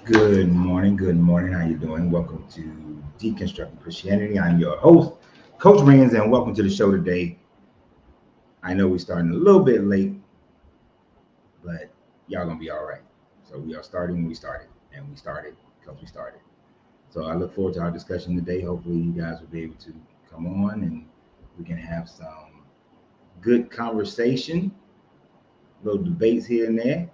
Good morning. Good morning. How you doing? Welcome to Deconstructing Christianity. I'm your host, Coach Rans, and welcome to the show today. I know we're starting a little bit late, but y'all gonna be all right. So we are starting when we started, and we started because we started. So I look forward to our discussion today. Hopefully, you guys will be able to come on and we can have some good conversation, little debates here and there.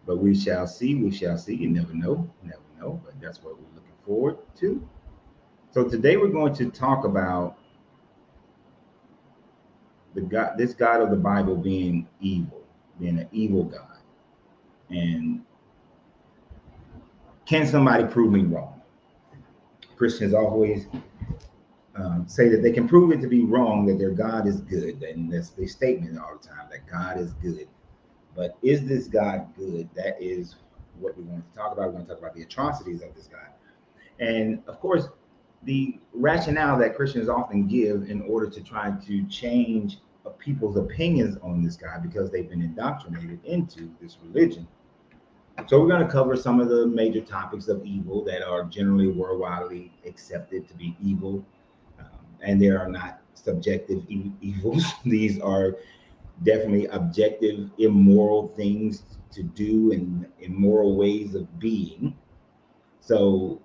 But we shall see. We shall see. You never know. Never know. But that's what we're looking forward to. So today we're going to talk about this God of the Bible being evil, being an evil God. And can somebody prove me wrong? Christians always say that they can prove it to be wrong, that their God is good. And that's the statement all the time, that God is good. But is this God good? That is what we're going to talk about. We're going to talk about the atrocities of this God. And of course, the rationale that Christians often give in order to try to change people's opinions on this guy because they've been indoctrinated into this religion. So we're going to cover some of the major topics of evil that are generally worldwide accepted to be evil. And there are not subjective evils. These are definitely objective, immoral things to do and immoral ways of being. So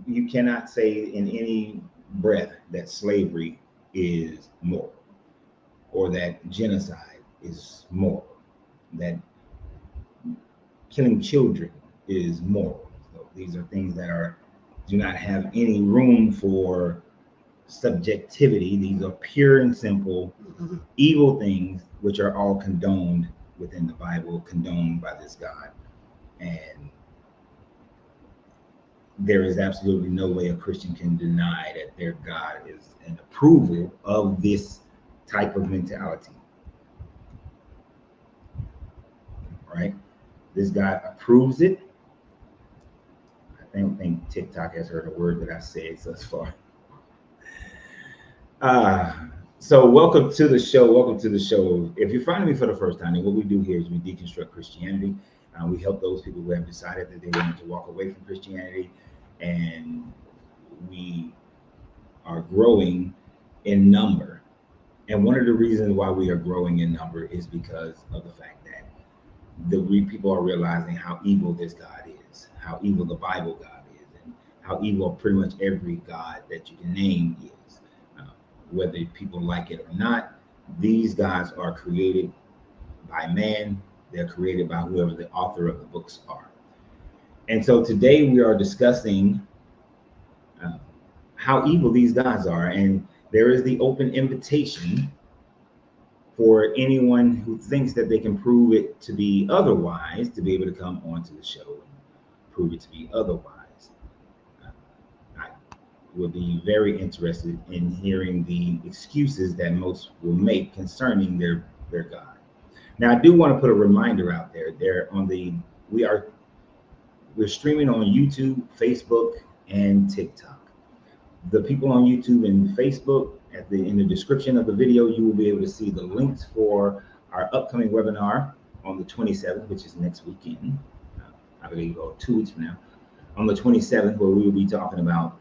you cannot say in any breath that slavery is moral or that genocide is moral, that killing children is moral. So these are things that do not have any room for subjectivity. These are pure and simple evil things which are all condoned within the Bible, condoned by this God. And there is absolutely no way a Christian can deny that their God is an approval of this type of mentality. Right? This God approves it. I don't think TikTok has heard a word that I said thus far. So welcome to the show. Welcome to the show. If you're finding me for the first time, then what we do here is we deconstruct Christianity. We help those people who have decided that they want to walk away from Christianity, and we are growing in number. And one of the reasons why we are growing in number is because of the fact that people are realizing how evil this God is, how evil the Bible God is, and how evil pretty much every God that you can name is. Whether people like it or not, these gods are created by man. They're created by whoever the author of the books are. And so today we are discussing how evil these gods are. And there is the open invitation for anyone who thinks that they can prove it to be otherwise to be able to come onto the show and prove it to be otherwise. I would be very interested in hearing the excuses that most will make concerning their God. Now, I do want to put a reminder out there. We're streaming on YouTube, Facebook, and TikTok. The people on YouTube and Facebook, in the description of the video, you will be able to see the links for our upcoming webinar on the 27th, which is next weekend. I believe, or 2 weeks from now, on the 27th, where we will be talking about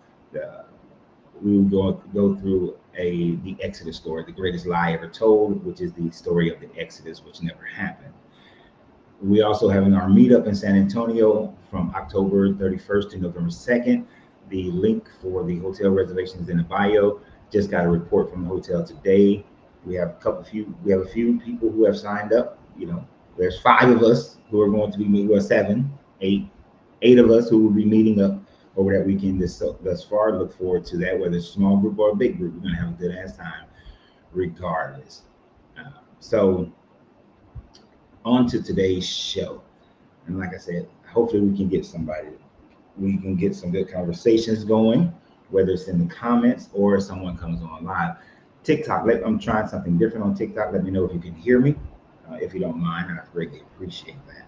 we will go through the Exodus story, the greatest lie ever told, which is the story of the Exodus, which never happened. We also having our meetup in San Antonio from October 31st to November 2nd. The link for the hotel reservations in the bio. Just got a report from the hotel today. We have a few people who have signed up. There's 5 of us who are going to be meeting, well, 7, 8 of us who will be meeting up over that weekend thus far. Look forward to that, whether it's a small group or a big group. We're going to have a good ass time regardless. So on to today's show. And like I said, hopefully we can get some good conversations going, whether it's in the comments or someone comes on live. TikTok, I'm trying something different on TikTok. Let me know if you can hear me. If you don't mind, I greatly appreciate that.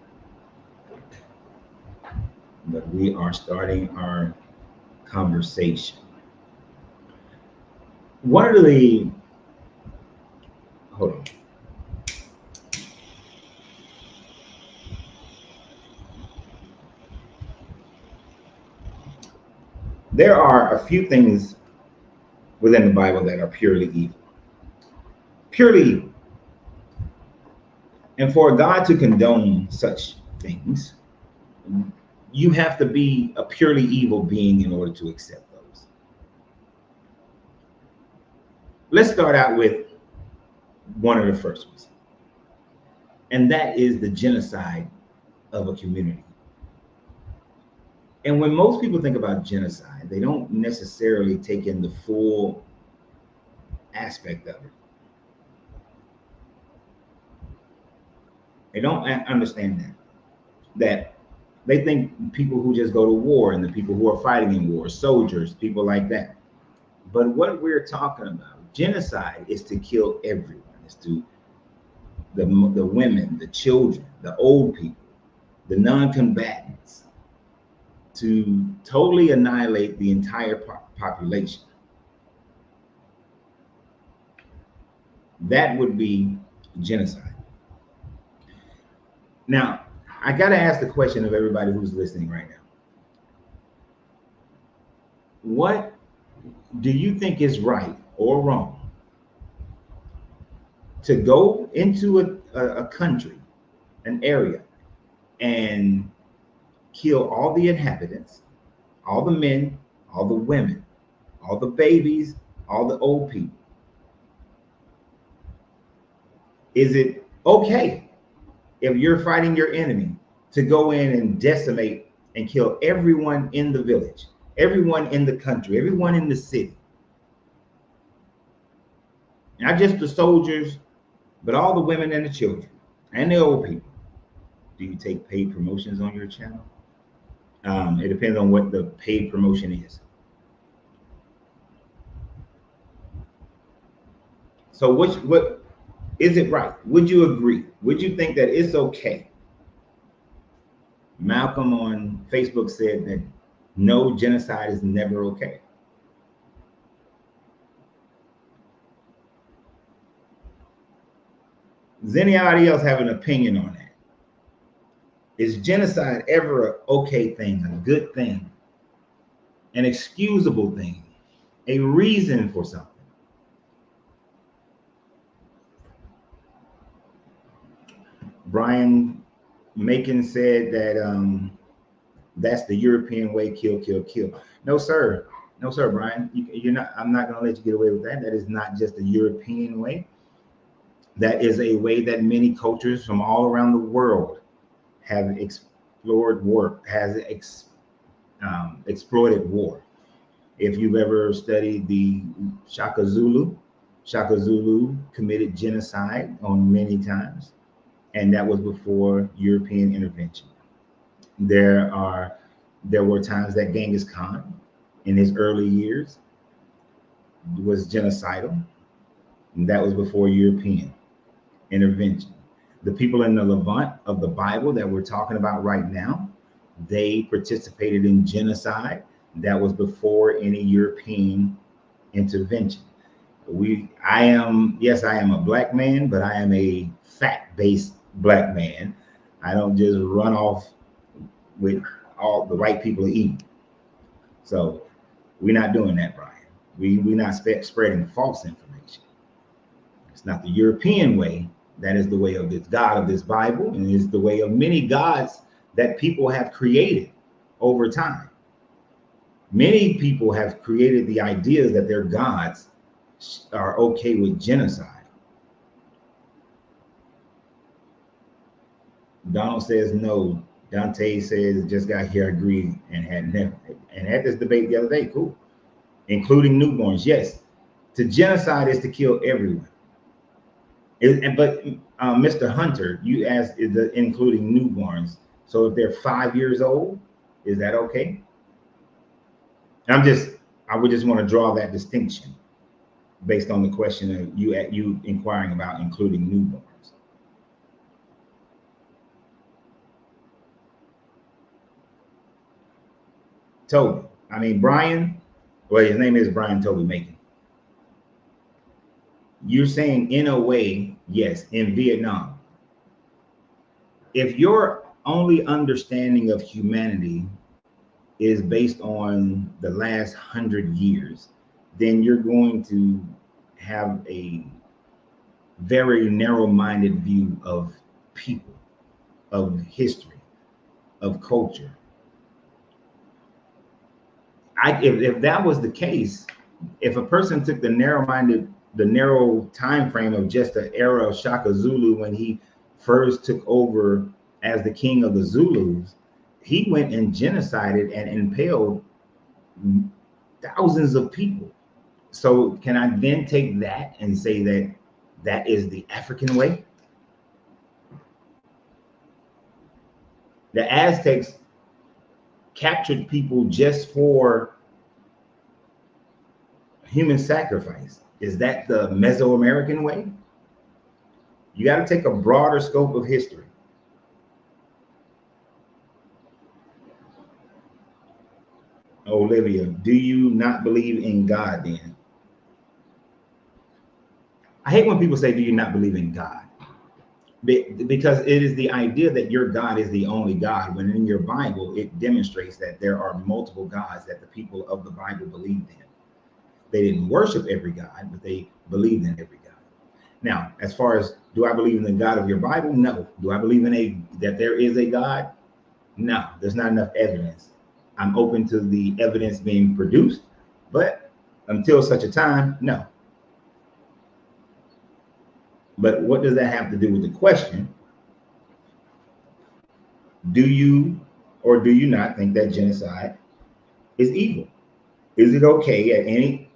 But we are starting our conversation. Hold on. There are a few things within the Bible that are purely evil. Purely evil. And for God to condone such things, you have to be a purely evil being in order to accept those. Let's start out with one of the first ones, and that is the genocide of a community. And when most people think about genocide, they don't necessarily take in the full aspect of it. They don't understand that they think people who just go to war and the people who are fighting in war, soldiers, people like that. But what we're talking about, genocide, is to kill everyone. It's to the women, the children, the old people, the non-combatants, to totally annihilate the entire population. That would be genocide. Now, I got to ask the question of everybody who's listening right now. What do you think is right or wrong to go into a country, an area, and kill all the inhabitants, all the men, all the women, all the babies, all the old people? Is it okay if you're fighting your enemy to go in and decimate and kill everyone in the village, everyone in the country, everyone in the city? Not just the soldiers, but all the women and the children and the old people. Do you take paid promotions on your channel? It depends on what the paid promotion is. So what is it right? Would you agree? Would you think that it's okay? Malcolm on Facebook said that no, genocide is never okay. Does anybody else have an opinion on that? Is genocide ever an okay thing, a good thing, an excusable thing, a reason for something? Brian Macon said that that's the European way, kill, kill, kill. No, sir. No, sir, Brian. You're not. I'm not going to let you get away with that. That is not just a European way. That is a way that many cultures from all around the world have explored war, exploited war. If you've ever studied the Shaka Zulu committed genocide on many times, and that was before European intervention. There were times that Genghis Khan, in his early years, was genocidal, and that was before European intervention. The people in the Levant of the Bible that we're talking about right now, they participated in genocide. That was before any European intervention. I am a black man, but I am a fact-based black man. I don't just run off with all the white people eating. So we're not doing that, Brian. We're not spreading false information. It's not the European way. That is the way of this God of this Bible, and it is the way of many gods that people have created over time. Many people have created the ideas that their gods are okay with genocide. Donald says no. Dante says just got here, agreed, and had this debate the other day. Cool. Including newborns. Yes. To genocide is to kill everyone. But Mr. Hunter, you asked, is it including newborns? So if they're 5 years old, is that okay? I would just want to draw that distinction based on the question of you inquiring about including newborns. Brian, well, his name is Brian Toby Macon. You're saying in a way, yes, in Vietnam. If your only understanding of humanity is based on the last 100 years, then you're going to have a very narrow-minded view of people, of history, of culture. If that was the case, if a person took the narrow time frame of just the era of Shaka Zulu when he first took over as the king of the Zulus, he went and genocided and impaled thousands of people. So can I then take that and say that that is the African way? The Aztecs captured people just for human sacrifice. Is that the Mesoamerican way? You got to take a broader scope of history. Olivia, do you not believe in God then? I hate when people say, do you not believe in God? Because it is the idea that your God is the only God, when in your Bible, it demonstrates that there are multiple gods that the people of the Bible believed in. They didn't worship every God, but they believed in every God. Now, as far as, do I believe in the God of your Bible? No. Do I believe in that there is a God? No, there's not enough evidence. I'm open to the evidence being produced, but until such a time, no. But what does that have to do with the question? Do you or do you not think that genocide is evil? Is it okay at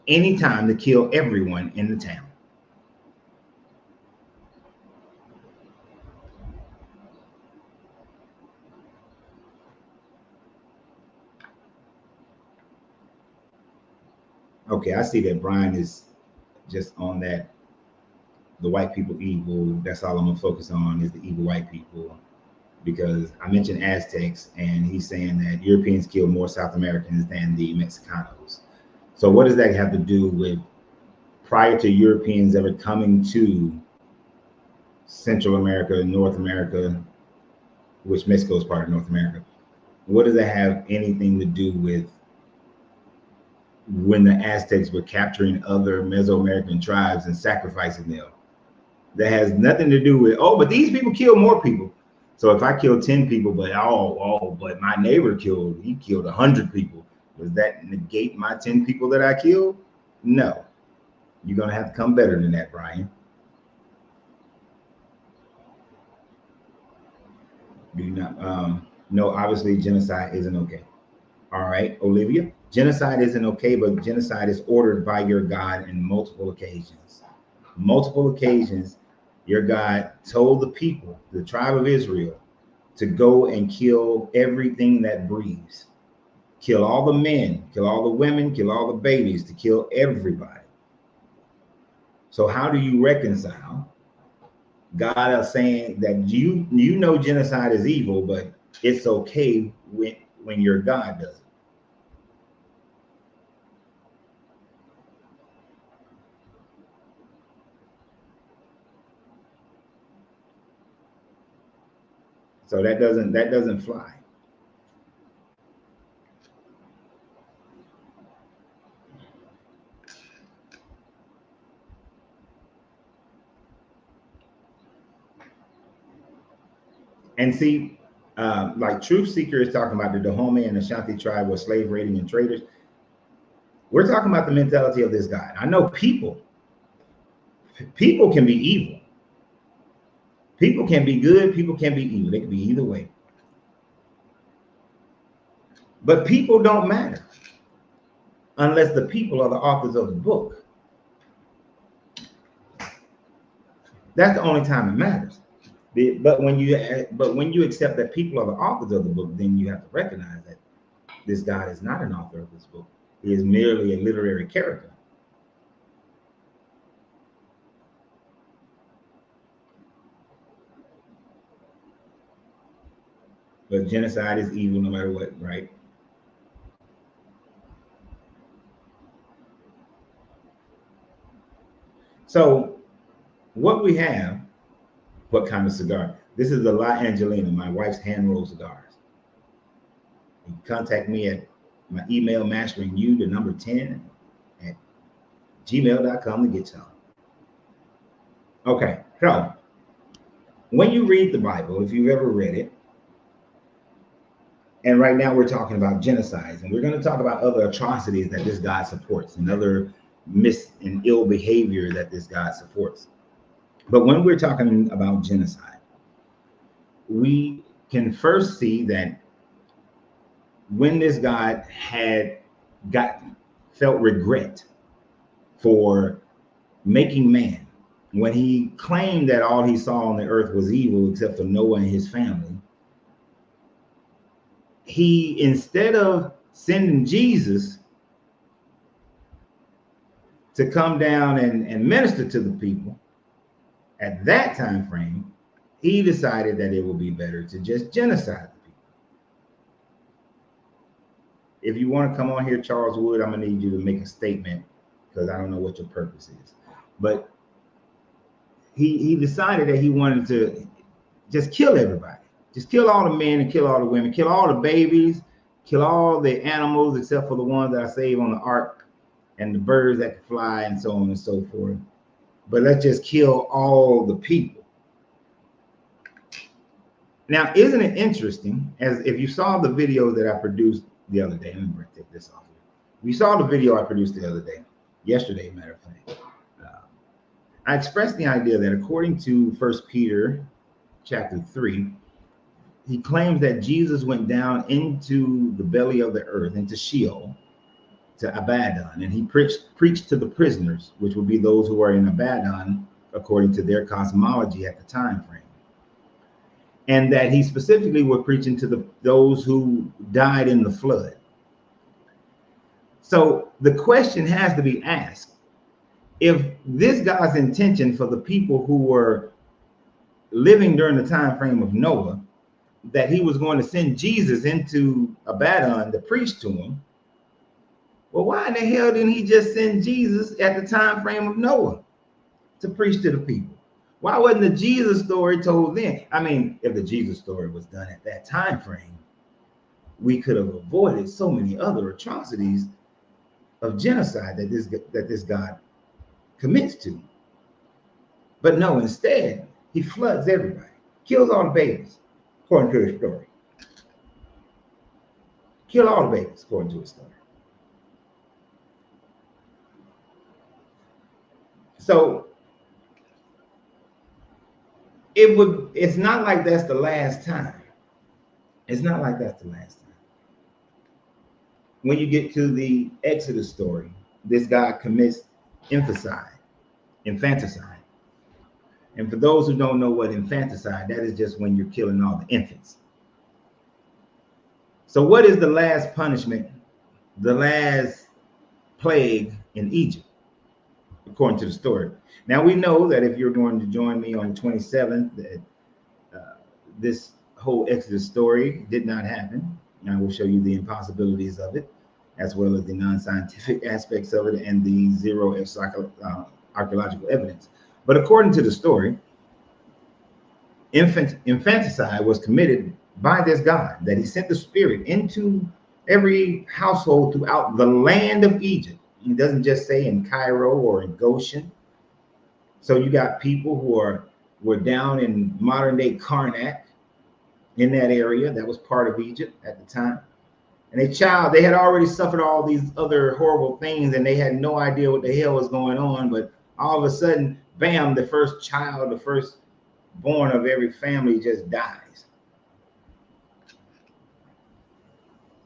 any time to kill everyone in the town? Okay, I see that Brian is just on that. The white people evil. That's all I'm gonna focus on is the evil white people, because I mentioned Aztecs and he's saying that Europeans killed more South Americans than the Mexicanos. So what does that have to do with prior to Europeans ever coming to Central America, North America, which Mexico is part of North America? What does that have anything to do with when the Aztecs were capturing other Mesoamerican tribes and sacrificing them? That has nothing to do with, oh, but these people kill more people. So if I kill 10 people, but but my neighbor he killed 100 people, does that negate my 10 people that I killed? No. You're gonna have to come better than that, Brian. Do you not? No, obviously genocide isn't okay. All right, Olivia, genocide isn't okay, but genocide is ordered by your God in multiple occasions. Multiple occasions, your God told the people, the tribe of Israel, to go and kill everything that breathes. Kill all the men, kill all the women, kill all the babies, to kill everybody. So how do you reconcile God is saying that you know genocide is evil, but it's okay when your God does it? So that doesn't fly. And see, like Truth Seeker is talking about the Dahomey and Ashanti tribe were slave raiding and traders. We're talking about the mentality of this guy. I know people can be evil. People can be good, people can be evil. They can be either way. But people don't matter unless the people are the authors of the book. That's the only time it matters. But when you accept that people are the authors of the book, then you have to recognize that this God is not an author of this book. He is merely a literary character. But genocide is evil no matter what, right? So what we have, what kind of cigar? This is the La Angelina, my wife's hand rolled cigars. You can contact me at My email, masteringyu, the number 10 at gmail.com to get y'all. Okay, so when you read the Bible, if you've ever read it, and right now we're talking about genocides, and we're going to talk about other atrocities that this God supports and other mis and ill behavior that this God supports. But when we're talking about genocide, we can first see that when this God had felt regret for making man, when he claimed that all he saw on the earth was evil except for Noah and his family, he, instead of sending Jesus to come down and minister to the people at that time frame, he decided that it would be better to just genocide the people. If you want to come on here, Charles Wood, I'm gonna need you to make a statement, because I don't know what your purpose is. But he decided that he wanted to just kill everybody. Just kill all the men and kill all the women, kill all the babies, kill all the animals except for the ones that I saved on the ark and the birds that can fly and so on and so forth. But let's just kill all the people. Now, isn't it interesting, as if you saw the video that I produced the other day, let me take this off here. If you saw the video I produced the other day, yesterday, matter of fact, I expressed the idea that according to 1 Peter chapter 3, he claims that Jesus went down into the belly of the earth, into Sheol, to Abaddon, and he preached to the prisoners, which would be those who are in Abaddon, according to their cosmology at the time frame. And that he specifically was preaching to those who died in the flood. So the question has to be asked, if this God's intention for the people who were living during the time frame of Noah, that he was going to send Jesus into Abaddon to preach to them, well, why in the hell didn't he just send Jesus at the time frame of Noah to preach to the people? Why wasn't the Jesus story told then? I mean, if the Jesus story was done at that time frame, we could have avoided so many other atrocities of genocide that this God commits to. But no, instead, he floods everybody, kills all the babies, according to his story. Kill all the babies, according to his story. So it's not like that's the last time. It's not like that's the last time. When you get to the Exodus story, this guy commits infanticide. And for those who don't know what infanticide, that is just when you're killing all the infants. So what is the last punishment, the last plague in Egypt, according to the story? Now we know that if you're going to join me on the 27th, that this whole Exodus story did not happen. And I will show you the impossibilities of it, as well as the non-scientific aspects of it and the zero archaeological evidence. But according to the story, infanticide was committed by this God, that he sent the spirit into every household throughout the land of Egypt. He doesn't just say in Cairo or in Goshen. So you got people who were down in modern day Karnak, in that area that was part of Egypt at the time. And they had already suffered all these other horrible things, and they had no idea what the hell was going on. But all of a sudden, bam, the first child, the first born of every family just dies.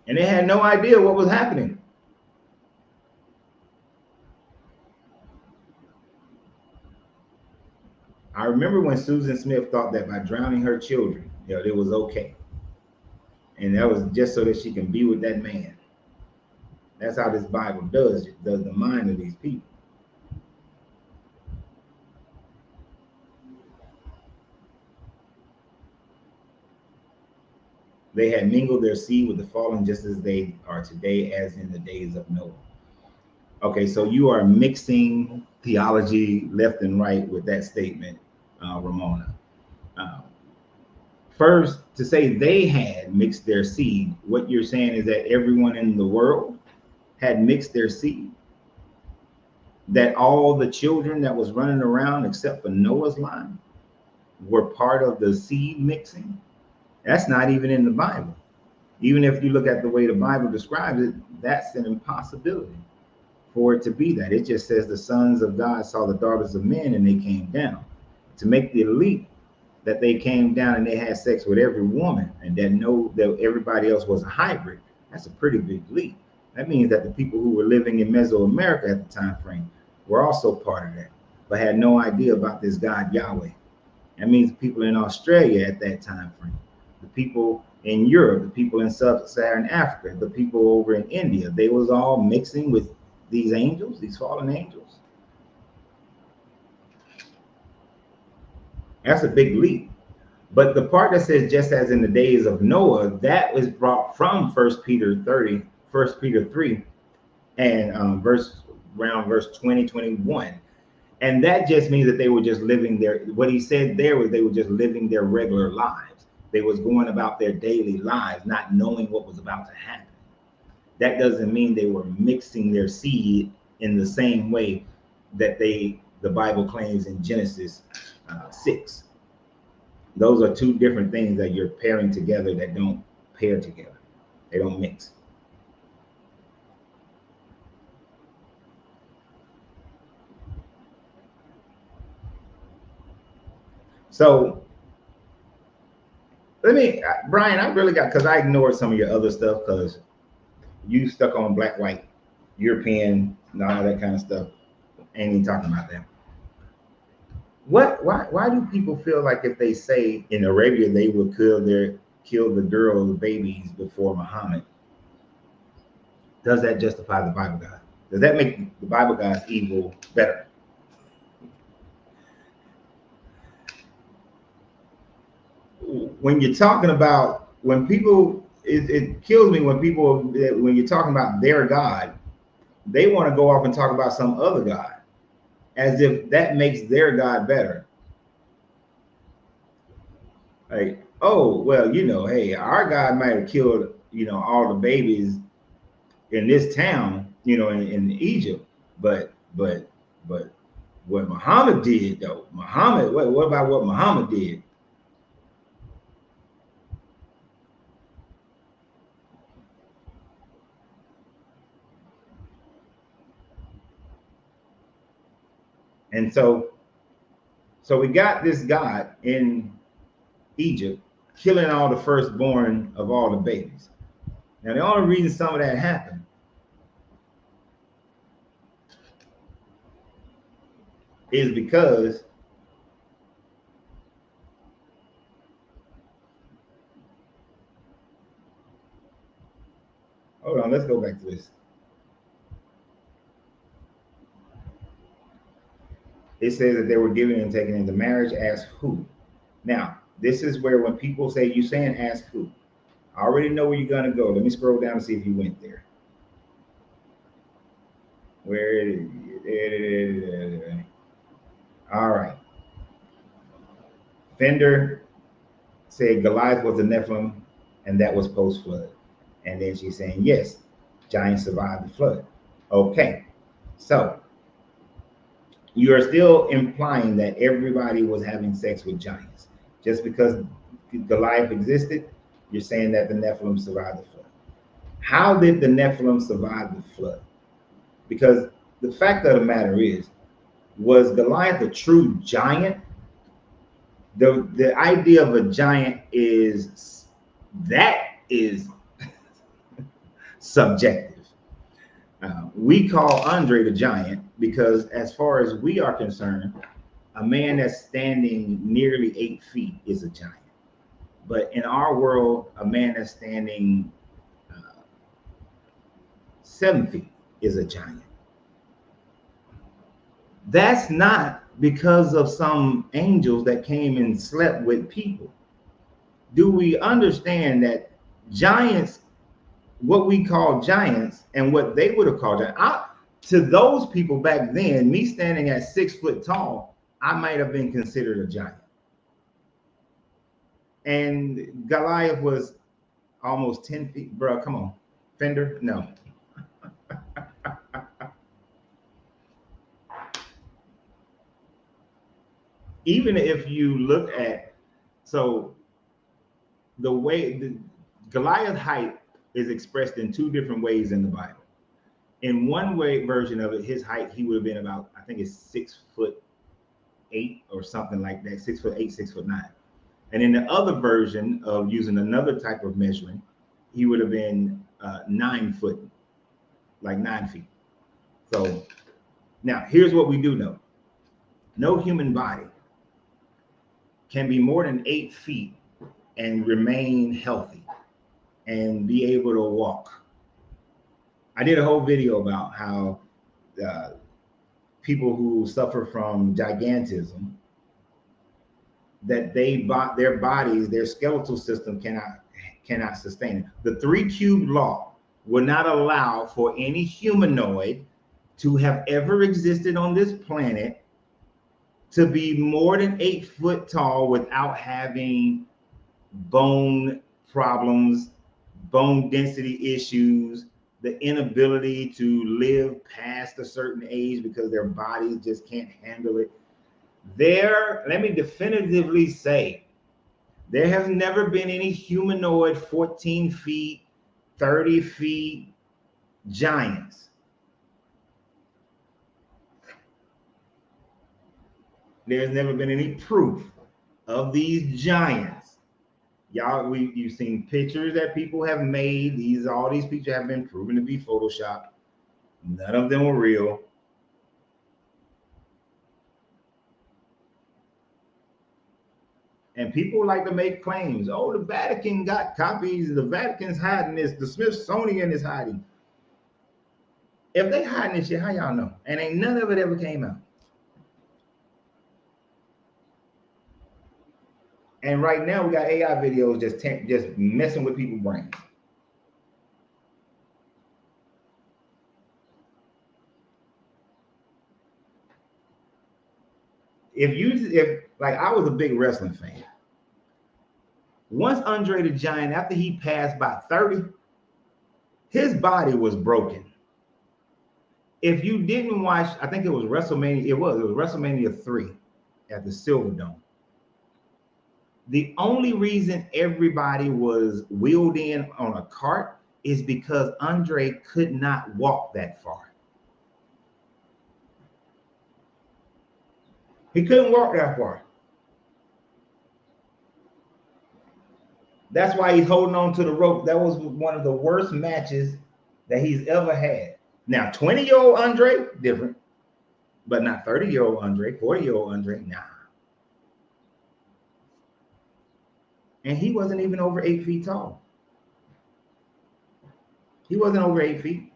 And they had no idea what was happening. I remember when Susan Smith thought that by drowning her children, it was okay. And that was just so that she can be with that man. That's how this Bible does the mind of these people. They had mingled their seed with the fallen just as they are today, as in the days of Noah. Okay, so you are mixing theology left and right with that statement, Ramona. First, to say they had mixed their seed, what you're saying is that everyone in the world had mixed their seed? That all the children that was running around except for Noah's line were part of the seed mixing? That's not even in the Bible. Even if you look at the way the Bible describes it, that's an impossibility for it to be that. It just says the sons of God saw the daughters of men and they came down. To make the elite that they came down and they had sex with every woman and that know that everybody else was a hybrid, that's a pretty big leap. That means that the people who were living in Mesoamerica at the time frame were also part of that, but had no idea about this God Yahweh. That means people in Australia at that time frame, the people in Europe, the people in sub-Saharan Africa, the people over in India, they was all mixing with these angels, these fallen angels. That's a big leap. But the part that says just as in the days of Noah, that was brought from 1 Peter 3, and verse 20, 21. And that just means that they were just living their, what he said there was they were just living their regular lives. They was going about their daily lives, not knowing what was about to happen. That doesn't mean they were mixing their seed in the same way that the Bible claims in Genesis 6. Those are two different things that you're pairing together that don't pair together. They don't mix. So let me, Brian, I really got, because I ignored some of your other stuff because you stuck on black, white, European, and all that kind of stuff. Ain't even talking about that. Why do people feel like if they say in Arabia they would kill the girls, babies before Muhammad, does that justify the Bible God? Does that make the Bible God's evil better? When you're talking about, when people, it kills me when people, when you're talking about their God, they want to go off and talk about some other God as if that makes their God better. Like, oh, well, hey, our God might have killed, all the babies in this town, in Egypt, but what Muhammad did though, what about what Muhammad did? And so we got this God in Egypt killing all the firstborn of all the babies. Now, the only reason some of that happened is because hold on, let's go back to this. It says that they were given and taken into marriage as who? Now, this is where when people say, you saying ask who? I already know where you're going to go. Let me scroll down and see if you went there. Where? All right. Fender said Goliath was a Nephilim and that was post-flood. And then she's saying, yes, giants survived the flood. Okay. So you are still implying that everybody was having sex with giants. Just because Goliath existed, you're saying that the Nephilim survived the flood. How did the Nephilim survive the flood? Because the fact of the matter is, was Goliath a true giant? The idea of a giant is subjective. We call Andre the giant because, as far as we are concerned, a man that's standing nearly 8 feet is a giant. But in our world, a man that's standing 7 feet is a giant. That's not because of some angels that came and slept with people. Do we understand that giants, what we call giants and what they would have called giants, to those people back then, me standing at 6 foot tall, I might have been considered a giant. And Goliath was almost 10 feet. Bro, come on. Fender? No. Even if you look at, so the way the Goliath height is expressed in two different ways in the Bible. In one way version of it, his height, he would have been about, I think it's 6'8" or something like that, 6'8", 6'9". And in the other version of using another type of measuring, he would have been 9 foot, like 9 feet. So now here's what we do know. No human body can be more than 8 feet and remain healthy and be able to walk. I did a whole video about how people who suffer from gigantism, that their bodies, their skeletal system cannot sustain it. The 3 cube law would not allow for any humanoid to have ever existed on this planet to be more than 8 foot tall without having bone problems, bone density issues, the inability to live past a certain age because their bodies just can't handle it. Let me definitively say, there has never been any humanoid 14 feet, 30 feet giants. There's never been any proof of these giants. Y'all, you've seen pictures that people have made. All these pictures have been proven to be Photoshopped. None of them were real. And people like to make claims. Oh, the Vatican got copies. The Vatican's hiding this. The Smithsonian is hiding. If they hiding this shit, how y'all know? And ain't none of it ever came out. And right now we got AI videos just messing with people's brains. If like I was a big wrestling fan. Once Andre the Giant, after he passed by 30, his body was broken. If you didn't watch, I think it was WrestleMania, it was WrestleMania 3 at the Silverdome. The only reason everybody was wheeled in on a cart is because Andre could not walk that far. He couldn't walk that far. That's why he's holding on to the rope. That was one of the worst matches that he's ever had. Now, 20-year-old Andre, different, but not 30-year-old Andre, 40-year-old Andre, nah. And he wasn't even over 8 feet tall. He wasn't over 8 feet.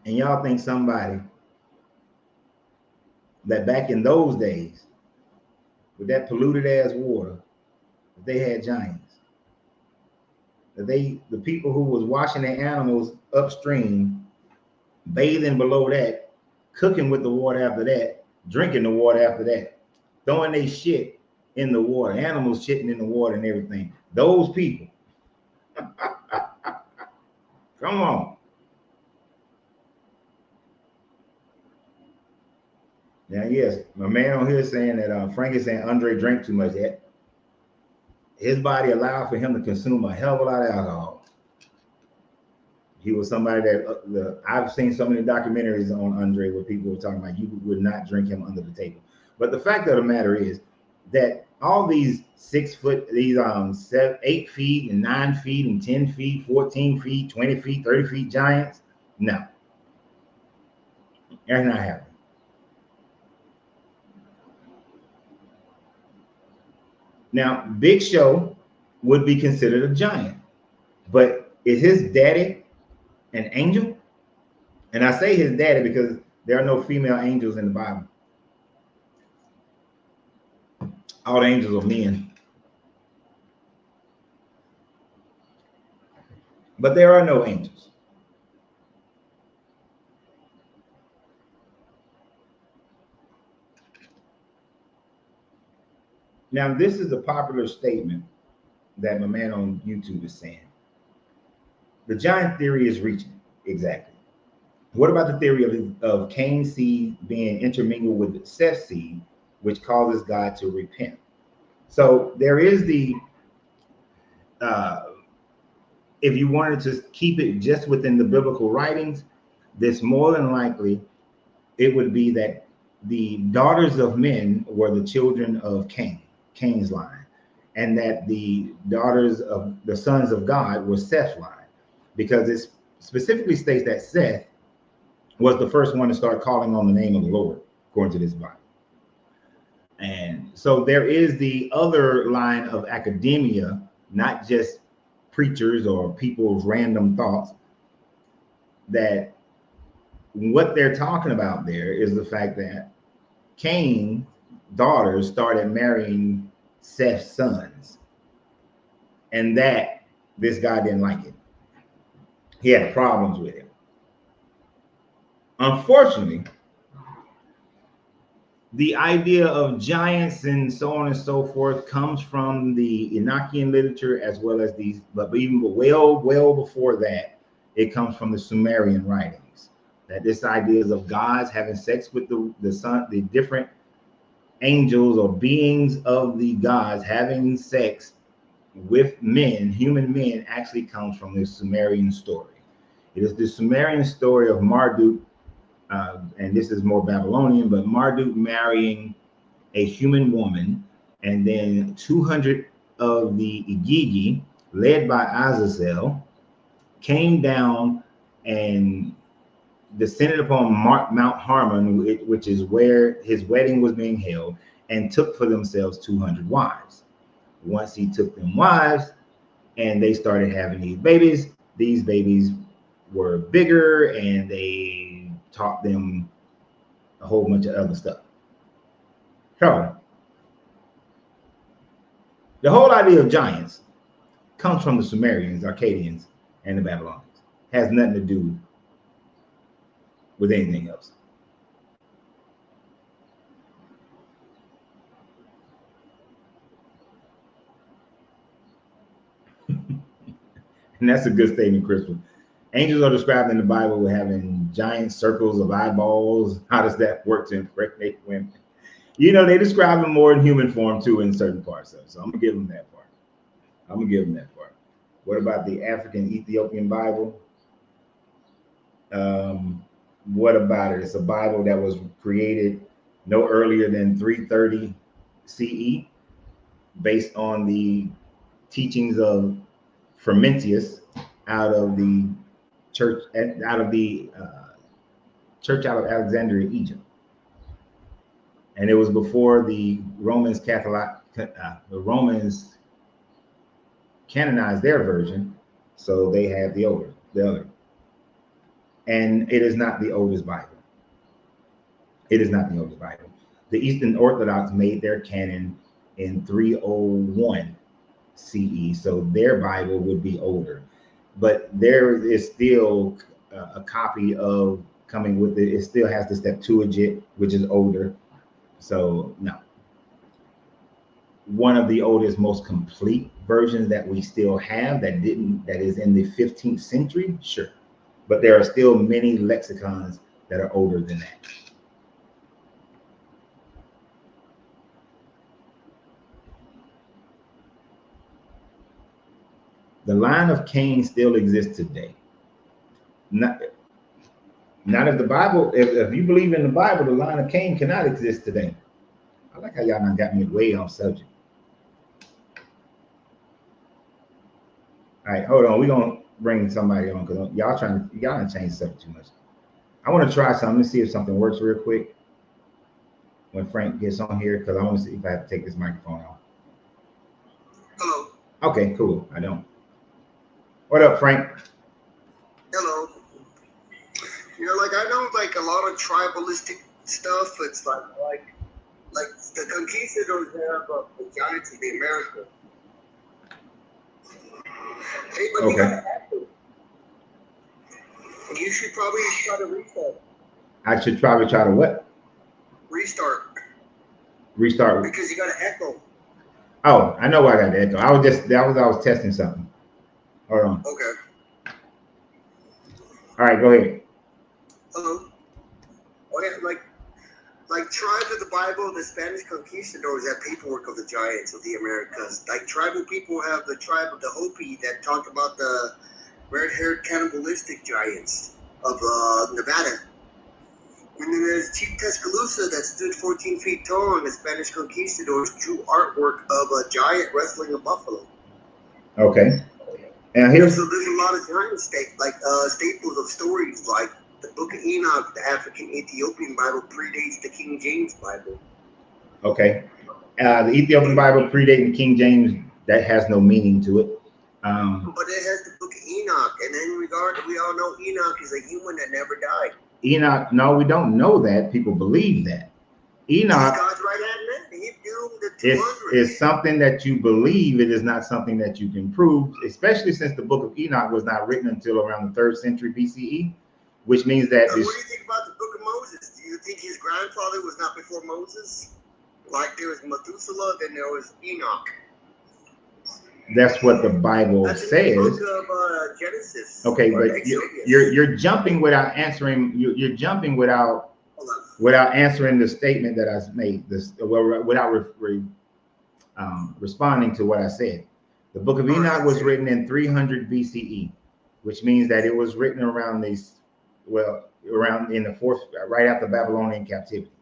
And y'all think somebody that back in those days, with that polluted ass water, they had giants. That the people who was washing their animals upstream, bathing below that, cooking with the water after that, drinking the water after that, throwing their shit in the water, animals shitting in the water and everything. Those people. Come on. Now, yes, my man on here is saying that Frank is saying Andre drank too much. His body allowed for him to consume a hell of a lot of alcohol. He was somebody that I've seen so many documentaries on Andre where people were talking about you would not drink him under the table. But the fact of the matter is that all these 6 foot, these 8 feet and 9 feet and 10 feet, 14 feet, 20 feet, 30 feet giants, no, that's not happening. Now, Big Show would be considered a giant, but is his daddy an angel? And I say his daddy because there are no female angels in the Bible. All the angels are men. But there are no angels. Now, this is a popular statement that my man on YouTube is saying. The giant theory is reaching. Exactly. What about the theory of Cain's seed being intermingled with Seth's seed, which causes God to repent? So there is the, uh, if you wanted to keep it just within the biblical writings, this more than likely, it would be that the daughters of men were the children of Cain, Cain's line, and that the daughters of the sons of God were Seth's line, because it specifically states that Seth was the first one to start calling on the name of the Lord, according to this Bible. And so there is the other line of academia, not just preachers or people's random thoughts, that what they're talking about there is the fact that Cain's daughters started marrying Seth's sons, and that this guy didn't like it. He had problems with it. Unfortunately, the idea of giants and so on and so forth comes from the Enochian literature, as well as these, but even well before that, it comes from the Sumerian writings. That this idea of gods having sex with the sun, the different angels or beings of the gods having sex with men, human men, actually comes from the Sumerian story. It is the Sumerian story of Marduk, and this is more Babylonian, but Marduk marrying a human woman, and then 200 of the Igigi, led by Azazel, came down and descended upon Mount Harmon, which is where his wedding was being held, and took for themselves 200 wives. Once he took them wives and they started having these babies were bigger, and they taught them a whole bunch of other stuff. So the whole idea of giants comes from the Sumerians, Akkadians, and the Babylonians. Has nothing to do with anything else. And that's a good statement, Crystal. Angels are described in the Bible with having giant circles of eyeballs. How does that work to impregnate women? You know, they describe them more in human form too in certain parts of it. So I'm gonna give them that part. What about the African Ethiopian Bible? What about it? It's a Bible that was created no earlier than 330 CE, based on the teachings of Frumentius out of the church, out of the church out of Alexandria, Egypt. And it was before the Romans canonized their version, so they have the other. And it is not the oldest Bible. The Eastern Orthodox made their canon in 301 CE, so their Bible would be older. But there is still a copy of coming with it. It still has the Septuagint, which is older. So no. One of the oldest, most complete versions that we still have that is in the 15th century, sure. But there are still many lexicons that are older than that. The line of Cain still exists today. Not if the Bible, if you believe in the Bible, the line of Cain cannot exist today. I like how y'all done got me way off subject. All right, hold on. We're gonna bring somebody on because y'all done change the subject too much. I want to try something to see if something works real quick when Frank gets on here, because I want to see if I have to take this microphone off. Hello. Okay, cool. I don't. What up, Frank? Hello. You know, like I know like a lot of tribalistic stuff. It's like the conquistadors have the giants of the America. Hey, but Okay. you gotta have to. You should probably try to restart. I should probably try to what? Restart. Restart. Because you gotta echo. Oh, I know why I got the echo. I was testing something. Hold on. Okay. All right, go ahead. Hello. Okay, like tribes of the Bible, the Spanish conquistadors have paperwork of the giants of the Americas. Like tribal people have the tribe of the Hopi that talk about the red-haired cannibalistic giants of Nevada. And then there's Chief Tuscaloosa that stood 14 feet tall, and the Spanish conquistadors drew artwork of a giant wrestling a buffalo. Okay. And here's so there's a lot of giant staples of stories like the Book of Enoch, the African Ethiopian Bible predates the King James Bible. Okay. The Ethiopian Bible predating King James, that has no meaning to it. But it has the Book of Enoch, and in regard, we all know Enoch is a human that never died. Enoch, no, we don't know that. People believe that. Enoch God's right-hand man. He doomed the 200. Is something that you believe. It is not something that you can prove, especially since the Book of Enoch was not written until around the 3rd century BCE, which means that. What do you think about the Book of Moses? Do you think his grandfather was not before Moses? Like there was Methuselah, then there was Enoch. That's what the Bible says. The book of Genesis. Okay, but you're jumping without answering. You're jumping without answering the statement that I made. Without responding to what I said. The Book of Enoch was written in 300 BCE, which means that it was written around in the 4th, right after Babylonian captivity.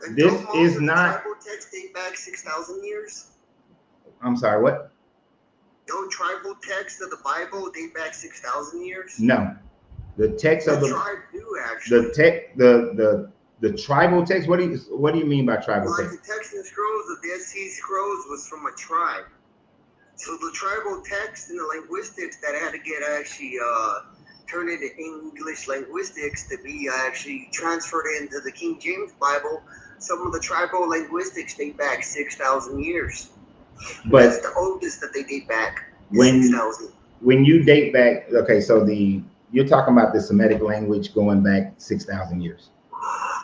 And this is not. Tribal texts date back 6,000 years. I'm sorry, what? Don't tribal texts of the Bible date back 6,000 years? No, the text of the tribe do actually. The tribal text. What do you mean by tribal text? Like the text and scrolls, the Dead Sea Scrolls was from a tribe. So the tribal text and the linguistics that had to get actually turned into English linguistics to be actually transferred into the King James Bible. Some of the tribal linguistics date back 6,000 years. But that's the oldest that they date back. 6,000. When you date back, okay, so you're talking about the Semitic language going back 6,000 years.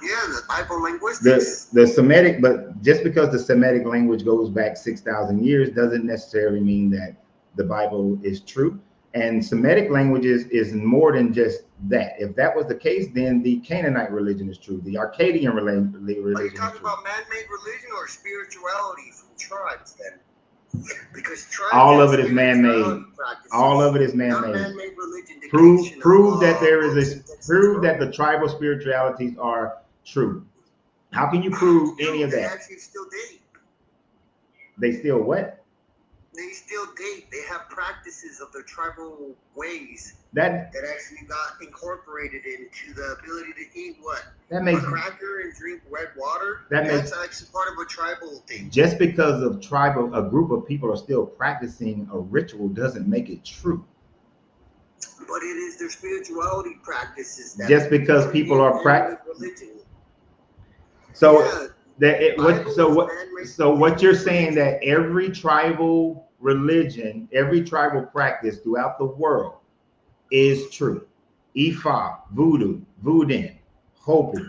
Yeah, the Bible linguistics. The Semitic, but just because the Semitic language goes back 6,000 years doesn't necessarily mean that the Bible is true. And Semitic languages is more than just that. If that was the case, then the Canaanite religion is true. The Akkadian religion. Are you talking about man-made religion or spirituality from tribes then? Because tribes all of it is man-made. All of it is man-made. Man-made religion. Prove that there is prove that the tribal spiritualities are true. How can you prove any of that? They actually still date. They still what? They still date. They have practices of their tribal ways that actually got incorporated into the ability to eat what? That makes a cracker and drink red water. That's actually part of a tribal thing. Just because a group of people are still practicing a ritual doesn't make it true. But it is their spirituality practices. Just because people are practicing. So So what you're saying that every tribal religion, every tribal practice throughout the world is true. Ifa, Voodoo, Voodoo, Hopi,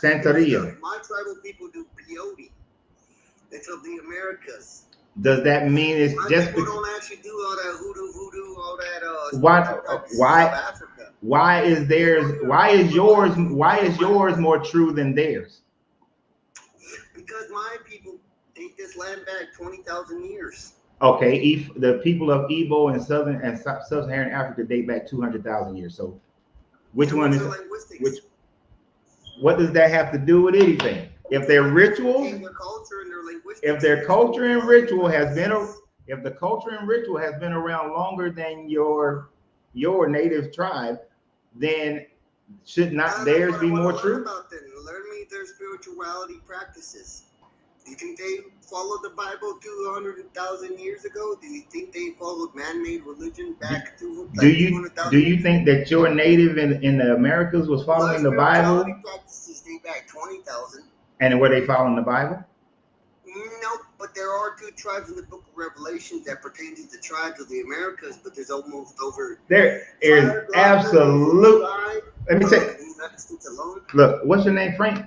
Santeria. My tribal people do peyote. It's of the Americas. Does that mean it's just people don't actually do all that voodoo, all that why is yours more true than theirs? Because my people take this land back 20,000 years. Okay, the people of Igbo and Sub-Saharan Africa date back 200,000 years. So, which one is which? What does that have to do with anything? If their rituals, if their culture and ritual has been, if the culture and ritual has been around longer than your native tribe, then should not theirs be more true? Learn me their spirituality practices. Do you think they followed the Bible 200,000 years ago? Do you think they followed man-made religion back to? Do you think that your native in the Americas was following the Bible? Practices date back 20,000. And were they following the Bible? No, but there are 2 tribes in the Book of Revelations that pertain to the tribes of the Americas. But there's almost over. There is absolute. Let me say. United States alone. Look, what's your name, Frank?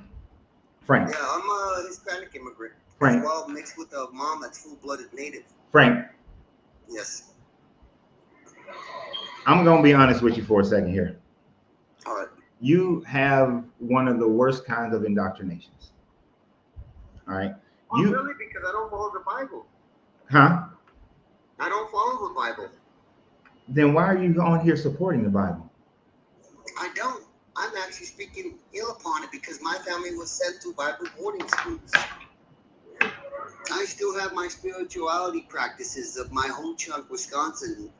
Frank. Yeah, I'm a Hispanic immigrant. Frank. As well, mixed with a mom that's full-blooded native. Frank. Yes. I'm gonna be honest with you for a second here. All right. You have one of the worst kinds of indoctrinations. All right. Oh, really? Because I don't follow the Bible. Huh? I don't follow the Bible. Then why are you on here supporting the Bible? I don't. I'm actually speaking ill upon it because my family was sent to Bible boarding schools. I still have my spirituality practices of my home chunk, Wisconsin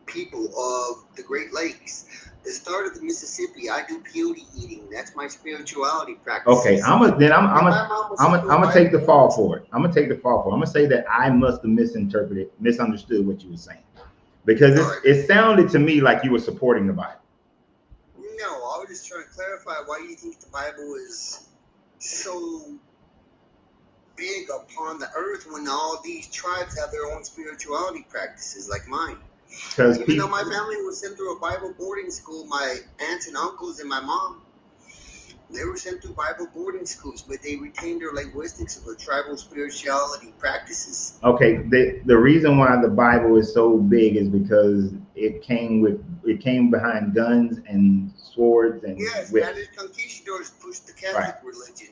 people of the Great Lakes. The start of the Mississippi, I do peyote eating. That's my spirituality practice. Okay, I'm gonna take the fall for it. I'm gonna take the fall for it. I'm gonna say that I must have misunderstood what you were saying, because it sounded to me like you were supporting the Bible. No, I was just trying to clarify why you think the Bible is so big upon the earth when all these tribes have their own spirituality practices like mine. Even though my family was sent through a Bible boarding school, my aunts and uncles and my mom, they were sent through Bible boarding schools, but they retained their linguistics of the tribal spirituality practices. Okay, the reason why the Bible is so big is because it came behind guns and swords and Spanish conquistadors pushed the Catholic religion,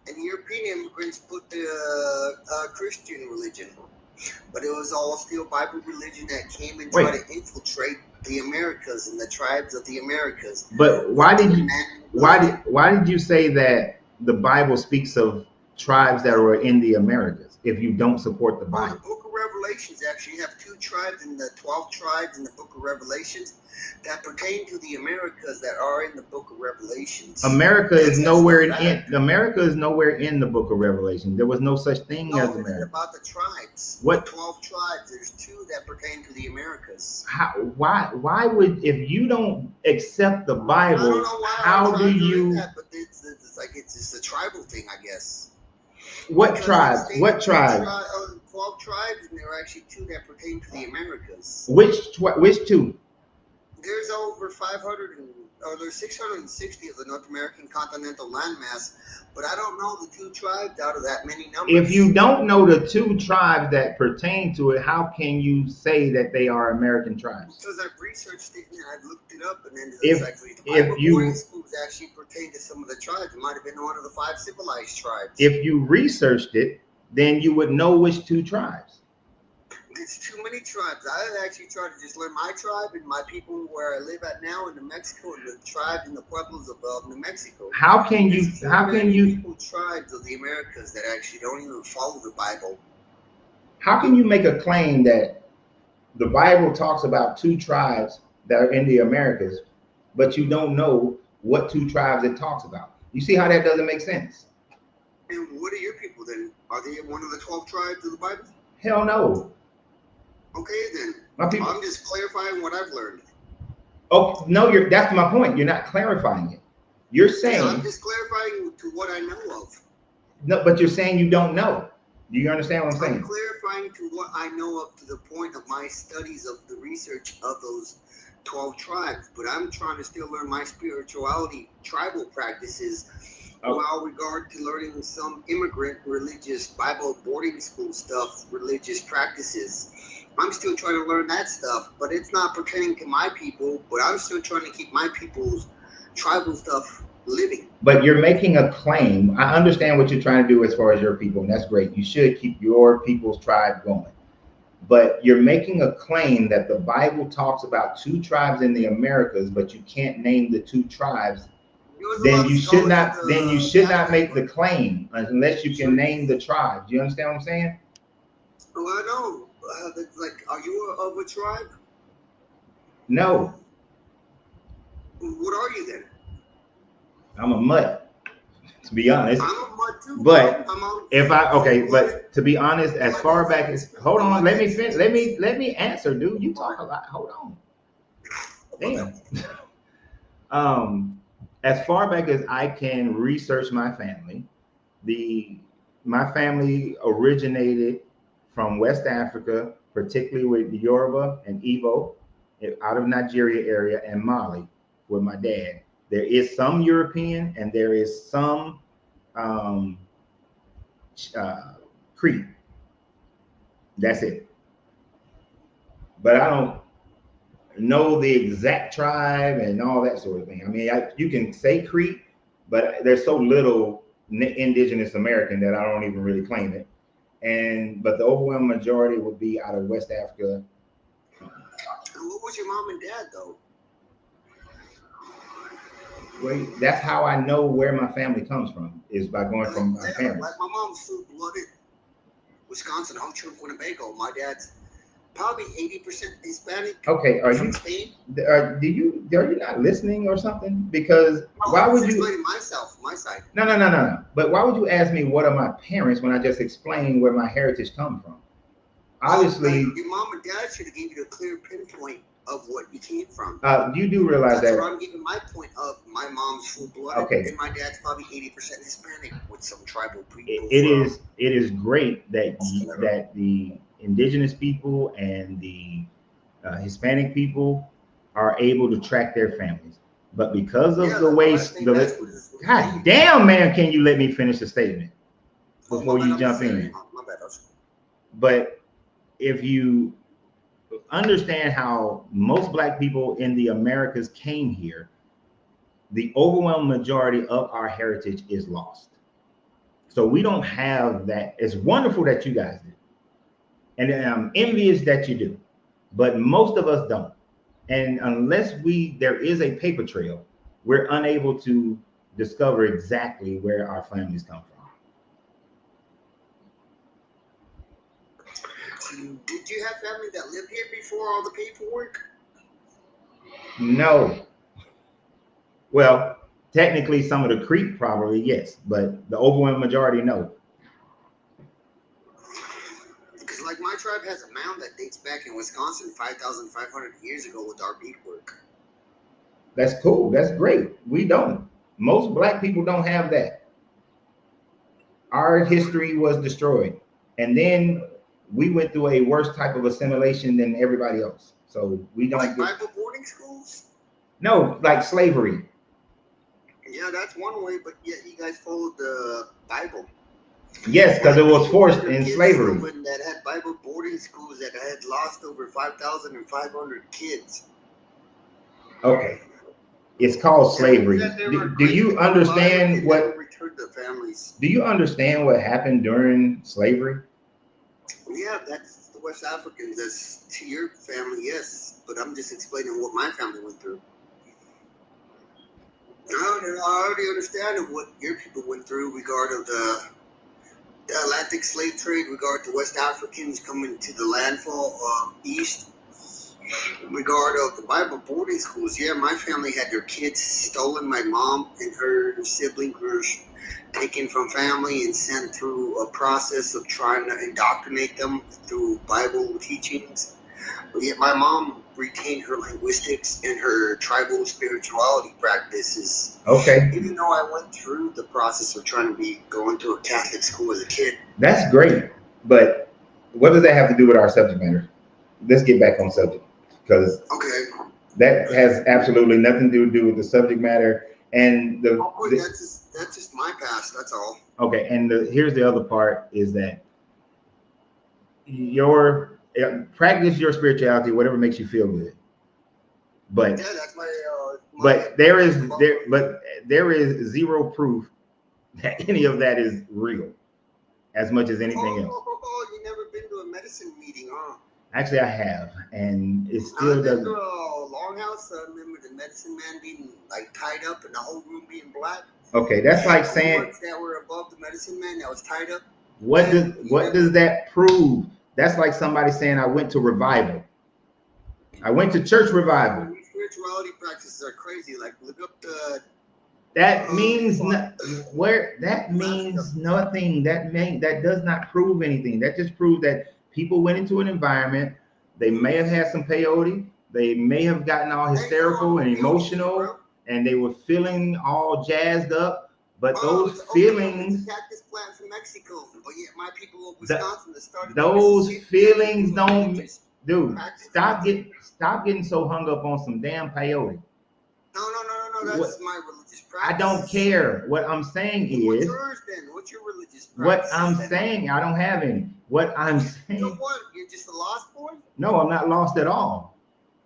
and European immigrants put the Christian religion. But it was all still Bible religion that came and tried to infiltrate the Americas and the tribes of the Americas. But why did you say that the Bible speaks of tribes that were in the Americas if you don't support the Bible? The Book of Revelations actually have 2 tribes in the 12 tribes in the Book of Revelations that pertain to the Americas that are in the Book of Revelations. America is nowhere in the Book of Revelation. There was no such thing as America. It's about the tribes. What? 12 tribes. There's 2 that pertain to the Americas. Why would, if you don't accept the Bible, I don't know why how do you? That, but it's just a tribal thing, I guess. What tribes? What tribes? 12 tribes, and there are actually 2 that pertain to the Americas. Which 2? There's over 660 of the North American continental landmass, but I don't know the 2 tribes out of that many numbers. If you don't know the 2 tribes that pertain to it, how can you say that they are American tribes? Because I've researched it and I've looked it up, and then boarding schools actually pertain to some of the tribes. It might have been one of the 5 civilized tribes. If you researched it, then you would know which 2 tribes. It's too many tribes. I actually tried to just learn my tribe and my people where I live at now in New Mexico, and the tribes and the pueblos of New Mexico. How can you tribes of the Americas that actually don't even follow the Bible? How can you make a claim that the Bible talks about 2 tribes that are in the Americas, but you don't know what 2 tribes it talks about? You see how that doesn't make sense? And what are your people then? Are they one of the 12 tribes of the Bible? Hell no. Okay, then. I'm just clarifying what I've learned. Oh, no, that's my point. You're not clarifying it. You're saying... Yeah, I'm just clarifying to what I know of. No, but you're saying you don't know. Do you understand what I'm saying? I'm clarifying to what I know up to the point of my studies of the research of those 12 tribes. But I'm trying to still learn my spirituality, tribal practices, while regard to learning some immigrant religious Bible boarding school stuff, religious practices. I'm still trying to learn that stuff, but it's not pertaining to my people, but I'm still trying to keep my people's tribal stuff living. But you're making a claim. I understand what you're trying to do as far as your people, and that's great. You should keep your people's tribe going. But you're making a claim that the Bible talks about 2 tribes in the Americas, but you can't name the 2 tribes. Then you should not make the claim unless you can name the tribes. You understand what I'm saying? Well, I know. Are you of a tribe? No. What are you then? I'm a mutt, to be honest. I'm a mutt too. But but to be honest, as far back as let me finish. Let me answer, dude. You talk a lot. Hold on. Damn. As far back as I can research my family, my family originated from West Africa, particularly with the Yoruba and Igbo, out of Nigeria area, and Mali with my dad. There is some European and there is some Crete. That's it. But I don't know the exact tribe and all that sort of thing. I mean, you can say Crete, but there's so little indigenous American that I don't even really claim it. But the overwhelming majority would be out of West Africa. What was your mom and dad though? Wait, that's how I know where my family comes from, is by going from my parents. Like my mom's full-blooded Wisconsin, Hunter, Winnebago. My dad's probably 80% Hispanic. Okay, are from you? Spain. Are you not listening or something? Because why would you? Explaining myself, my side. No. But why would you ask me what are my parents when I just explained where my heritage comes from? Obviously, your mom and dad should have given you a clear pinpoint of what you came from. You do realize That's that. where I'm giving my point of my mom's full-blooded, Okay. and my dad's probably 80% Hispanic with some tribal people. It is great that the indigenous people and the Hispanic people are able to track their families, but because of the way, God damn, man, can you let me finish the statement before you jump in? My bad. But if you understand how most Black people in the Americas came here, the overwhelming majority of our heritage is lost. So we don't have that. It's wonderful that you guys do, and I'm envious that you do, but most of us don't. And unless there is a paper trail, we're unable to discover exactly where our families come from. Did you have family that lived here before all the paperwork? No. Well, technically some of the Crete probably, yes, but the overwhelming majority, no. Because like my tribe has a mound that dates back in Wisconsin 5,500 years ago with our beadwork. That's cool. That's great. We don't. Most Black people don't have that. Our history was destroyed. And then we went through a worse type of assimilation than everybody else. So we don't. Like Bible boarding schools? No, like slavery. Yeah, that's one way, but yet you guys followed the Bible. Yes, because it was forced in slavery. That had Bible boarding schools that had lost over 5,500 kids. Okay. It's called slavery. Do you understand what? Families. Do you understand what happened during slavery? Yeah, that's the West Africans. That's to your family, yes. But I'm just explaining what my family went through. I already understand what your people went through regarding the Atlantic slave trade, regard to West Africans coming to the landfall east. Regard of the Bible boarding schools, yeah, my family had their kids stolen. My mom and her siblings were taken from family and sent through a process of trying to indoctrinate them through Bible teachings. But yet my mom retained her linguistics and her tribal spirituality practices. Okay. Even though I went through the process of trying to going to a Catholic school as a kid. That's great, but what does that have to do with our subject matter? Let's get back on subject. Because that has absolutely nothing to do with the subject matter. And that's just my past. That's all. Okay, and here's the other part is that practice your spirituality, whatever makes you feel good. But yeah, that's but there is zero proof that any of that is real, as much as anything else. You never been to a medicine meeting, huh? Actually, I have, and it still doesn't. Longhouse, I remember the medicine man being like tied up and the whole room being black. Okay, that's like saying that were above the medicine man that was tied up. What does that prove? That's like somebody saying I went to revival. I went to church revival. Spirituality practices are crazy. Like look up the. That means that means nothing. That does not prove anything. That just proves that people went into an environment. They may have had some peyote. They may have gotten all hysterical and emotional, and they were feeling all jazzed up. But those feelings. Cactus plant from Mexico, but yet my people of Wisconsin started. Those feelings don't. Dude, stop getting so hung up on some damn peyote. No. That's my religious practice. I don't care. What I'm saying is. What's yours then? What's your religious practice? What I'm saying, I don't have any. What I'm saying. So what? You're just a lost boy? No, I'm not lost at all.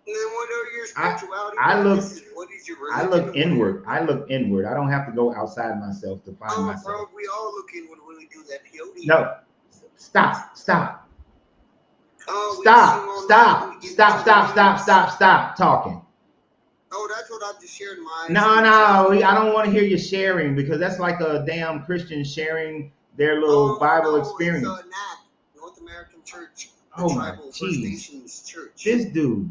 And then what are your spirituality practices? What is your religion? I look inward. I look inward. I don't have to go outside myself to find myself. Bro, we all look inward when we do that peyote. No, stop. Stop talking. Oh, that's what I just shared my. No, I don't want to hear you sharing, because that's like a damn Christian sharing their little Bible experience. It's NAC, North American Church. Oh my Reservations Church. This dude,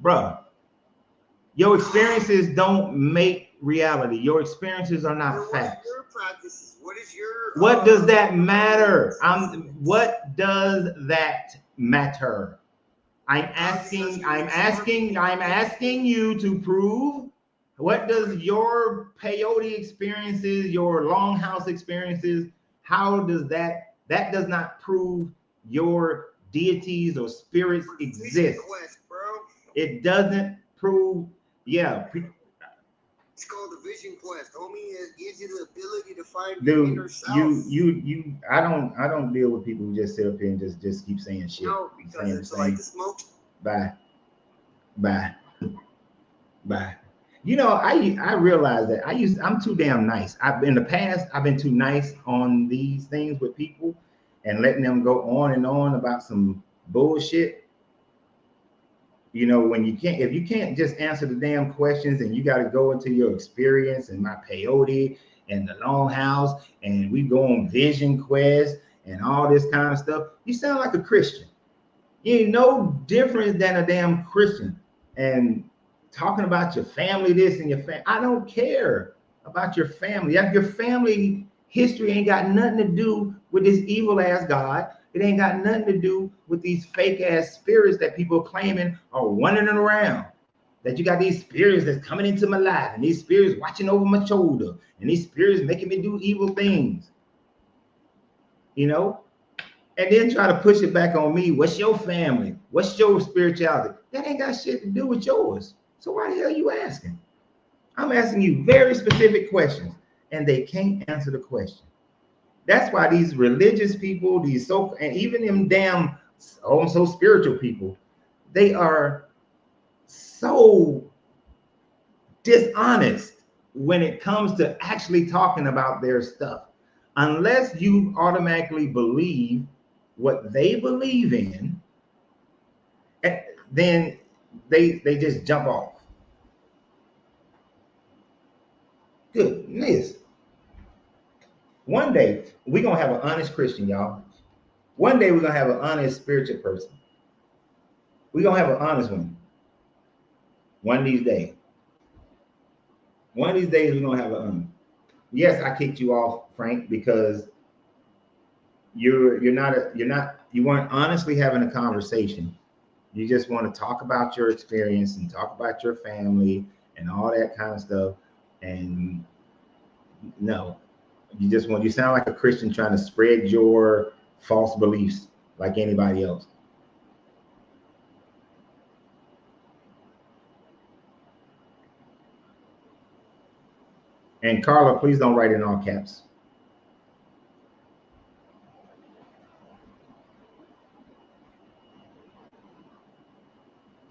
bruh, your experiences don't make reality. Your experiences are not facts. What are your practices? What is your? What does that matter? What does that matter? I'm asking you to prove. What does your peyote experiences, your longhouse experiences, how does that does not prove your deities or spirits exist? Quest, bro. It doesn't prove, yeah. It's called the vision quest, homie. It gives you the ability to find your inner self. I don't deal with people who just sit up here and just keep saying shit. No, because it's like the smoke. Bye. You know, I realize that I'm too damn nice. In the past, I've been too nice on these things with people and letting them go on and on about some bullshit. You know, if you can't just answer the damn questions and you got to go into your experience and my peyote and the longhouse and we go on vision quest and all this kind of stuff, you sound like a Christian. You're no different than a damn Christian. And talking about your family, this and your family, I don't care about your family. Your family history ain't got nothing to do with this evil ass God. It ain't got nothing to do with these fake ass spirits that people claiming are wandering around. That you got these spirits that's coming into my life, and these spirits watching over my shoulder, and these spirits making me do evil things. You know? And then try to push it back on me. What's your family? What's your spirituality? That ain't got shit to do with yours. So why the hell are you asking? I'm asking you very specific questions, and they can't answer the question. That's why these religious people, and even them damn so spiritual people, they are so dishonest when it comes to actually talking about their stuff. Unless you automatically believe what they believe in, then they just jump off. Goodness. One day, we're going to have an honest Christian, y'all. One day, we're going to have an honest spiritual person. We're going to have an honest one. One of these days. One of these days, we're going to have an honest. Yes, I kicked you off, Frank, because you weren't honestly having a conversation. You just want to talk about your experience and talk about your family and all that kind of stuff. And no. You sound like a Christian trying to spread your false beliefs like anybody else. And Carla, please don't write in all caps.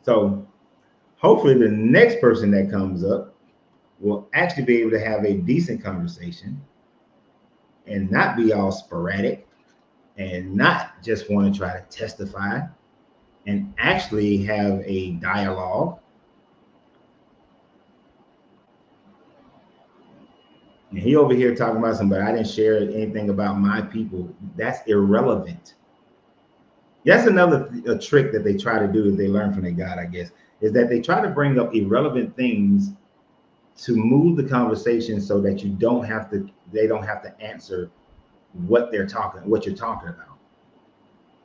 So hopefully the next person that comes up will actually be able to have a decent conversation and not be all sporadic and not just want to try to testify and actually have a dialogue. And he over here talking about somebody, I didn't share anything about my people. That's irrelevant. That's another trick that they try to do that they learn from their God, I guess, is that they try to bring up irrelevant things to move the conversation so that they don't have to answer what you're talking about,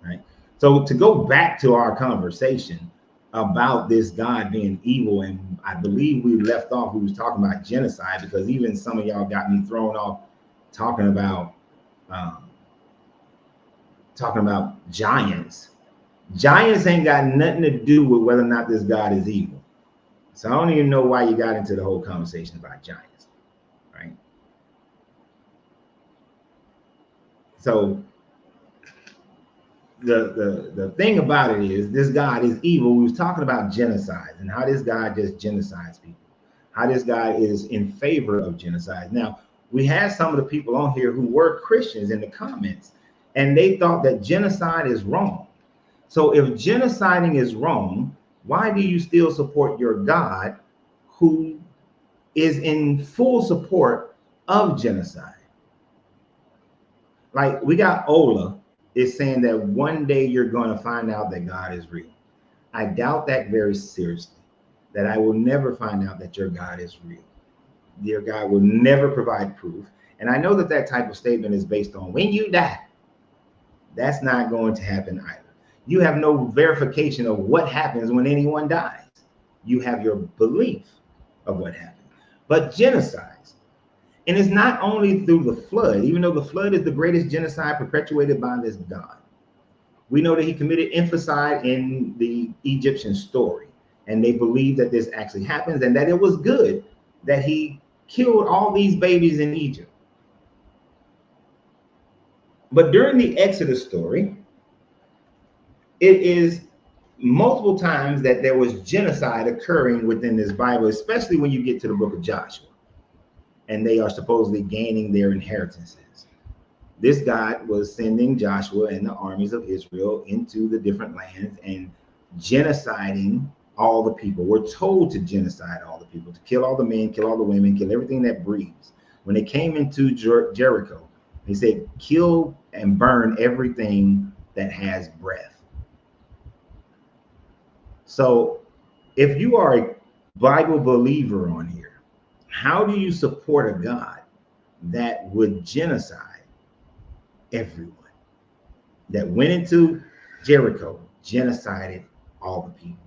right? So to go back to our conversation about this God being evil, and I believe we left off, we was talking about genocide, because even some of y'all got me thrown off talking about giants. Giants ain't got nothing to do with whether or not this God is evil. So I don't even know why you got into the whole conversation about giants, right? So the thing about it is this God is evil. We was talking about genocide and how this God just genocides people, how this guy is in favor of genocide. Now, we had some of the people on here who were Christians in the comments, and they thought that genocide is wrong. So if genociding is wrong, why do you still support your God who is in full support of genocide? Like we got Ola is saying that one day you're going to find out that God is real. I doubt that very seriously, that I will never find out that your God is real. Your God will never provide proof. And I know that that type of statement is based on when you die. That's not going to happen either. You have no verification of what happens when anyone dies. You have your belief of what happened. But genocides, and it's not only through the flood, even though the flood is the greatest genocide perpetuated by this God. We know that he committed infanticide in the Egyptian story, and they believe that this actually happens and that it was good that he killed all these babies in Egypt. But during the Exodus story, it is multiple times that there was genocide occurring within this Bible, especially when you get to the book of Joshua, and they are supposedly gaining their inheritances. This God was sending Joshua and the armies of Israel into the different lands and genociding all the people. We're told to genocide all the people, to kill all the men, kill all the women, kill everything that breathes. When they came into Jericho, he said, kill and burn everything that has breath. So if you are a Bible believer on here, how do you support a God that would genocide everyone, that went into Jericho, genocided all the people,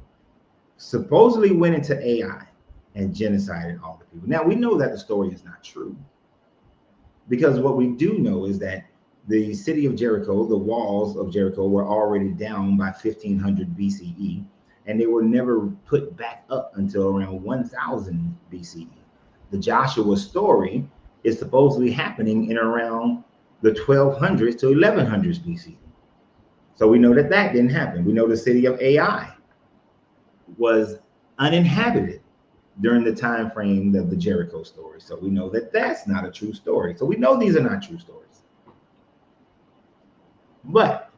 supposedly went into AI and genocided all the people? Now, we know that the story is not true, because what we do know is that the city of Jericho, the walls of Jericho, were already down by 1500 BCE, and they were never put back up until around 1000 BCE. The Joshua story is supposedly happening in around the 1200s to 1100s BC. So we know that that didn't happen. We know the city of Ai was uninhabited during the time frame of the Jericho story. So we know that that's not a true story. So we know these are not true stories. But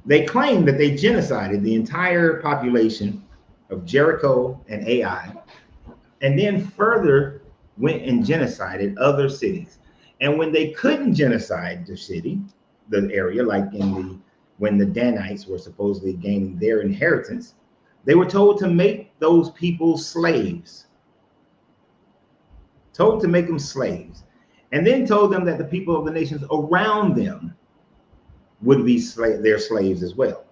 they claim that they genocided the entire population of Jericho and Ai, and then further went and genocided other cities. And when they couldn't genocide the city, the area, like in the when the Danites were supposedly gaining their inheritance, they were told to make those people slaves. Told to make them slaves. And then told them that the people of the nations around them would be their slaves as well.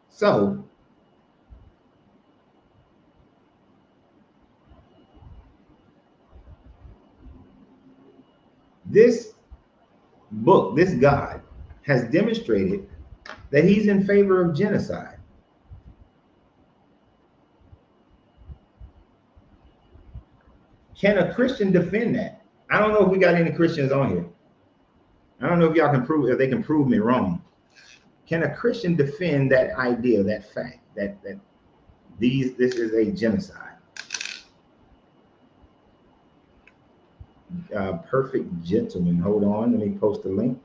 So this book, this God, has demonstrated that he's in favor of genocide. Can a Christian defend that? I don't know if we got any Christians on here. I don't know if y'all can prove, if they can prove me wrong. Can a Christian defend that idea, that fact, that this is a genocide? Perfect gentleman. Hold on, let me post a link.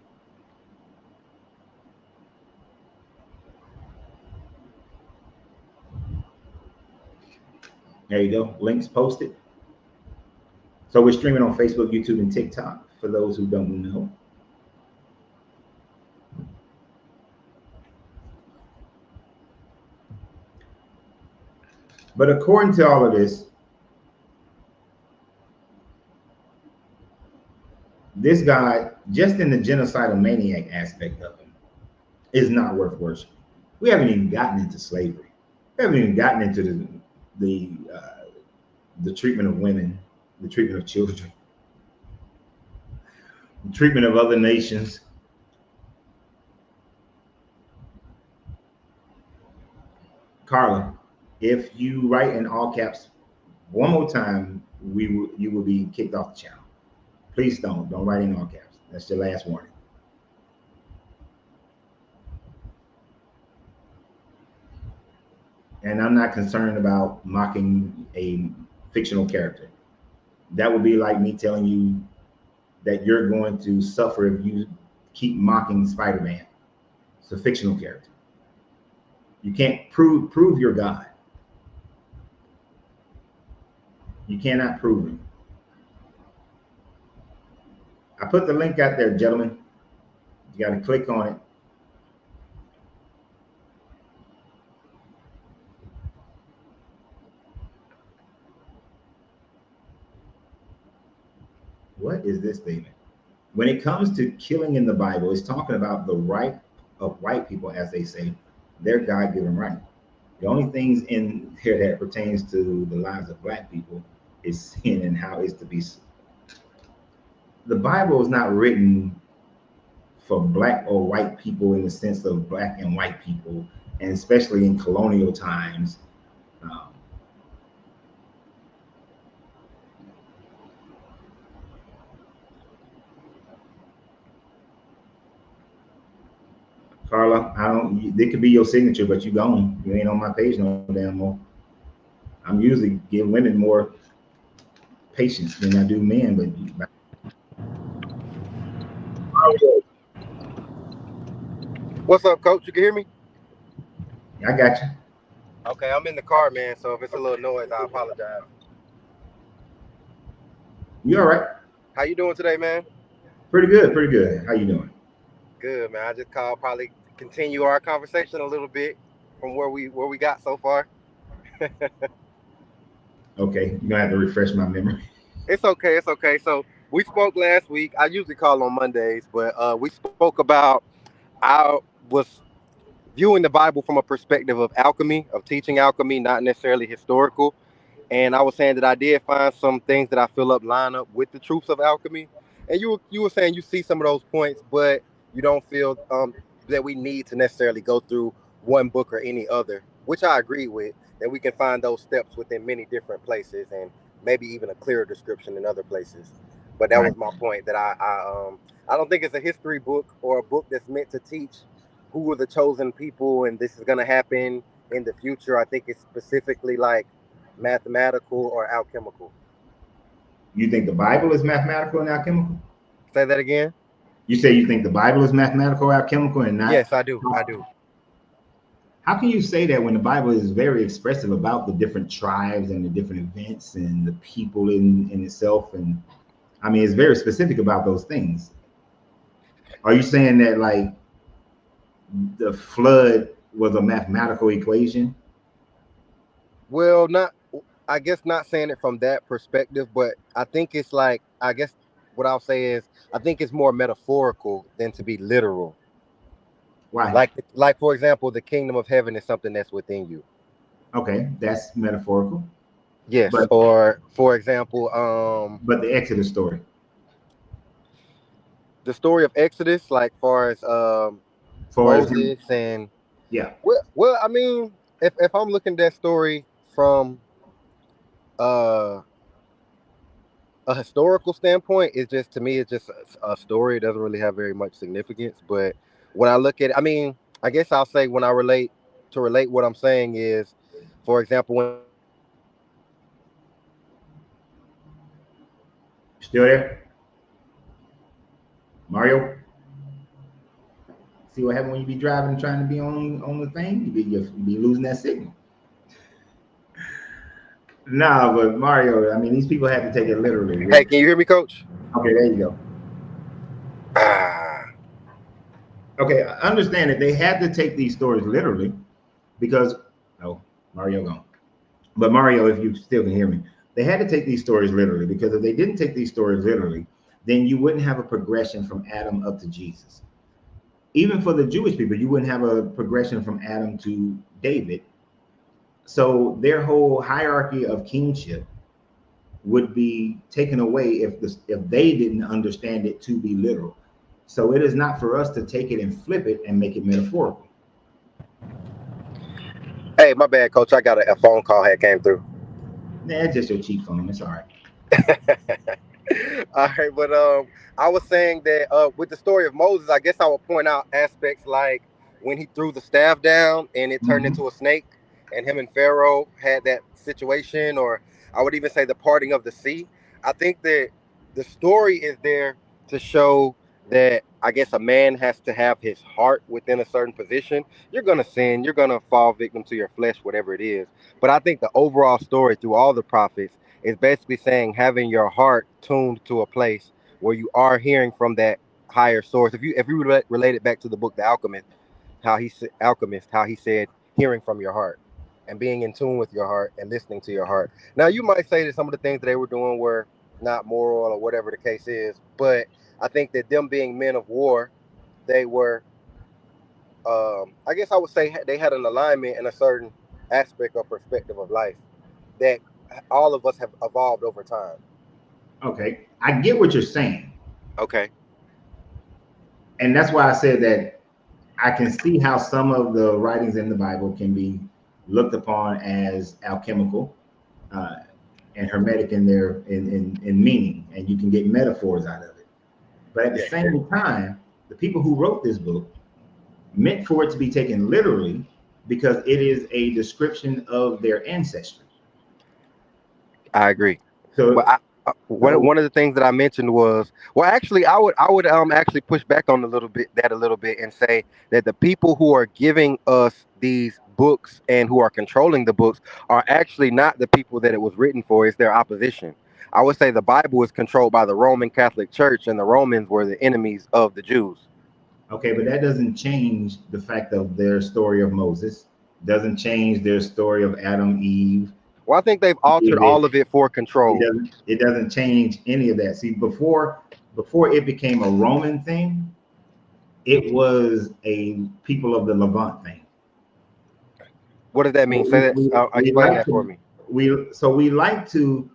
There you go. Links posted. So we're streaming on Facebook, YouTube, and TikTok, for those who don't know. But according to all of this, this guy, just in the genocidal maniac aspect of him, is not worth worshiping. We haven't even gotten into slavery. We haven't even gotten into the treatment of women, the treatment of children. treatment of other nations. Carla, if you write in all caps one more time, you will be kicked off the channel. Please don't write in all caps. That's your last warning. And I'm not concerned about mocking a fictional character. That would be like me telling you that you're going to suffer if you keep mocking Spider-Man. It's a fictional character. You can't prove your God. You cannot prove him. I put the link out there, gentlemen. You got to click on it. What is this statement? When it comes to killing in the Bible, it's talking about the right of white people, as they say, their God-given right. The only things in here that pertains to the lives of black people is sin and how it's to be. The Bible is not written for black or white people in the sense of black and white people, and especially in colonial times. Carla, I don't. It could be your signature, but you gone. You ain't on my page no damn more. I'm usually giving women more patience than I do men, but What's up, Coach? You can hear me? I got you. Okay, I'm in the car, man. So if it's a little noise, I apologize. You all right? How you doing today, man? Pretty good, pretty good. How you doing? Good, man. I just called probably continue our conversation a little bit from where we got so far. Okay, you're gonna have to refresh my memory. It's okay. It's okay. So we spoke last week. I usually call on Mondays, but we spoke about I was viewing the Bible from a perspective of alchemy, of teaching alchemy, not necessarily historical. And I was saying that I did find some things that I feel up line up with the truths of alchemy. And you were saying you see some of those points, but you don't feel that we need to necessarily go through one book or any other, which I agree with. That we can find those steps within many different places, and maybe even a clearer description in other places. But that Right. was my point. That I don't think it's a history book or a book that's meant to teach who were the chosen people and this is going to happen in the future. I think it's specifically like mathematical or alchemical. You think the Bible is mathematical and alchemical? Say that again. You say you think the Bible is mathematical, alchemical, and not? Yes, I do. I do. How can you say that when the Bible is very expressive about the different tribes and the different events and the people in itself? And I mean, it's very specific about those things. Are you saying that like the flood was a mathematical equation? Well, not. I guess not saying it from that perspective, but I think it's like I guess what I'll say is I think it's more metaphorical than to be literal. Why? Like for example, the kingdom of heaven is something that's within you. Okay, that's metaphorical. Yes. But Or for example, the Exodus story. the story of Exodus, like far as For as him, Moses and yeah. well, I mean, if I'm looking at that story from uh a historical standpoint, it's just to me, it's just a story. It doesn't really have very much significance. But when I look at it, I mean, I guess I'll say when I relate what I'm saying is, for example, when I look at Still there? Mario? See what happens when you be driving and trying to be on the thing? You be losing that signal. No, but Mario, I mean, these people have to take it literally. hey, can you hear me, Coach? Okay, there you go. Ah, Okay, I understand that they had to take these stories literally because, oh, Mario gone. But Mario, if you still can hear me, they had to take these stories literally because if they didn't take these stories literally, then you wouldn't have a progression from Adam up to Jesus. Even for the Jewish people, you wouldn't have a progression from Adam to David. So their whole hierarchy of kingship would be taken away if they didn't understand it to be literal. So it is not for us to take it and flip it and make it metaphorical. Hey, my bad, coach. I got a phone call had came through. Nah, it's just your cheap phone. It's all right. All right, but I was saying that with the story of Moses, I guess I would point out aspects like when he threw the staff down and it turned Mhm. into a snake, and him and Pharaoh had that situation, or I would even say the parting of the sea. I think that the story is there to show that I guess a man has to have his heart within a certain position. You're gonna sin, you're gonna fall victim to your flesh, whatever it is. But I think the overall story through all the prophets is basically saying having your heart tuned to a place where you are hearing from that higher source. If you relate it back to the book The Alchemist, how he said hearing from your heart and being in tune with your heart and listening to your heart. Now you might say that some of the things that they were doing were not moral or whatever the case is, but I think that them being men of war, they were I guess I would say they had an alignment in a certain aspect or perspective of life that all of us have evolved over time. Okay, I get what you're saying, Okay. and that's why I said that I can see how some of the writings in the Bible can be looked upon as alchemical uh, and hermetic in their in meaning, and you can get metaphors out of it. But at the Yeah. same time, the people who wrote this book meant for it to be taken literally because it is a description of their ancestry. I agree. But So, one of the things that I mentioned was, well, actually, I would actually push back on a little bit and say that the people who are giving us these books and who are controlling the books are actually not the people that it was written for. It's their opposition. I would say the Bible is controlled by the Roman Catholic Church, and the Romans were the enemies of the Jews. okay, but that doesn't change the fact of their story of Moses, doesn't change their story of Adam, Eve, Well, I think they've altered David. all of it for It control. doesn't change any of that. See, before it became a Roman thing, it was a people of the Levant thing. What does that mean? Say that. We Explain like that for to me. we like to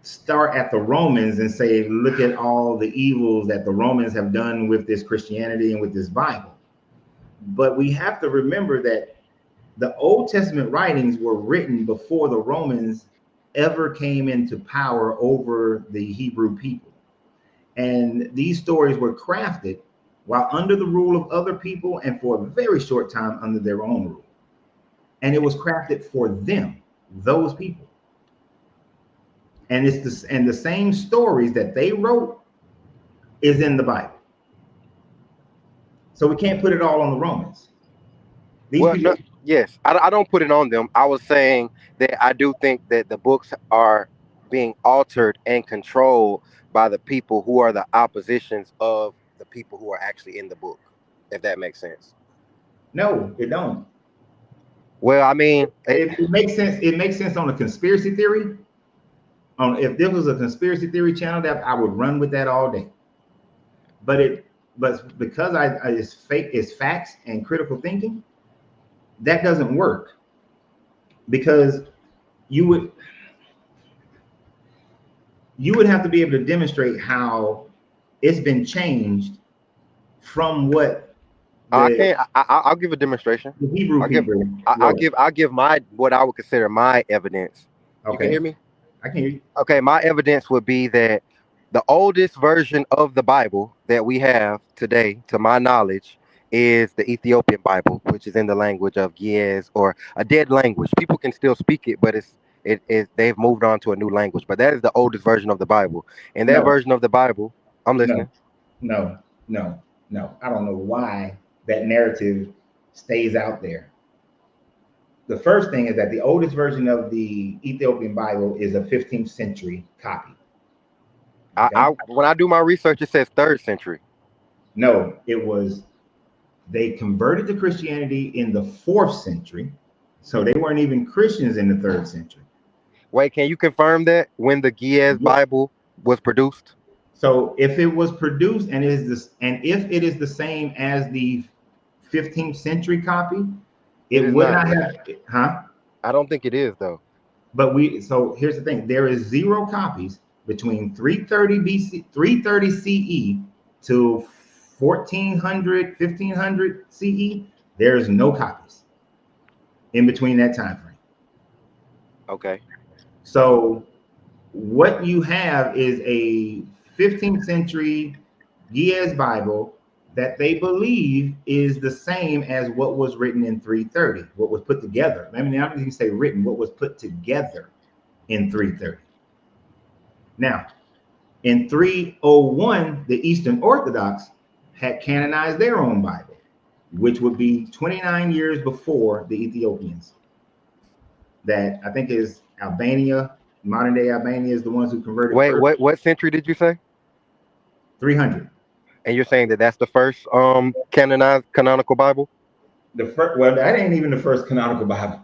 start at the Romans and say, look at all the evils that the Romans have done with this Christianity and with this Bible. But we have to remember that the Old Testament writings were written before the Romans ever came into power over the Hebrew people. And these stories were crafted while under the rule of other people and for a very short time under their own rule. And it was crafted for them, those people. And the same stories that they wrote is in the Bible. So we can't put it all on the Romans. These Well, no, people, yes, I don't put it on them. I was saying that I do think that the books are being altered and controlled by the people who are the oppositions of the people who are actually in the book, if that makes sense. no, it don't. Well, I mean, It makes sense. It makes sense on a conspiracy theory. On if there was a conspiracy theory channel, that I would run with that all day. But because it's fake, it's facts and critical thinking, that doesn't work because you would you would have to be able to demonstrate how it's been changed from what I the, can't. I'll give a demonstration. the Hebrew I'll give. people I'll wrote. give my what I would consider my evidence. You can hear Okay, me? I can hear you. Okay, my evidence would be that the oldest version of the Bible that we have today, to my knowledge, is the Ethiopian Bible, which is in the language of Ge'ez, or a dead language. People can still speak it, but they've moved on to a new language. But that is the oldest version of the Bible. And that No, version of the Bible, I'm no, listening. no, no, no. I don't know why that narrative stays out there. The first thing is that the oldest version of the Ethiopian Bible is a 15th century copy. Okay. I when I do my research, it says third century. No, it was, they converted to Christianity in the 4th century. So they weren't even Christians in the 3rd century. Wait, can you confirm that when the Ge'ez Yeah. Bible was produced? So if it was produced and is this, and if it is the same as the 15th century copy, It it is would not. not have, huh? I don't think it is though. So here's the thing: there is 0 copies between 330 BC, 330 CE to 1400, 1500 CE. There's no copies in between that time frame. Okay. So what you have is a 15th century Giez Bible that they believe is the same as what was written in 330, what was put together. I mean, I don't even say written, what was put together in 330. Now, in 301, the Eastern Orthodox had canonized their own Bible, which would be 29 years before the Ethiopians. That I think is Albania, modern day Albania is the ones who converted Wait, first. what century did you say? 300. And you're saying that that's the first canonized canonical Bible? Well, that ain't even the first canonical Bible.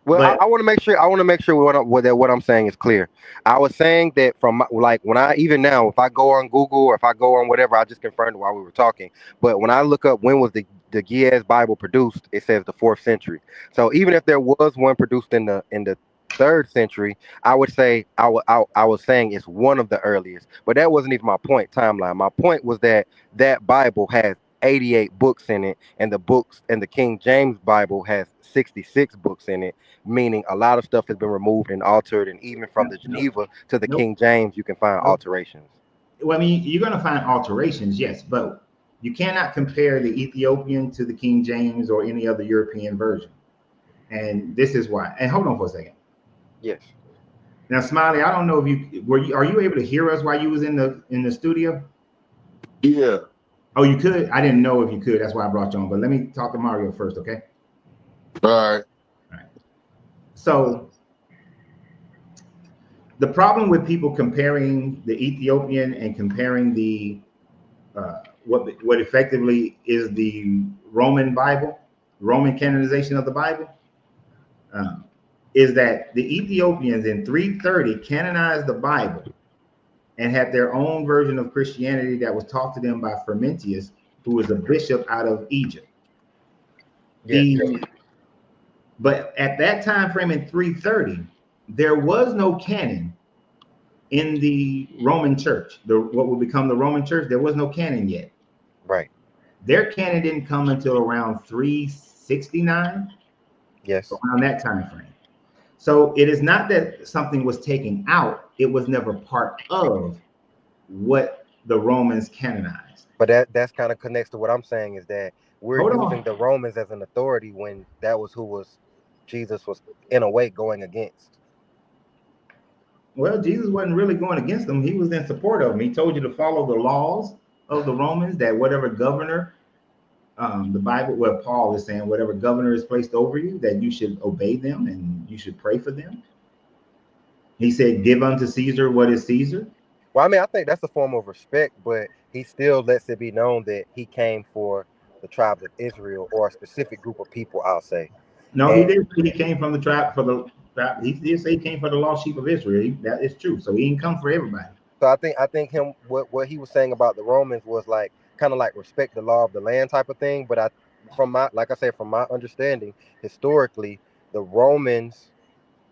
Well, But I want to make sure. I want to make sure what I'm saying is clear. I was saying that like when I even now, if I go on Google or if I go on whatever, I just confirmed while we were talking. But when I look up when was the Giez Bible produced, it says the 4th century. So even if there was one produced in the 3rd century, I would say I was saying it's one of the earliest. But that wasn't even my point timeline. My point was that that Bible has 88 books in it, and the King James Bible has 66 books in it, meaning a lot of stuff has been removed and altered, and even from the nope, Geneva to the nope, King James, you can find nope. alterations. Well, I mean, you're going to find alterations, yes, but you cannot compare the Ethiopian to the King James or any other European version. And this is why. And hold on for a second. Yes. Now, Smiley, I don't know if are you able to hear us while you was in the studio? Yeah. Oh, you could? I didn't know if you could. That's why I brought you on. But let me talk to Mario first, okay? All right. All right. So the problem with people comparing the Ethiopian and comparing the what effectively is the Roman Bible, Roman canonization of the Bible, is that the Ethiopians in 330 canonized the Bible and had their own version of Christianity that was taught to them by Fermentius, who was a bishop out of Egypt. Yes. But at that time frame in 330, there was no canon in the Roman church, what would become the Roman church. There was no canon yet. Right. Their canon didn't come until around 369. Yes. Around that time frame. So it is not that something was taken out, it was never part of what the Romans canonized. But that's kind of connects to what I'm saying is that we're Hold using on. the Romans as an authority when that was who Jesus was in a way going against. Well, Jesus wasn't really going against them. He was in support of them. He told you to follow the laws of the Romans, that whatever governor, the Bible, where Paul is saying, whatever governor is placed over you, that you should obey them and you should pray for them. He said, give unto Caesar what is Caesar. Well, I mean, I think that's a form of respect, but he still lets it be known that he came for the tribes of Israel or a specific group of people, I'll say. No, he And did say he came from the tribe for the tribe. He did say he came for the lost sheep of Israel. That is true. So he didn't come for everybody. so I think him what he was saying about the Romans was like kind of like respect the law of the land type of thing. But like I said, from my understanding, historically, the Romans,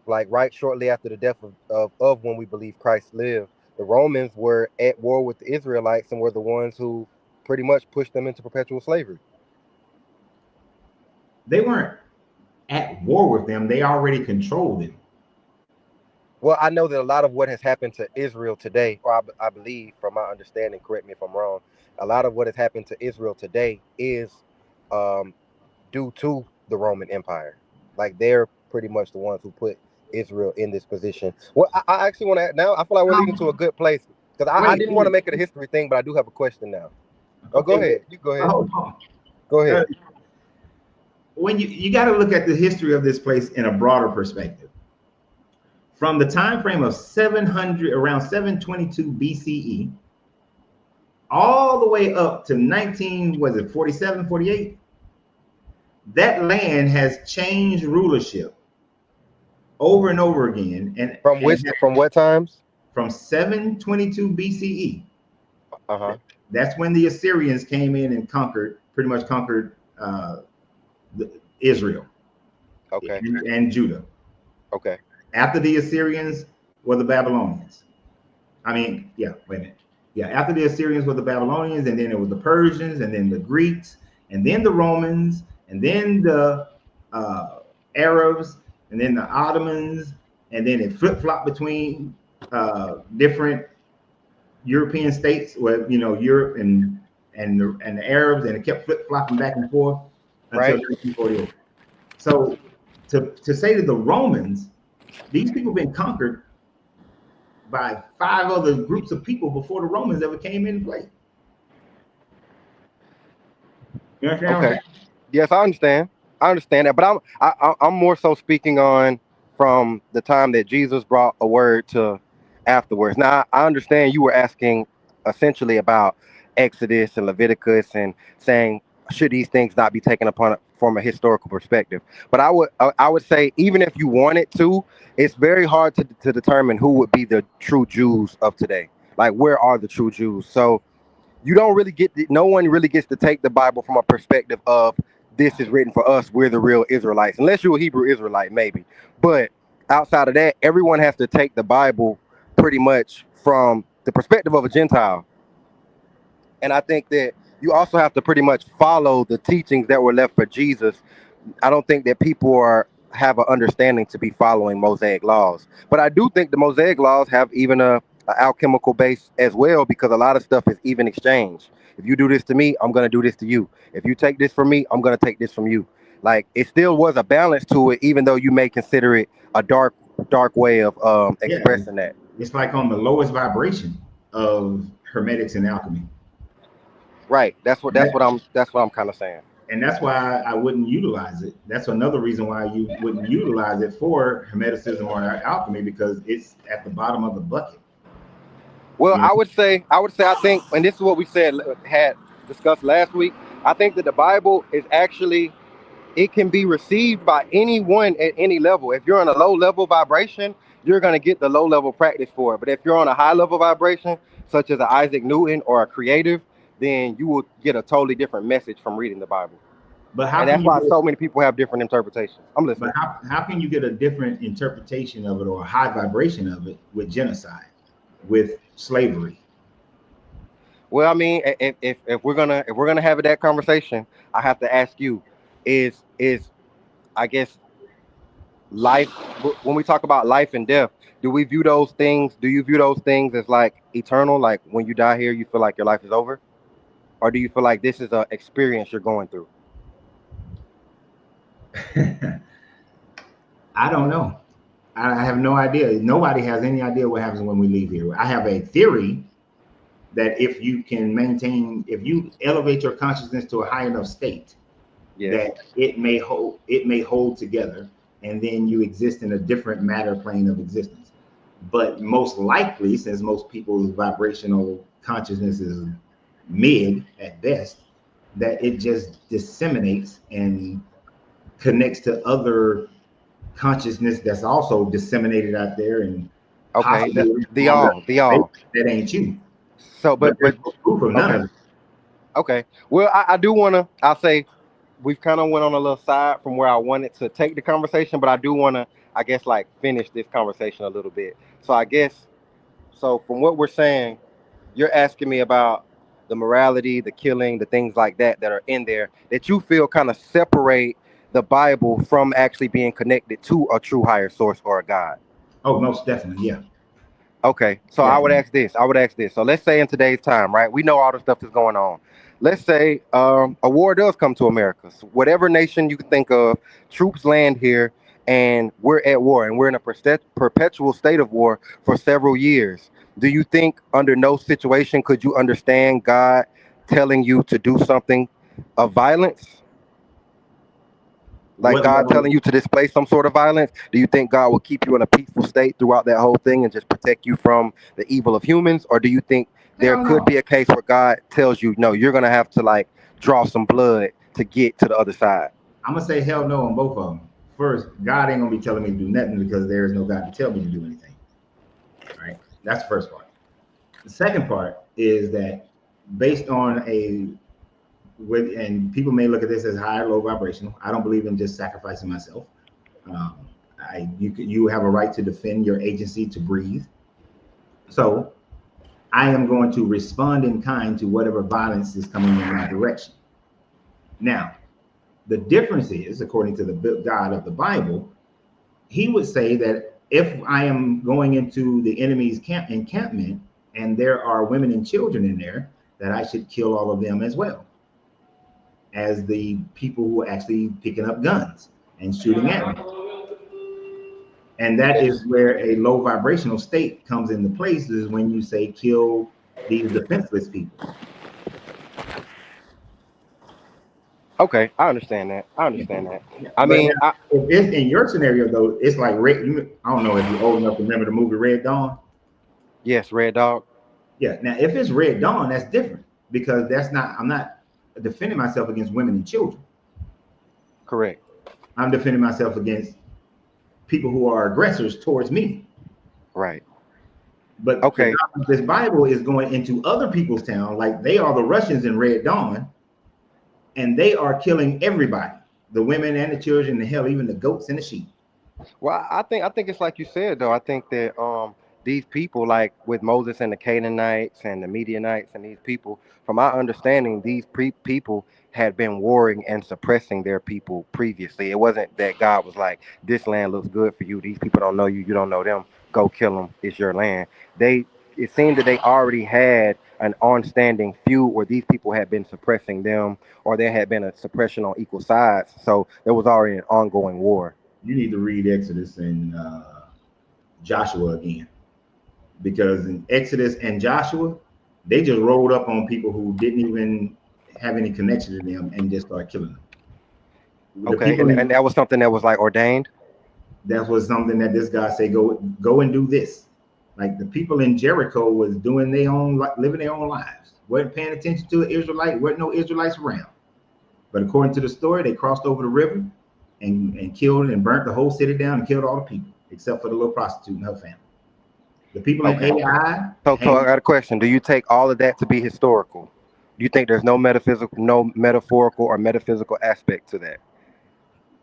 like right shortly after the death of when we believe Christ lived, the Romans were at war with the Israelites and were the ones who pretty much pushed them into perpetual slavery. They weren't at war with them. They already controlled them. Well, I know that a lot of what has happened to Israel today, or I believe, from my understanding, correct me if I'm wrong, a lot of what has happened to Israel today is um, due to the Roman Empire. Like they're pretty much the ones who put Israel in this position. Well, I actually want to now. I feel like we're leading to a good place because I Wait, didn't want to make it a history thing, but I do have a question now. Oh, go okay, ahead. You go ahead. hold on. Go ahead. When you got to look at the history of this place in a broader perspective. From the time frame of 700, around 722 BCE, all the way up to 47, 48, that land has changed rulership over and over again. And From what times? from 722 BCE. Uh-huh. That's when the Assyrians came in and pretty much conquered Israel Okay. and Judah. Okay. After the Assyrians were the Babylonians. I mean, yeah, wait a minute. Yeah, after the Assyrians were the Babylonians, and then it was the Persians, and then the Greeks, and then the Romans, and then the Arabs, and then the Ottomans, and then it flip-flopped between different European states, where Europe and the Arabs, and it kept flip-flopping back and forth until Right. 1948. So to say that the Romans, these people been conquered by 5 other groups of people before the Romans ever came into play. You understand what I'm Okay. saying? Yes, I understand. I understand that, but I'm more so speaking on from the time that Jesus brought a word to afterwards. Now I understand you were asking essentially about Exodus and Leviticus and saying should these things not be taken upon from a historical perspective. But I would say even if you wanted to, it's very hard to determine who would be the true Jews of today. Like where are the true Jews? So you don't really no one really gets to take the Bible from a perspective of this is written for us, we're the real Israelites, unless you're a Hebrew Israelite maybe. But outside of that, everyone has to take the Bible pretty much from the perspective of a Gentile. And I think that you also have to pretty much follow the teachings that were left for Jesus. I don't think that people have an understanding to be following Mosaic laws, but I do think the Mosaic laws have even a alchemical base as well, because a lot of stuff is even exchange. If you do this to me, I'm gonna do this to you. If you take this from me, I'm gonna take this from you. Like it still was a balance to it, even though you may consider it a dark way of Yeah, expressing that. it's like on the lowest vibration of hermetics and alchemy. Right. That, That's what I'm kind of saying. and that's why I wouldn't utilize it. That's another reason why you wouldn't utilize it for hermeticism or alchemy, because it's at the bottom of the bucket. Well, You know? I think, and this is what we had discussed last week. I think that the Bible is actually it can be received by anyone at any level. If you're on a low level vibration, you're gonna get the low level practice for it. But if you're on a high level vibration, such as an Isaac Newton or a creative, then you will get a totally different message from reading the Bible. But how And can that's you why get so many people have different interpretations. I'm but listening. how can you get a different interpretation of it or a high vibration of it with genocide, with slavery? Well, I mean, if we're gonna have that conversation, I have to ask you, is I guess life when we talk about life and death, do you view those things as like eternal, like when you die here you feel like your life is over, or do you feel like this is a experience you're going through? I don't know. I have no idea. Nobody has any idea what happens when we leave here. I have a theory that if you elevate your consciousness to a high enough state, Yes. that it may hold together, and then you exist in a different matter plane of existence. But most likely, since most people's vibrational consciousness is mid at best, that it just disseminates and connects to other consciousness that's also disseminated out there, and Okay, possibly the on the all the space all that ain't you. so But there's but no proof of none okay. of it. Okay. Well, I do want to. I'll say we've kind of went on a little side from where I wanted to take the conversation, but I do want to, I guess, like finish this conversation a little bit. So I guess, so from what we're saying, you're asking me about the morality, the killing, the things like that are in there that you feel kind of separate the Bible from actually being connected to a true higher source or a God. Oh, most definitely, yeah, Okay, so yeah. I would ask this. I would ask this. So let's say in today's time, right? We know all the stuff that's going on. Let's say a war does come to America. So whatever nation you can think of, troops land here, and we're at war, and we're in a perpetual state of war for several years. Do you think, under no situation, could you understand God telling you to do something of violence? Like What God level? telling you to display some sort of violence? Do you think God will keep you in a peaceful state throughout that whole thing and just protect you from the evil of humans? Or do you think there Hell could no. be a case where God tells you, no, you're going to have to like draw some blood to get to the other side? I'm gonna say hell no on both of them. First, God ain't gonna be telling me to do nothing, because there is no God to tell me to do anything. All right, that's the first part. The second part is that based on and people may look at this as high or low vibrational. I don't believe in just sacrificing myself. Um, You have a right to defend your agency to breathe. So I am going to respond in kind to whatever violence is coming in my direction. Now, the difference is, according to the God of the Bible, he would say that if I am going into the enemy's encampment and there are women and children in there, that I should kill all of them as well as the people who are actually picking up guns and shooting at me. And that is where a low vibrational state comes into place, is when you say kill these defenseless people. Okay, I understand that. I But mean, now, if it's in your scenario though, it's like I don't know if you're old enough to remember the movie Red Dawn. yes, Red Dog. Yeah. Now, if it's Red Dawn, that's different, because I'm not defending myself against women and children. Correct. I'm defending myself against people who are aggressors towards me. Right. But okay, this Bible is going into other people's town, like they are the Russians in Red Dawn, and they are killing everybody, the women and the children, and hell, even the goats and the sheep. well, I think it's like you said though. I think that these people, like with Moses and the Canaanites and the Midianites and these people, from my understanding, these people had been warring and suppressing their people previously. It wasn't that God was like, "This land looks good for you. These people don't know you. You don't know them. Go kill them. It's your land." It seemed that they already had an on-standing feud where these people had been suppressing them, or there had been a suppression on equal sides. So there was already an ongoing war. You need to read Exodus and Joshua again, because in Exodus and Joshua, they just rolled up on people who didn't even have any connection to them and just started killing them. Okay, and that was something that was like ordained. That was something that this guy said, go and do this. Like the people in Jericho was doing their own, living their own lives, weren't paying attention to the Israelite, weren't no Israelites around. But according to the story, they crossed over the river and killed and burnt the whole city down and killed all the people except for the little prostitute and her family. The people in AI. So I got a question. Do you take all of that to be historical? Do you think there's no metaphorical or metaphysical aspect to that?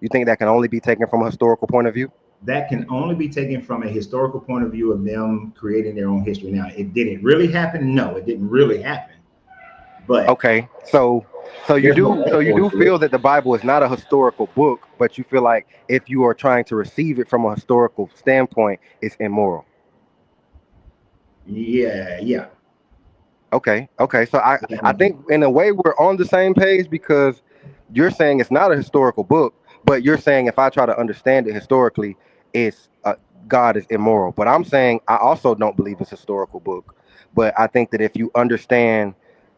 You think that can only be taken from a historical point of view? That can only be taken from a historical point of view of them creating their own history. Now, did it really happen? No, it didn't really happen. But okay, so you do feel that the Bible is not a historical book, but you feel like if you are trying to receive it from a historical standpoint, it's immoral. Yeah. Okay. So I think in a way we're on the same page, because you're saying it's not a historical book, but you're saying if I try to understand it historically, it's God is immoral. But I'm saying I also don't believe it's a historical book, but I think that if you understand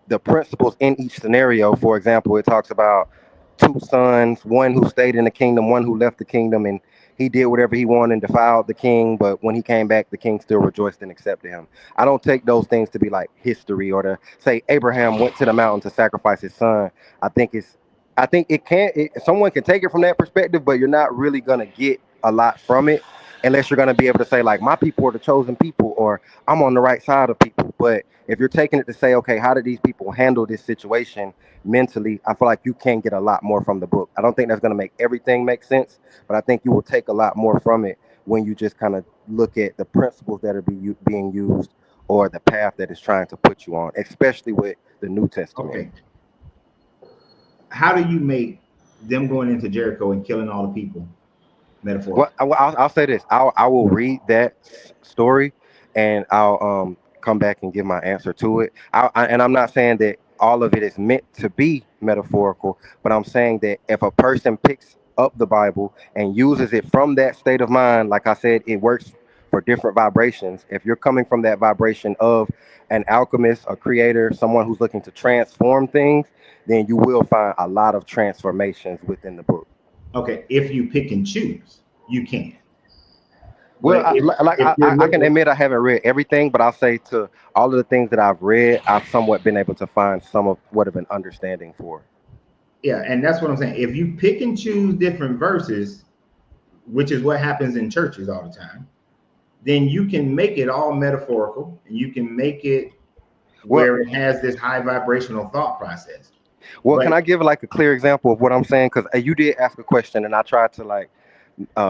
the principles in each scenario, for example, it talks about two sons, one who stayed in the kingdom, one who left the kingdom, and he did whatever he wanted and defiled the king, but when he came back, the king still rejoiced and accepted him. I don't take those things to be like history, or to say Abraham went to the mountain to sacrifice his son. I think someone can take it from that perspective, but you're not really gonna get a lot from it unless you're gonna be able to say like my people are the chosen people, or I'm on the right side of people. But if you're taking it to say, okay, how did these people handle this situation mentally, I feel like you can get a lot more from the book. I don't think that's gonna make everything make sense, but I think you will take a lot more from it when you just kind of look at the principles that are being used, or the path that is trying to put you on, especially with the New Testament. Okay. How do you make them going into Jericho and killing all the people metaphor? Well, I'll say this. I will read that story and I'll come back and give my answer to it. And I'm not saying that all of it is meant to be metaphorical, but I'm saying that if a person picks up the Bible and uses it from that state of mind, like I said, it works for different vibrations. If you're coming from that vibration of an alchemist, a creator, someone who's looking to transform things, then you will find a lot of transformations within the book. Okay, if you pick and choose, you can. Well, I can admit I haven't read everything, but I'll say to all of the things that I've read, I've somewhat been able to find some of what of an understanding for. Yeah, and that's what I'm saying. If you pick and choose different verses, which is what happens in churches all the time, then you can make it all metaphorical, and you can make it where it has this high vibrational thought process. Well, can I give like a clear example of what I'm saying? Because you did ask a question, and I tried to like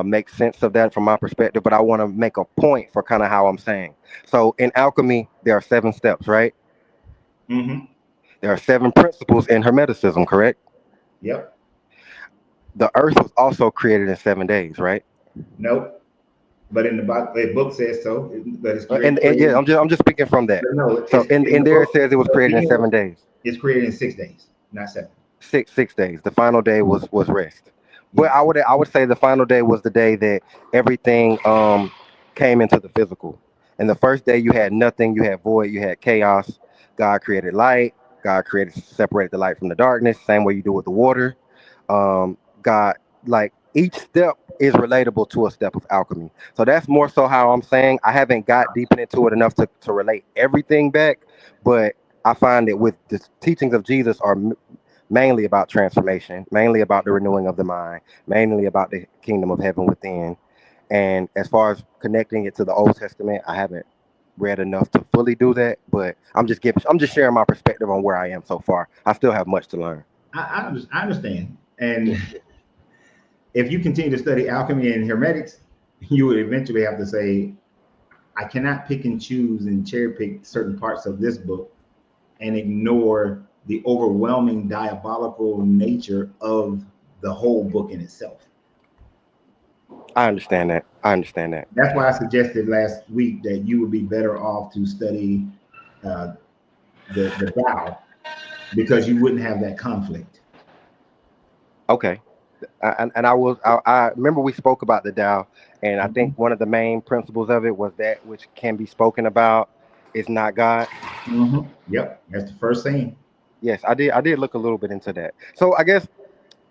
make sense of that from my perspective, but I want to make a point for kind of how I'm saying. So in alchemy, there are 7 steps, right? Mm-hmm. There are 7 principles in Hermeticism, correct? Yep. The earth was also created in 7 days, right? Nope. But in the book says so. But it's And yeah, created. I'm just speaking from that. But no, So it's in in the there it book. says it was The created in beginning 7 days. is created in 6 days, not 7. Six days. The final day was rest. But Yes. I would say the final day was the day that everything came into the physical. And the first day you had nothing, you had void, you had chaos. God created light. God created separated the light from the darkness. Same way you do with the water. God, like each step is relatable to a step of alchemy. So that's more so how I'm saying. I haven't got deep into it enough to relate everything back, but I find that with the teachings of Jesus are mainly about transformation, mainly about the renewing of the mind, mainly about the kingdom of heaven within. And as far as connecting it to the Old Testament, I haven't read enough to fully do that, but I'm just sharing my perspective on where I am so far. I still have much to learn. I understand. And if you continue to study alchemy and hermetics, you would eventually have to say, I cannot pick and choose and cherry pick certain parts of this book and ignore the overwhelming diabolical nature of the whole book in itself. I understand that. I understand that. That's why I suggested last week that you would be better off to study uh, the Tao, because you wouldn't have that conflict. Okay. And I remember we spoke about the Tao, and I think Mhm. one of the main principles of it was that which can be spoken about is not God. Mhm. Yep, that's the first thing. Yes, I did look a little bit into that. So I guess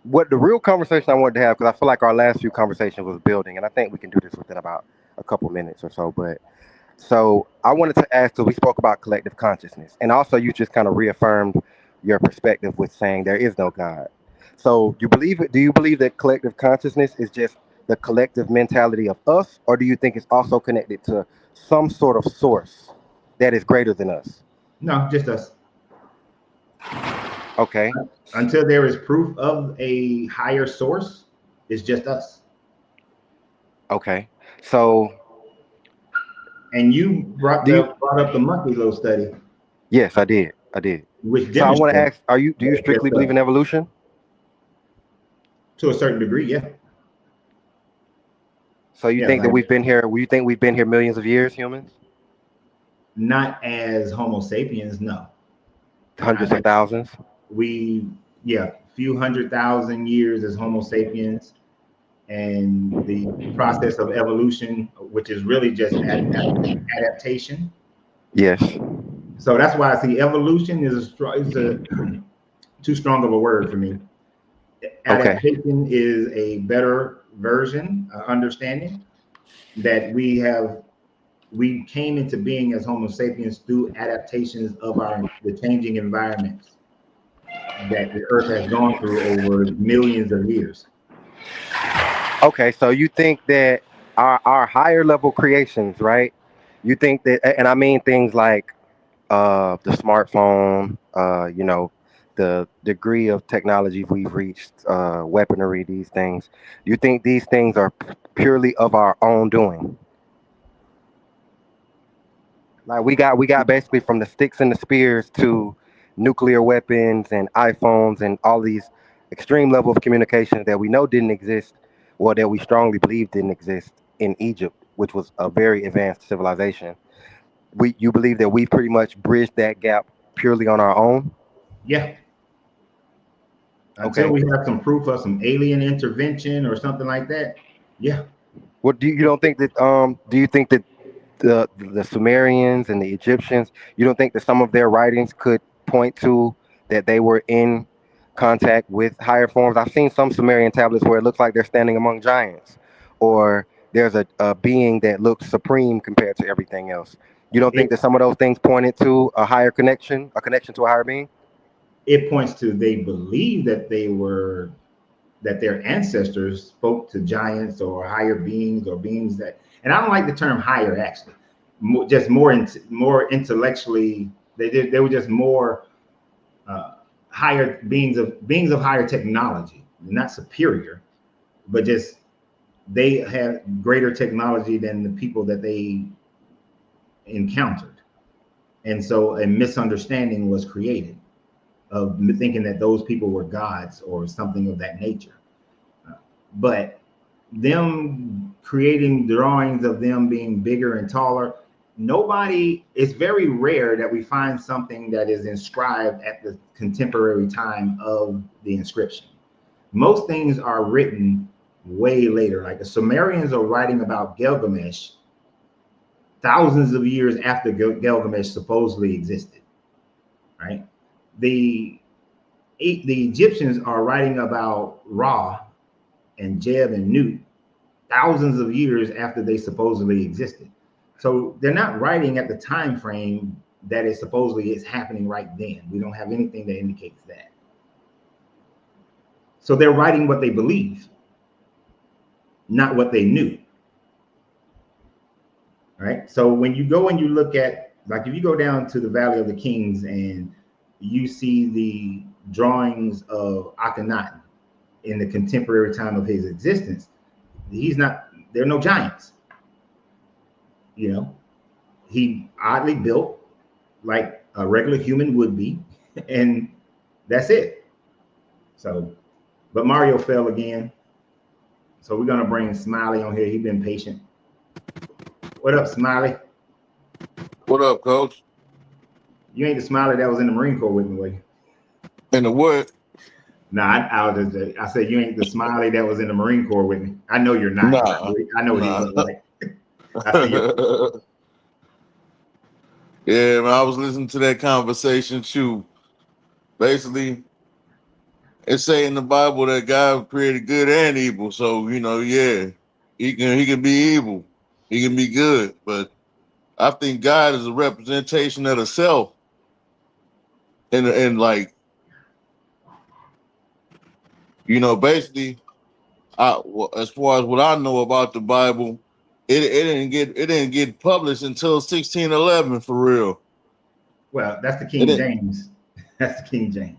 what the real conversation I wanted to have, because I feel like our last few conversations was building, and I think we can do this within about a couple minutes or so. But so I wanted to ask, so we spoke about collective consciousness, and also you just kind of reaffirmed your perspective with saying there is no God. So you believe it? Do you believe that collective consciousness is just the collective mentality of us, or do you think it's also connected to some sort of source that is greater than us? No, just us. Okay, Until there is proof of a higher source, it's just us. okay. So And you do you? brought up the monkey little study, Yes, I did. I did. which So I want to demonstrates ask: Are you? Do that you it's strictly just believe us. in evolution? To a certain degree, yeah. So you Yeah, think that like we've been here? You think we've been here millions of years, humans, not as Homo sapiens, no. hundreds of thousands? We, yeah, few 100,000 years as Homo sapiens, and the process of evolution, which is really just adaptation. Yes. So that's why I see evolution is a too strong of a word for me. Okay. Adaptation is a better version, understanding that we came into being as Homo sapiens through adaptations of the changing environments that the Earth has gone through over millions of years. Okay. So you think that our higher level creations, right? You think that, and I mean things like the smartphone, the degree of technology we've reached, weaponry, these things. You think these things are purely of our own doing? Like we got basically from the sticks and the spears to nuclear weapons and iPhones and all these extreme level of communication that we know didn't exist, or that we strongly believe didn't exist in Egypt, which was a very advanced civilization. You believe that we pretty much bridged that gap purely on our own? Yeah, until Okay. we have some proof of some alien intervention or something like that. Yeah, What do you don't think that do you think that the Sumerians and the Egyptians, you don't think that some of their writings could point to that they were in contact with higher forms? I've seen some Sumerian tablets where it looks like they're standing among giants, or there's a being that looks supreme compared to everything else. You don't think it that some of those things pointed to a higher connection, a connection to a higher being? it points to they believe that their ancestors spoke to giants or higher beings or beings that, and I don't like the term higher actually, just more intellectually. They were just more uh, higher beings of higher technology, not superior, but just they had greater technology than the people that they encountered. And so a misunderstanding was created of thinking that those people were gods or something of that nature. But them creating drawings of them being bigger and taller, it's very rare that we find something that is inscribed at the contemporary time of the inscription. Most things are written way later. Like the Sumerians are writing about Gilgamesh thousands of years after Gilgamesh supposedly existed, right? The Egyptians are writing about Ra and Jeb and Nut thousands of years after they supposedly existed. So they're not writing at the time frame that it supposedly is happening right then. We don't have anything that indicates that. So they're writing what they believe, not what they knew. Right? So when you go and you look at, like if you go down to the Valley of the Kings and you see the drawings of Akhenaten in the contemporary time of his existence, there are no giants. You know, he oddly built like a regular human would be, and that's it. So, but Mario fell again. So we're gonna bring Smiley on here. He's been patient. What up, Smiley? What up, Coach? You ain't the Smiley that was in the Marine Corps with me, were you? In the what? Nah, I said you ain't the Smiley that was in the Marine Corps with me. I know you're not. Nah, I know what he looked like. I see you. Yeah, man, I was listening to that conversation too. Basically, it say in the Bible that God created good and evil. So, yeah, he can be evil. He can be good. But I think God is a representation of the self. And like, basically, as far as what I know about the Bible, it didn't get published until 1611 for real. Well, that's the King James. That's the King James.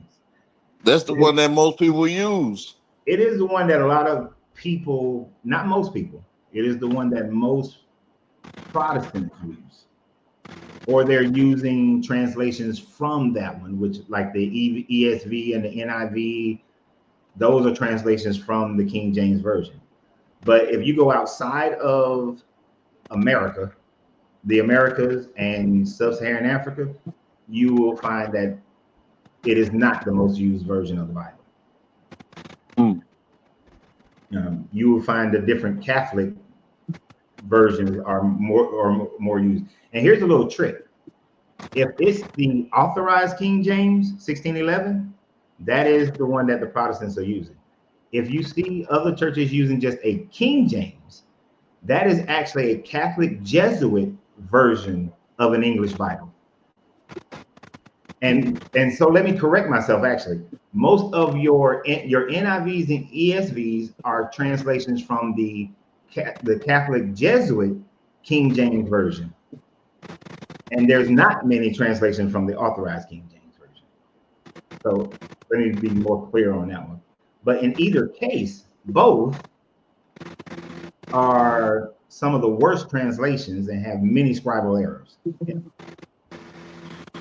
That's the one that most people use. It is the one that a lot of people, not most people, it is the one that most Protestants use. Or they're using translations from that one, which like the ESV and the NIV, those are translations from the King James Version. But if you go outside of America, the Americas and sub-Saharan Africa, you will find that it is not the most used version of the Bible. You will find the different Catholic versions are more used. And here's a little trick. If it's the authorized King James 1611, that is the one that the Protestants are using. If you see other churches using just a King James, that is actually a Catholic Jesuit version of an English Bible. And so let me correct myself. Actually, most of your NIVs and ESVs are translations from the Catholic Jesuit King James version, and there's not many translations from the authorized King James version. So let me be more clear on that one. But in either case, both are some of the worst translations and have many scribal errors.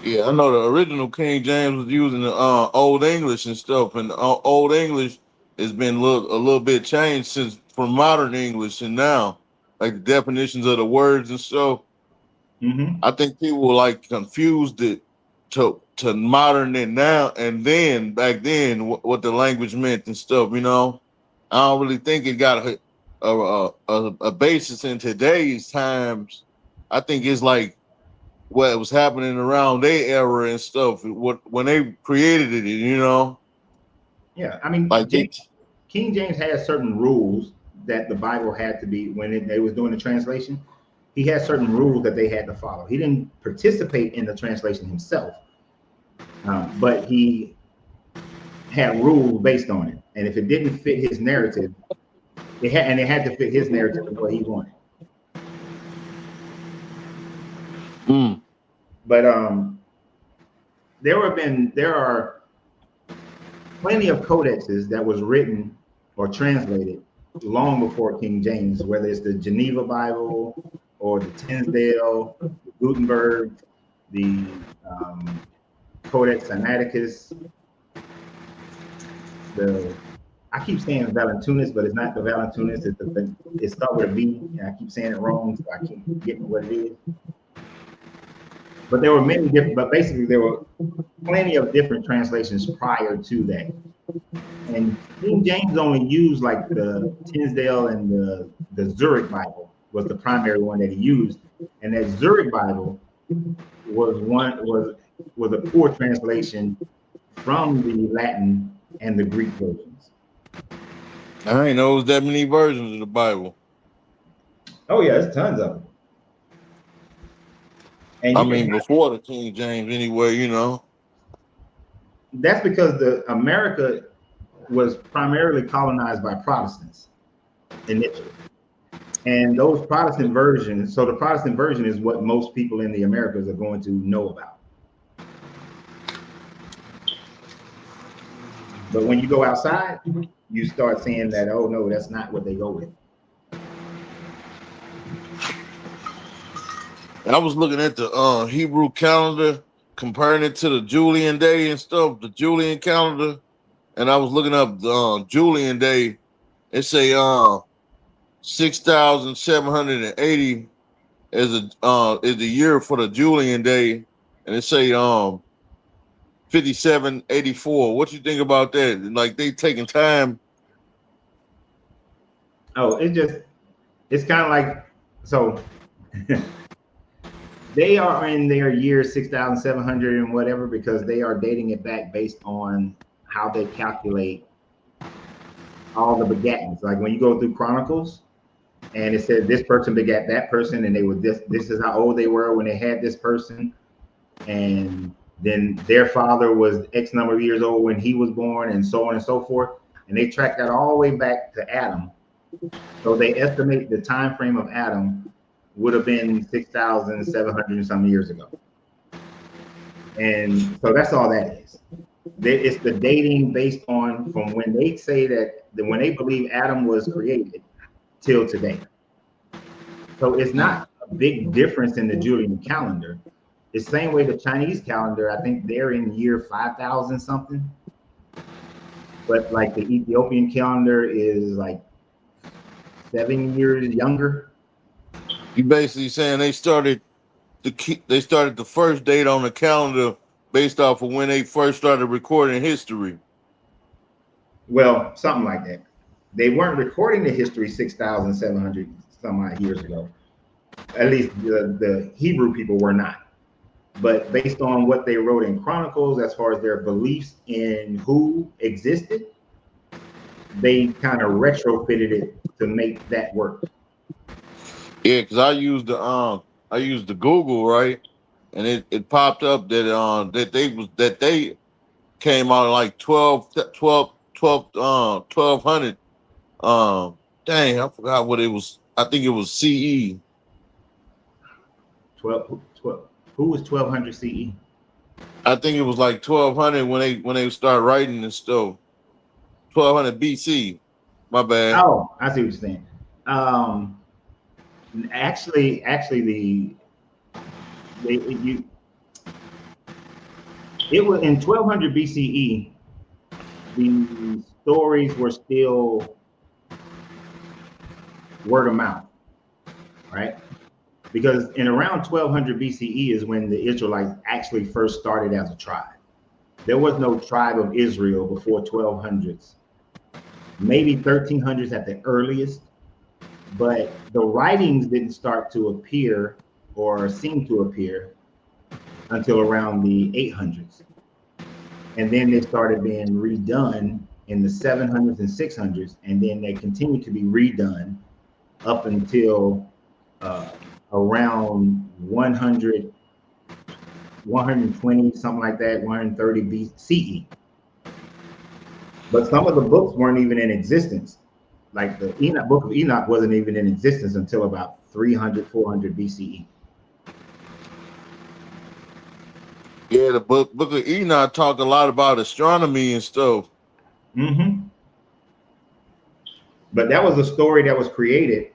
Yeah, I know the original King James was using the Old English and stuff, and Old English has been a little bit changed from modern English, and now like the definitions of the words and stuff. I think people like confused it to modern and now, and then back then what the language meant and stuff. I don't really think it got a basis in today's times. I think it's like what was happening around their era and stuff. When they created it, Yeah, I mean, like King James has certain rules that the Bible had to be when they was doing the translation. He had certain rules that they had to follow. He didn't participate in the translation himself, but he had rules based on it. And if it didn't fit his narrative, it had to fit his narrative of what he wanted. But there are plenty of codexes that was written or translated long before King James, whether it's the Geneva Bible or the Tinsdale, the Gutenberg, the Codex Sinaiticus, I keep saying Valentinus, but it's not the Valentinus. It starts with a V, and I keep saying it wrong, so I keep getting what it is. But there were many different. But basically, there were plenty of different translations prior to that. And King James only used like the Tinsdale and the Zurich Bible was the primary one that he used, and that Zurich Bible was a poor translation from the Latin and the Greek versions. I ain't know that many versions of the Bible. Oh yeah, there's tons of them. And I mean, before the King James, anyway, you know. That's because America was primarily colonized by Protestants initially. And those Protestant versions, so the Protestant version is what most people in the Americas are going to know about. But when you go outside, you start seeing that, oh no, that's not what they go with. I was looking at the Hebrew calendar, comparing it to the Julian day and stuff, the Julian calendar, and I was looking up the Julian day. It say 6,780 is the year for the Julian day, and it say 5784. What you think about that? Like they taking time? Oh, it's kind of like, so they are in their year 6,700 and whatever, because they are dating it back based on how they calculate all the begattings. Like when you go through Chronicles and it said this person begat that person, and they were this is how old they were when they had this person, and then their father was X number of years old when he was born, and so on and so forth. And they track that all the way back to Adam. So they estimate the time frame of Adam would have been 6,700 and some years ago. And so that's all that is. It's the dating based on from when they say that when they believe Adam was created till today. So it's not a big difference in the Julian calendar. It's the same way the Chinese calendar, I think they're in year 5,000 something. But like the Ethiopian calendar is like 7 years younger. You basically saying they started the first date on the calendar based off of when they first started recording history. Well, something like that. They weren't recording the history 6,700 some odd years ago. At least the Hebrew people were not. But based on what they wrote in Chronicles, as far as their beliefs in who existed, they kind of retrofitted it to make that work. Yeah, because I used the Google, right, and it popped up that they came out like 1200. Dang, I forgot what it was. I think it was CE. 12. Who was 1200 CE? I think it was like 1200 when they start writing and stuff. 1200 BC. My bad. Oh, I see what you're saying. Actually, it was in 1200 BCE. The stories were still word of mouth, right? Because in around 1200 BCE is when the Israelites actually first started as a tribe. There was no tribe of Israel before 1200s, maybe 1300s at the earliest, but the writings didn't start to appear or seem to appear until around the 800s. And then they started being redone in the 700s and 600s, and then they continued to be redone up until around 100, 120, something like that, 130 BCE. But some of the books weren't even in existence. Like the Book of Enoch wasn't even in existence until about 300, 400 BCE. Yeah, the book of Enoch talked a lot about astronomy and stuff. Mm-hmm. But that was a story that was created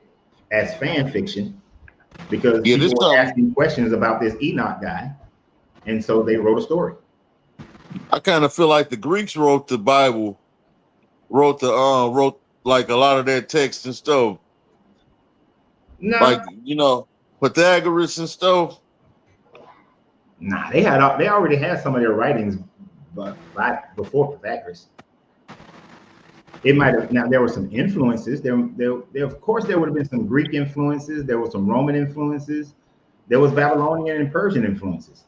as fan fiction because Yeah, this people were something asking questions about this Enoch guy, and so they wrote a story. I kind of feel like the Greeks wrote the Bible, wrote like a lot of that text and stuff. No, Like, Pythagoras and stuff. nah, they already had some of their writings, but before Pythagoras. It might have. Now there were some influences. There of course there would have been some Greek influences. There were some Roman influences. There was Babylonian and Persian influences,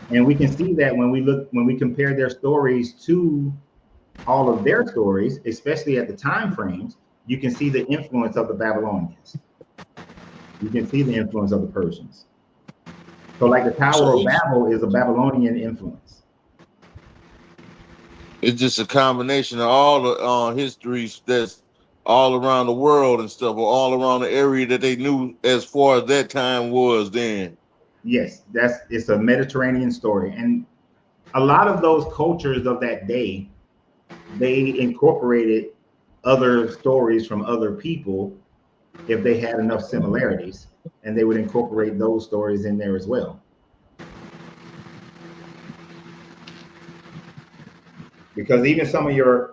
and we can see that when we compare their stories to all of their stories, especially at the time frames. You can see the influence of the Babylonians. You can see the influence of the Persians. So, like the Tower of Babel is a Babylonian influence. It's just a combination of all the histories that's all around the world and stuff, or all around the area that they knew as far as that time was then. Yes, it's a Mediterranean story. And a lot of those cultures of that day, they incorporated other stories from other people if they had enough similarities, and they would incorporate those stories in there as well. Because even some of your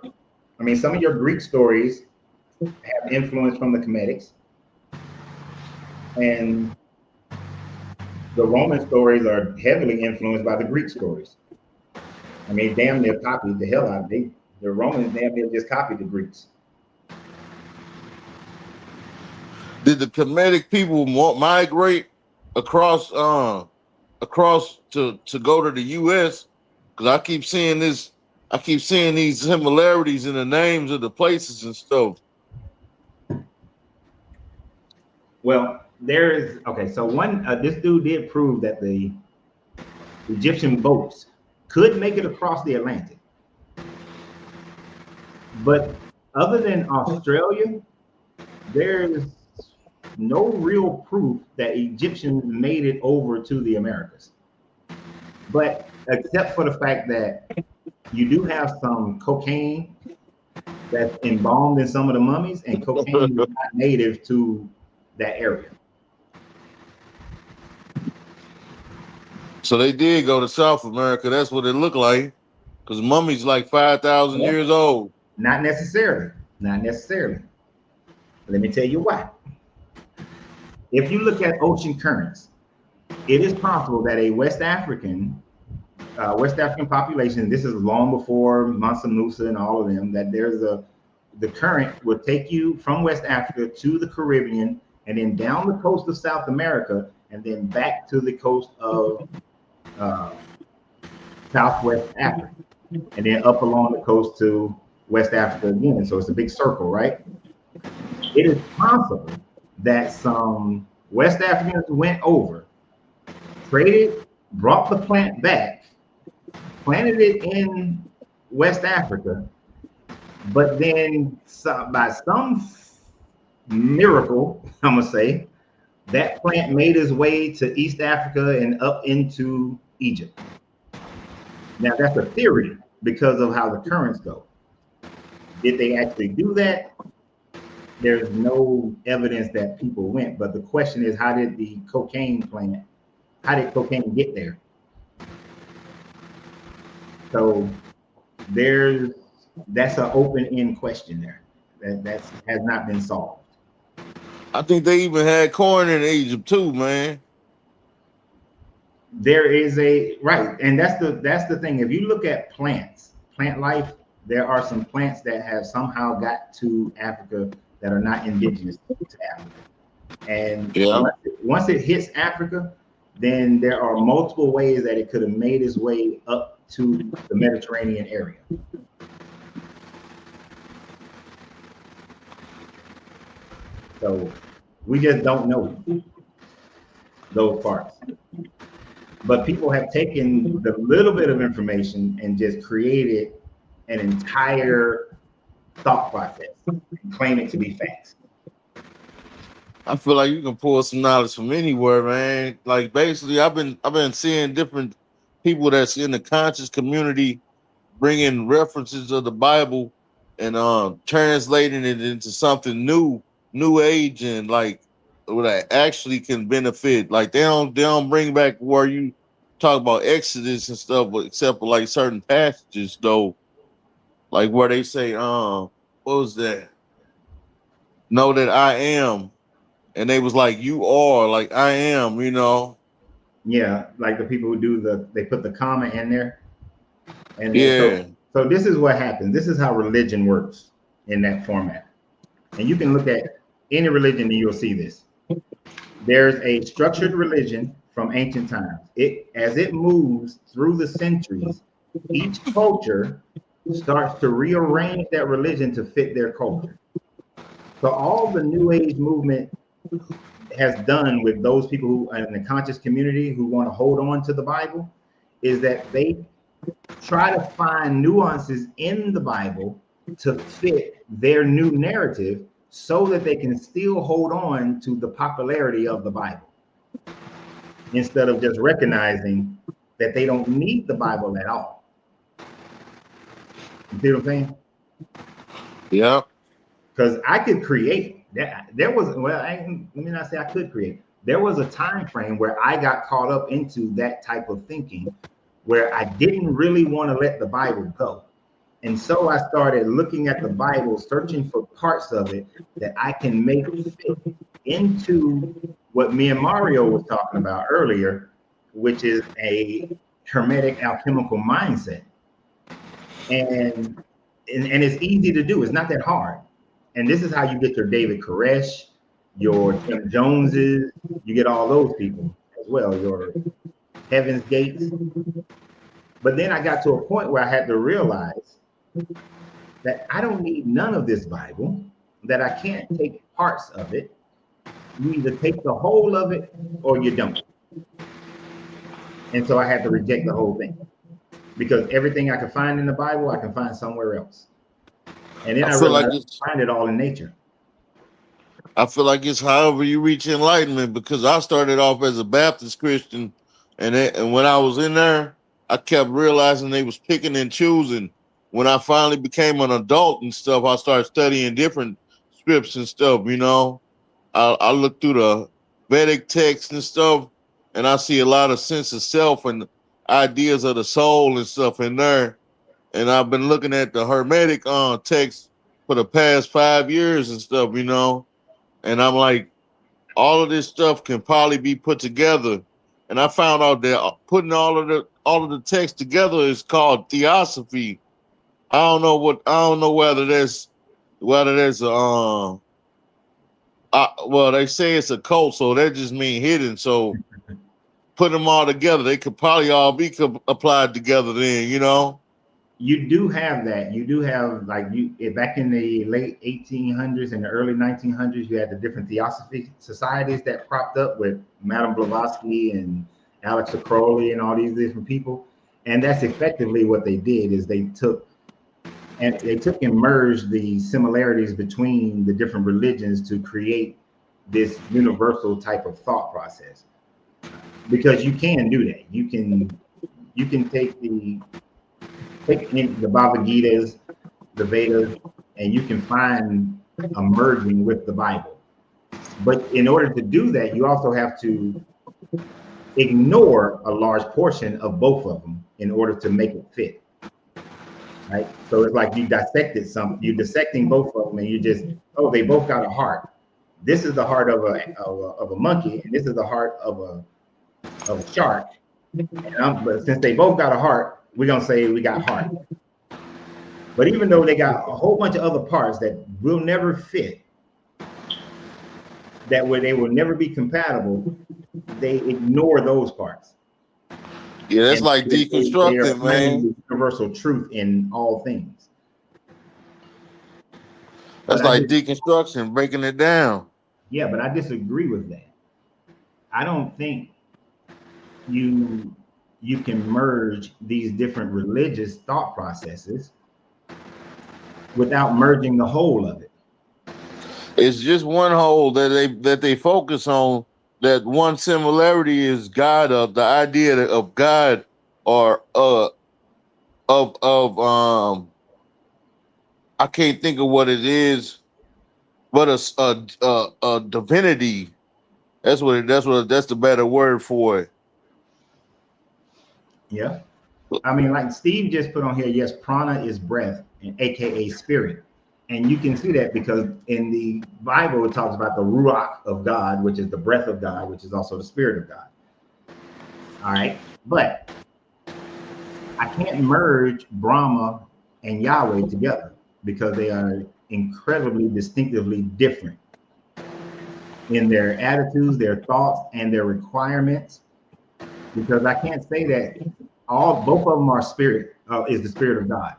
Greek stories have influence from the Comedics, and the Roman stories are heavily influenced by the Greek stories. I mean, damn near copied the hell out of it. The Romans damn near just copied the Greeks. Did the Kemetic people migrate across to go to the U.S.? Because I keep seeing these similarities in the names of the places and stuff. Well, so this dude did prove that the Egyptian boats could make it across the Atlantic. But other than Australia, there's no real proof that Egyptians made it over to the Americas. But except for the fact that you do have some cocaine that's embalmed in some of the mummies, and cocaine is not native to that area. So they did go to South America. That's what it looked like, because mummies like 5,000 years old. Not necessarily. Not necessarily. Let me tell you why. If you look at ocean currents, it is possible that a West African population, this is long before Mansa Musa and all of them, that the current would take you from West Africa to the Caribbean, and then down the coast of South America, and then back to the coast of Southwest Africa, and then up along the coast to West Africa again. So it's a big circle, right? It is possible that some West Africans went over, traded, brought the plant back, planted it in West Africa, but then by some miracle, I'm gonna say, that plant made its way to East Africa and up into Egypt. Now that's a theory because of how the currents go. Did they actually do that? There's no evidence that people went, but the question is, how did cocaine get there? So that's an open-end question there that has not been solved. I think they even had corn in Egypt too, man. There is right, and that's the thing. If you look at plant life, there are some plants that have somehow got to Africa that are not indigenous to Africa. And once it hits Africa, then there are multiple ways that it could have made its way up to the Mediterranean area. So we just don't know those parts. But people have taken the little bit of information and just created an entire thought process and claim it to be facts. I feel like you can pull some knowledge from anywhere, man. Like basically, I've been seeing different people that's in the conscious community bringing references of the Bible translating it into something new age, and like what I actually can benefit. Like they don't bring back where you talk about Exodus and stuff, but except for like certain passages though, like where they say, what was that? Know that I am, and they was like, you are, like I am, you know. Yeah, like the people who they put the comma in there, and then Yeah, so this is what happens. This is how religion works in that format, and you can look at any religion and you'll see this. There's a structured religion from ancient times. As it moves through the centuries, each culture starts to rearrange that religion to fit their culture. So all the New Age movement has done with those people who in the conscious community who want to hold on to the Bible is that they try to find nuances in the Bible to fit their new narrative so that they can still hold on to the popularity of the Bible instead of just recognizing that they don't need the Bible at all. You see what I'm saying? yeah. Because I could create that. There was, well, let me not say I could create. There was a time frame where I got caught up into that type of thinking where I didn't really want to let the Bible go. And so I started looking at the Bible, searching for parts of it that I can make fit into what me and Mario was talking about earlier, which is a hermetic alchemical mindset. And it's easy to do. It's not that hard. And this is how you get your David Koresh, your Tim Joneses, you get all those people as well, your Heaven's Gates. But then I got to a point where I had to realize that I don't need none of this Bible, that I can't take parts of it. You either take the whole of it or you don't. And so I had to reject the whole thing because everything I could find in the Bible, I can find somewhere else. And then I feel like realized I find it all in nature. I feel like it's however you reach enlightenment, because I started off as a Baptist Christian, and when I was in there, I kept realizing they was picking and choosing. When I finally became an adult and stuff, I started studying different scripts and stuff, you know. I look through the Vedic text and stuff, and I see a lot of sense of self and ideas of the soul and stuff in there. And I've been looking at the Hermetic text for the past 5 years and stuff, you know. And I'm like, all of this stuff can probably be put together. And I found out that putting all of the text together is called theosophy. I don't know whether there's well, they say it's a cult, so that just means hidden. So putting them all together, they could probably all be applied together then, you know. You do have that. You do have, like, back in the late 1800s and the early 1900s, you had the different theosophy societies that cropped up with Madame Blavatsky and Alex Crowley and all these different people. And that's effectively what they did is they took and merged the similarities between the different religions to create this universal type of thought process. Because you can do that. You can take the Bhagavad Gita's, the Vedas, and you can find a merging with the Bible. But in order to do that, you also have to ignore a large portion of both of them in order to make it fit. Right? So it's like you're dissecting both of them, and you just, oh, they both got a heart. This is the heart of a monkey, and this is the heart of a shark. But since they both got a heart, we're gonna say we got heart. But even though they got a whole bunch of other parts that will never fit, they will never be compatible, they ignore those parts. Yeah, that's like deconstructing, man. The universal truth in all things. That's like deconstruction, breaking it down. Yeah, but I disagree with that. I don't think you can merge these different religious thought processes without merging the whole of it. It's just one whole that they focus on. That one similarity is God, of the idea of God, or of I can't think of what it is, but a divinity. That's that's the better word for it. Yeah. I mean, like Steve just put on here, yes, prana is breath, and aka spirit. And you can see that because in the Bible, it talks about the ruach of God, which is the breath of God, which is also the spirit of God. All right. But I can't merge Brahma and Yahweh together because they are incredibly distinctively different in their attitudes, their thoughts, and their requirements. Because I can't say that both of them are spirit, is the spirit of God.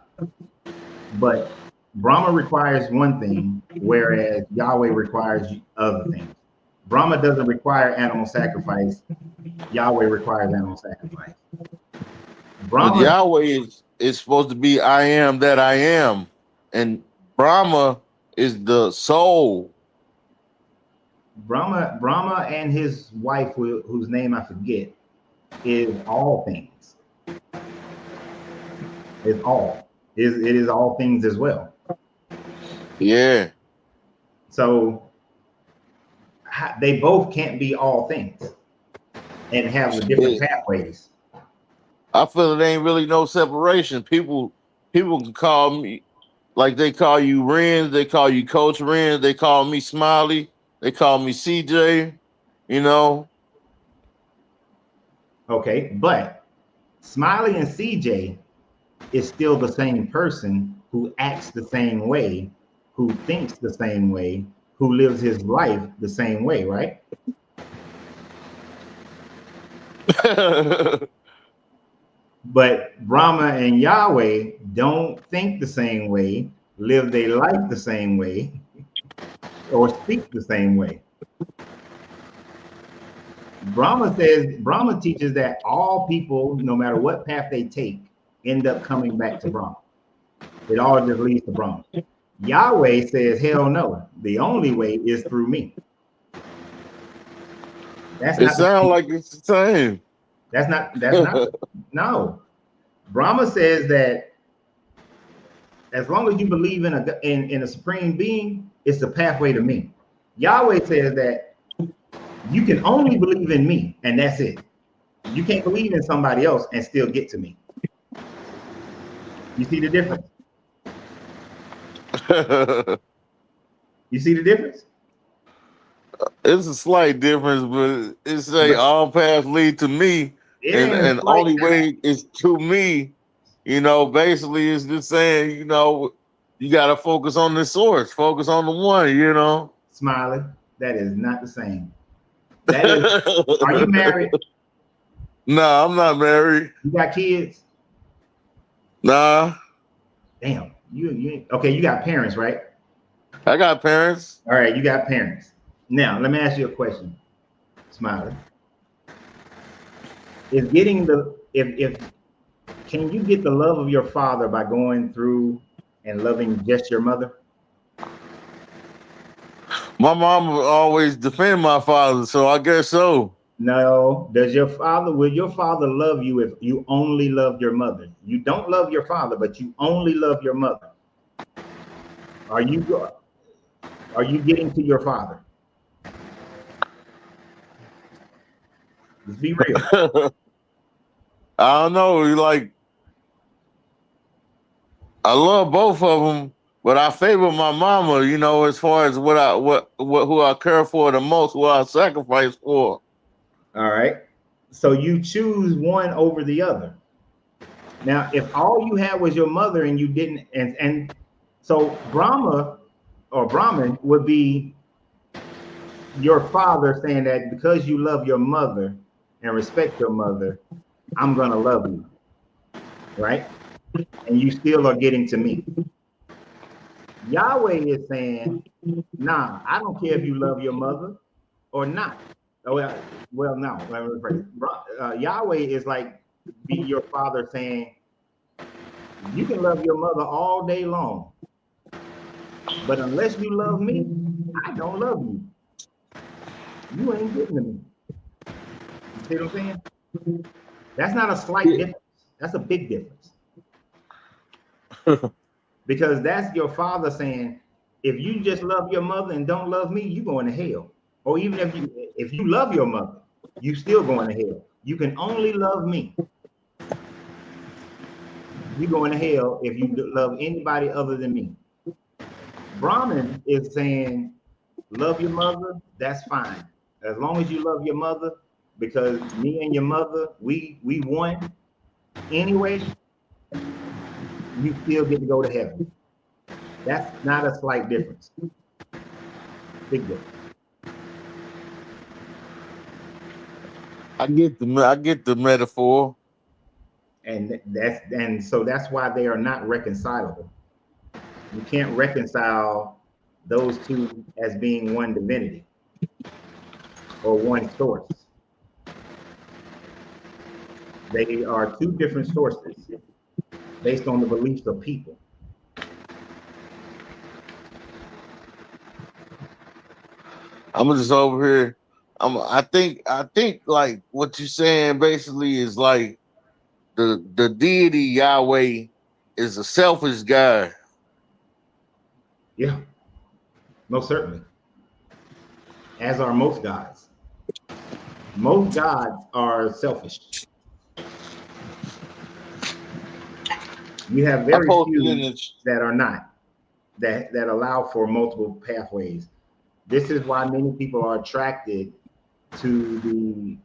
But Brahma requires one thing, whereas Yahweh requires other things. Brahma doesn't require animal sacrifice. Yahweh requires animal sacrifice. But Brahma, Yahweh is supposed to be I am that I am, and Brahma is the soul. Brahma and his wife, whose name I forget, is all things. It's all. It is all things as well. Yeah. So they both can't be all things and have the different pathways. I feel it ain't really no separation. People can call me like they call you Renz, they call you Coach Renz, they call me Smiley, they call me CJ, you know. Okay, but Smiley and CJ is still the same person who acts the same way, who thinks the same way, who lives his life the same way, right? But Brahma and Yahweh don't think the same way, live their life the same way, or speak the same way. Brahma teaches that all people, no matter what path they take, end up coming back to Brahma. It all just leads to Brahma. Yahweh says, hell no, the only way is through me. It sounds like it's the same. That's not, no. Brahma says that as long as you believe in a supreme being, it's the pathway to me. Yahweh says that you can only believe in me, and that's it. You can't believe in somebody else and still get to me. You see the difference? You see the difference? It's a slight difference, but it's like all paths lead to me, and only way is to me. You know, basically, it's just saying, you know, you got to focus on the source, focus on the one. You know, Smiley, that is not the same. That is. Are you married? No, I'm not married. You got kids? Nah. Damn. You okay? You got parents, right? I got parents. All right, you got parents. Now, let me ask you a question, Smiley. Is getting the if can you get the love of your father by going through and loving just your mother? My mom would always defend my father, so I guess so. No. Will your father love you if you only love your mother? You don't love your father, but you only love your mother. Are you getting to your father? Let's be real. I don't know. Like, I love both of them, but I favor my mama. You know, as far as who I care for the most, who I sacrifice for. All right. So you choose one over the other. Now, if all you had was your mother and you didn't, and so Brahma or Brahman would be your father saying that because you love your mother and respect your mother, I'm gonna love you, right? And you still are getting to me. Yahweh is saying, nah, I don't care if you love your mother or not. Oh, well, no. Yahweh is like be your father saying, you can love your mother all day long, but unless you love me, I don't love you. You ain't getting to me. You see what I'm saying? That's not a slight difference. That's a big difference. because that's your father saying, if you just love your mother and don't love me, you going to hell. Or even if you love your mother, you still going to hell. You can only love me. You going to hell if you love anybody other than me. Brahman is saying, love your mother, that's fine. As long as you love your mother, because me and your mother, we won anyway, you still get to go to heaven. That's not a slight difference. Big difference. I get the metaphor. And so that's why they are not reconcilable. You can't reconcile those two as being one divinity or one source. They are two different sources based on the beliefs of people. I'm just over here. I think like what you're saying basically is like the deity Yahweh is a selfish guy. Yeah, most certainly. As are most gods. Most gods are selfish. You have very few that are not, that allow for multiple pathways. This is why many people are attracted to the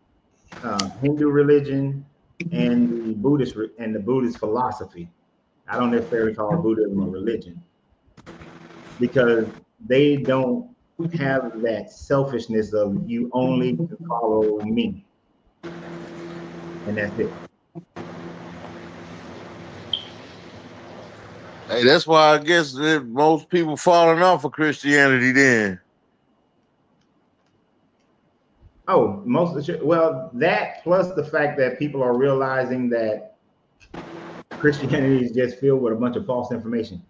Hindu religion and the Buddhist philosophy. I don't necessarily call Buddhism a religion, because they don't have that selfishness of you only follow me, and that's it. Hey, that's why I guess that most people falling off of Christianity then. Oh, well, that plus the fact that people are realizing that Christianity is just filled with a bunch of false information.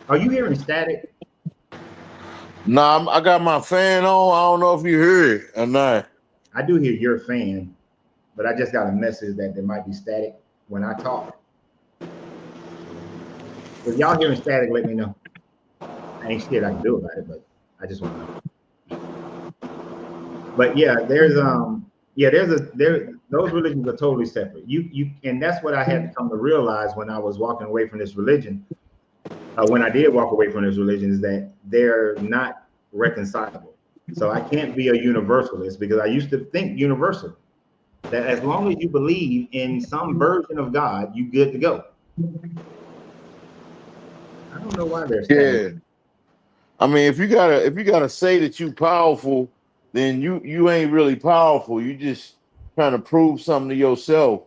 Are you hearing static? Nah, I got my fan on. I don't know if you hear it or not. I do hear your fan, but I just got a message that there might be static when I talk. If y'all hearing static, let me know. I ain't shit I can do about it, but I just want to know. But yeah, those religions are totally separate. And that's what I had to come to realize when I was walking away from this religion. When I did walk away from this religion, is that they're not reconcilable. So I can't be a universalist, because I used to think universal, that as long as you believe in some version of God, you good to go. I don't know why they're saying. Yeah. I mean, if you gotta say that you powerful, then you ain't really powerful. You just trying to prove something to yourself.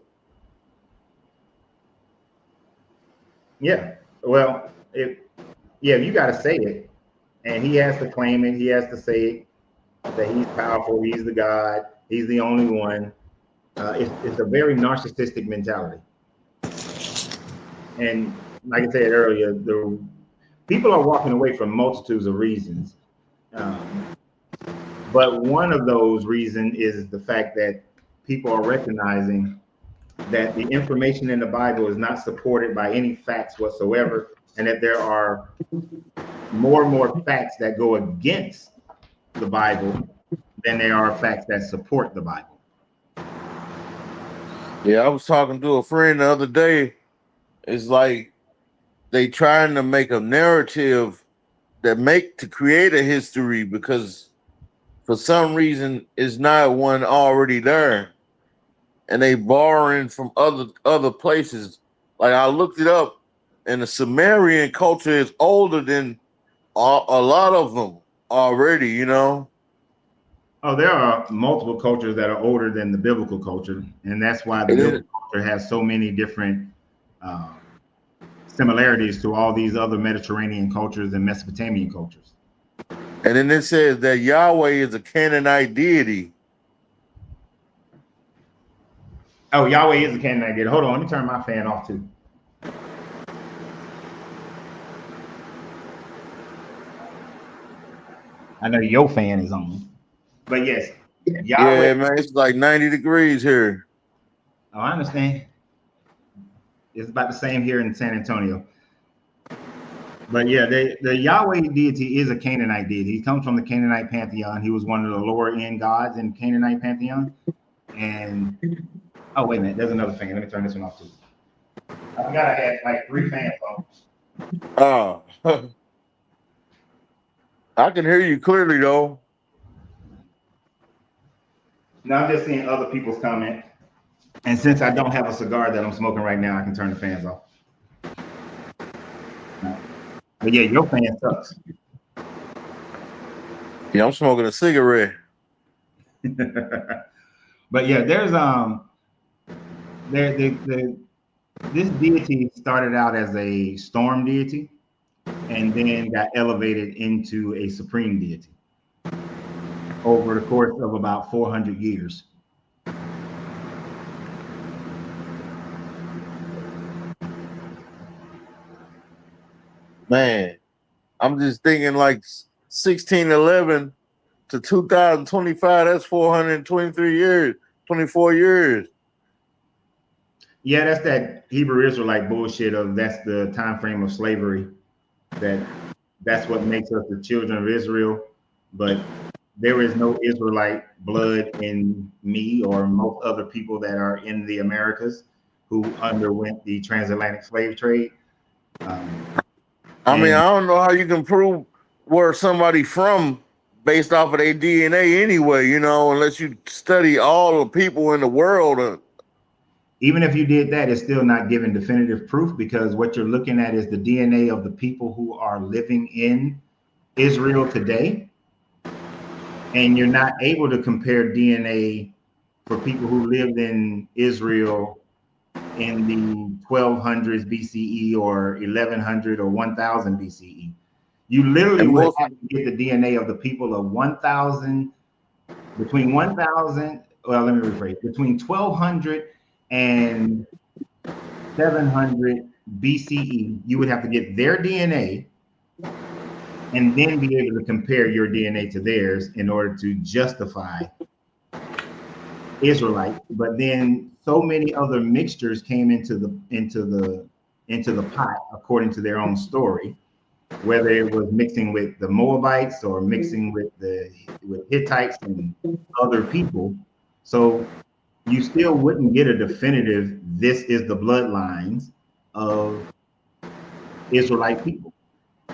Yeah. Well, you got to say it, and he has to claim it. He has to say it, that he's powerful. He's the God. He's the only one. It's a very narcissistic mentality. And like I said earlier, the people are walking away from multitudes of reasons. But one of those reasons is the fact that people are recognizing that the information in the Bible is not supported by any facts whatsoever, and that there are more and more facts that go against the Bible than there are facts that support the Bible. Yeah, I was talking to a friend the other day. It's like they trying to make a narrative to create a history, because for some reason it's not one already there, and they borrowing from other places. Like I looked it up, and the Sumerian culture is older than a lot of them already. You know. Oh, there are multiple cultures that are older than the biblical culture, and that's why the biblical culture has so many different similarities to all these other Mediterranean cultures and Mesopotamian cultures. And then it says that Yahweh is a Canaanite deity. Oh, Yahweh is a Canaanite deity. Hold on, let me turn my fan off too. I know your fan is on, but yes, Yahweh. Yeah, man, it's like 90 degrees here. Oh, I understand. It's about the same here in San Antonio. But yeah, the Yahweh deity is a Canaanite deity. He comes from the Canaanite pantheon. He was one of the lower end gods in Canaanite pantheon. And oh wait a minute, there's another fan. Let me turn this one off too. I forgot I had like 3 fans on. Oh, I can hear you clearly though. Now I'm just seeing other people's comments. And since I don't have a cigar that I'm smoking right now, I can turn the fans off. But yeah, your fan sucks. Yeah, I'm smoking a cigarette. But yeah, there's this deity started out as a storm deity and then got elevated into a supreme deity over the course of about 400 years. Man, I'm just thinking like 1611 to 2025, that's 423 years, 24 years. Yeah, that's that Hebrew Israelite bullshit of that's the time frame of slavery. That's what makes us the children of Israel. But there is no Israelite blood in me or most other people that are in the Americas who underwent the transatlantic slave trade. I mean, I don't know how you can prove where somebody from based off of their DNA anyway, you know, unless you study all the people in the world. Even if you did that, it's still not giving definitive proof because what you're looking at is the DNA of the people who are living in Israel today. And you're not able to compare DNA for people who lived in Israel in the 1200s BCE or 1100 or 1000 BCE. You literally would have to get the DNA of the people of 1000, between 1000, well, let me rephrase, between 1200 and 700 BCE, you would have to get their DNA and then be able to compare your DNA to theirs in order to justify Israelite. But then so many other mixtures came into the pot according to their own story, whether it was mixing with the Moabites or mixing with Hittites and other people. So you still wouldn't get a definitive, this is the bloodlines of Israelite people.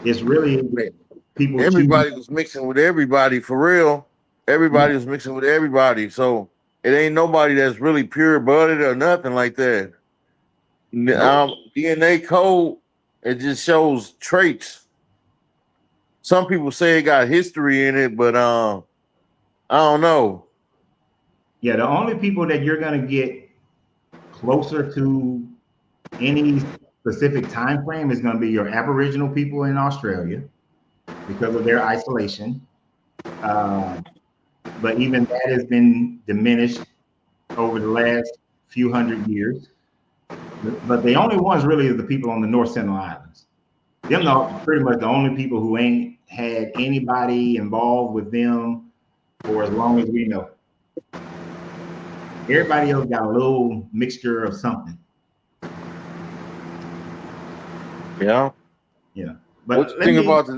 It's really people. Everybody was mixing with everybody for real. Everybody was mixing with everybody. So it ain't nobody that's really pure blooded or nothing like that. DNA code, it just shows traits. Some people say it got history in it, but I don't know. Yeah, the only people that you're gonna get closer to any specific time frame is going to be your Aboriginal people in Australia because of their isolation. But even that has been diminished over the last few hundred years. But the only ones really are the people on the North Central Islands. Them are pretty much the only people who ain't had anybody involved with them for as long as we know. Everybody else got a little mixture of something. Yeah. Yeah. But what you think about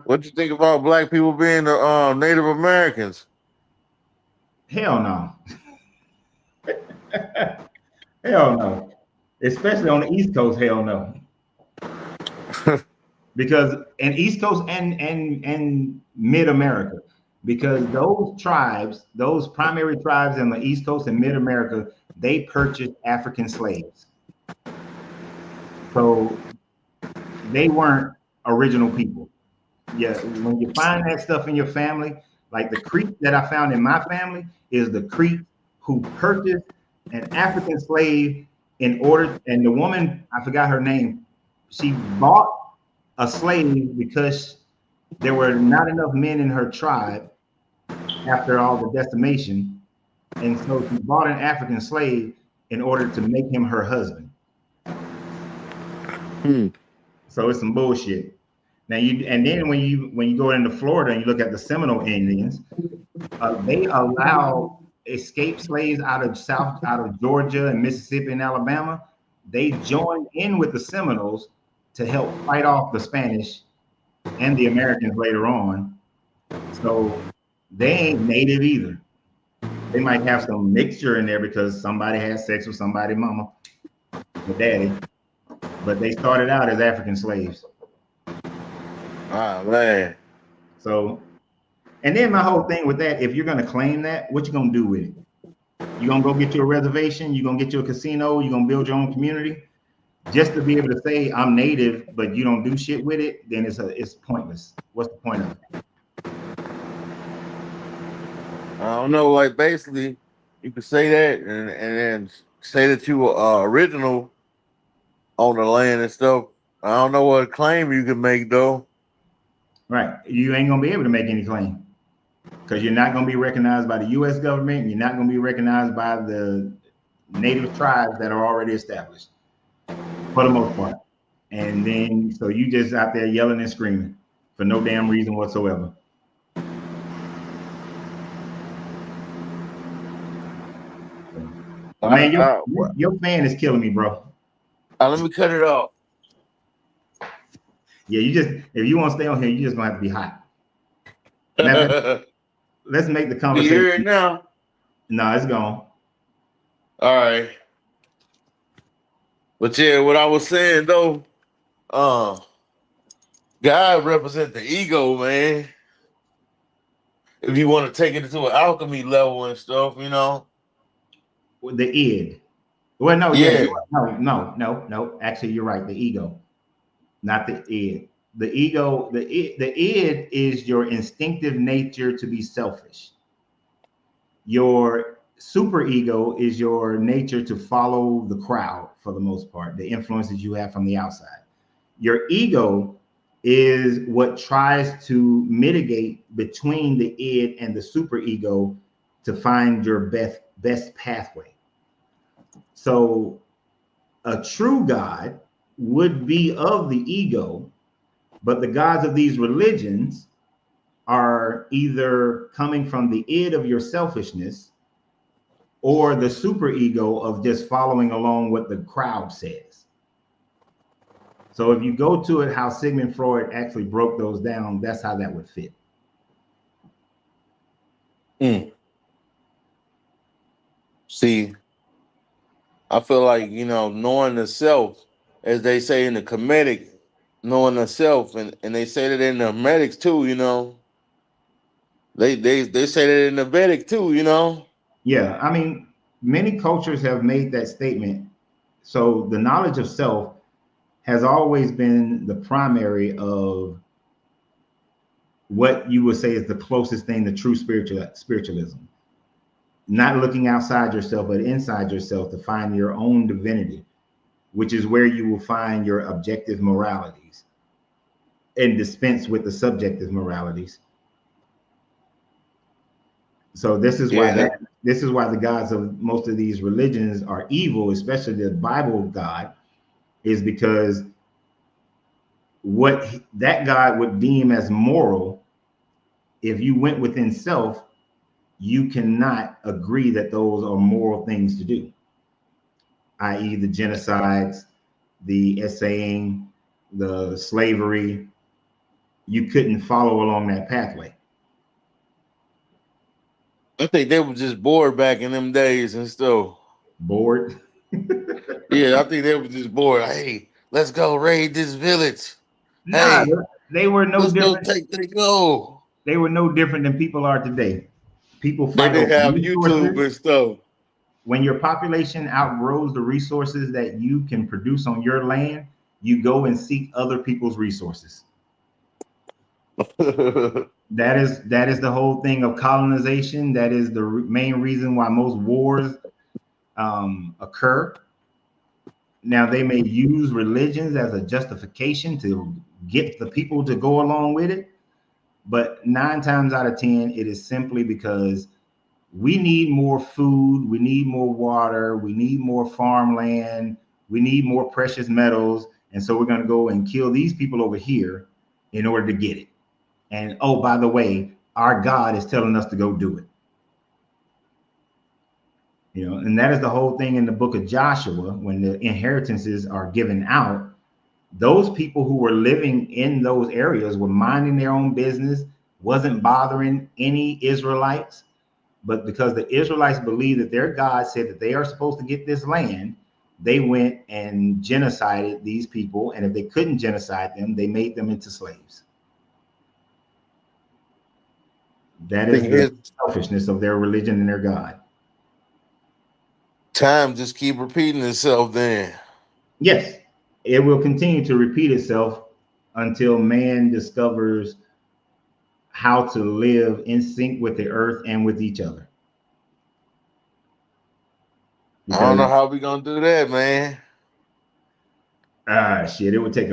what you think about black people being the Native Americans? Hell no. Hell no. Especially on the East Coast, hell no. Because and East Coast and mid-America, because those tribes, those primary tribes in the East Coast and mid-America, they purchased African slaves. So they weren't original people. Yeah, when you find that stuff in your family, like the Creek that I found in my family is the Creek who purchased an African slave in order, and the woman, I forgot her name, she bought a slave because there were not enough men in her tribe after all the decimation. And so she bought an African slave in order to make him her husband. So it's some bullshit. Now and then when you go into Florida and you look at the Seminole Indians, they allow escaped slaves out of Georgia and Mississippi and Alabama. They joined in with the Seminoles to help fight off the Spanish and the Americans later on. So they ain't native either. They might have some mixture in there because somebody had sex with somebody's mama or daddy, but they started out as African slaves. Ah, man. So, and then my whole thing with that, if you're going to claim that, what you going to do with it? You going to go get you a reservation? You going to get you a casino? You going to build your own community? Just to be able to say I'm native, but you don't do shit with it, then it's pointless. What's the point of it? I don't know. Like basically, you could say that and then say that you were original on the land and stuff. I don't know what claim you can make though. Right. You ain't going to be able to make any claim because you're not going to be recognized by the U.S. government. And you're not going to be recognized by the native tribes that are already established for the most part. And then, so you just out there yelling and screaming for no damn reason whatsoever. Man, your fan is killing me, bro. Let me cut it off. Yeah, if you want to stay on here, you just gonna have to be hot. Now, let's make the conversation. You hear it now? No, it's gone. All right. But yeah, what I was saying though, God represent the ego, man. If you want to take it to an alchemy level and stuff, you know. The id. Well, no, yeah. No. Actually, you're right. The ego, not the id. The ego, the id is your instinctive nature to be selfish. Your super ego is your nature to follow the crowd for the most part, the influences you have from the outside. Your ego is what tries to mitigate between the id and the super ego to find your best pathway. So a true God would be of the ego, but the gods of these religions are either coming from the id of your selfishness or the super ego of just following along what the crowd says. So if you go to it, how Sigmund Freud actually broke those down, that's how that would fit. See, I feel like, you know, knowing the self, as they say in the Kemetic, knowing the self, and they say that in the Hermetics too, you know. They say that in the Vedic too, you know. Yeah, I mean, many cultures have made that statement. So the knowledge of self has always been the primary of what you would say is the closest thing to true spiritualism. Not looking outside yourself, but inside yourself to find your own divinity, which is where you will find your objective moralities and dispense with the subjective moralities. So this is why the gods of most of these religions are evil, especially the Bible God, is because what that God would deem as moral, if you went within self, you cannot agree that those are moral things to do, i.e. the genocides, the essaying, the slavery. You couldn't follow along that pathway. I think they were just bored back in them days and stuff. Bored? Yeah, I think they were just bored. Hey, let's go raid this village. Nah, Hey, they were no different. They were no different than people are today. People fight they didn't over have resources. YouTube and stuff. When your population outgrows the resources that you can produce on your land, you go and seek other people's resources. That is the whole thing of colonization. That is the main reason why most wars occur. Now, they may use religions as a justification to get the people to go along with it, but 9 times out of 10, it is simply because we need more food, we need more water, we need more farmland, we need more precious metals, and so we're going to go and kill these people over here in order to get it. And oh, by the way, our God is telling us to go do it. You know, and that is the whole thing in the book of Joshua when the inheritances are given out. Those people who were living in those areas were minding their own business, wasn't bothering any Israelites. But because the Israelites believed that their God said that they are supposed to get this land, they went and genocided these people. And if they couldn't genocide them, they made them into slaves. That is the selfishness of their religion and their God. Time just keep repeating itself then. Yes, it will continue to repeat itself until man discovers how to live in sync with the earth and with each other. I don't know how we gonna do that, man. Shit, it would take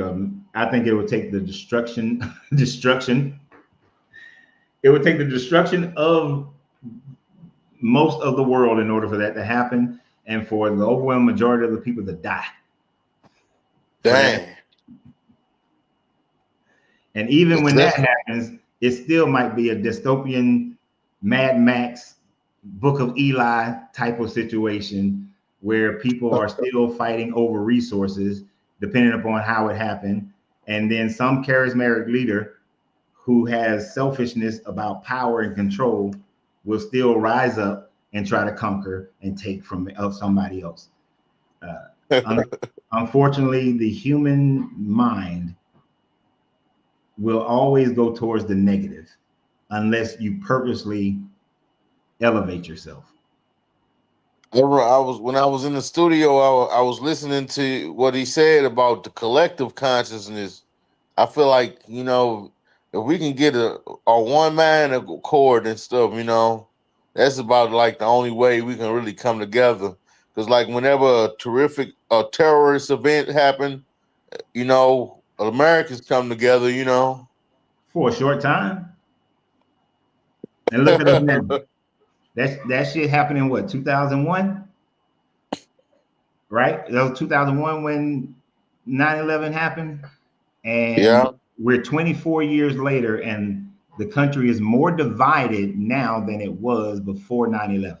I think it would take the destruction. It would take the destruction of most of the world in order for that to happen, and for the overwhelming majority of the people to die. Dang. And even when that happens, it still might be a dystopian Mad Max, Book of Eli type of situation where people are still fighting over resources, depending upon how it happened. And then some charismatic leader who has selfishness about power and control will still rise up and try to conquer and take from somebody else. Unfortunately, the human mind will always go towards the negative unless you purposely elevate yourself. When I was in the studio, I was listening to what he said about the collective consciousness. I feel like, you know, if we can get a one man accord and stuff, you know, that's about like the only way we can really come together. Because like whenever a terrorist event happened, you know, Americans come together, you know. For a short time. And look at us now. That shit happened in what, 2001? Right? That was 2001 when 9/11 happened. And yeah, we're 24 years later, and the country is more divided now than it was before 9/11.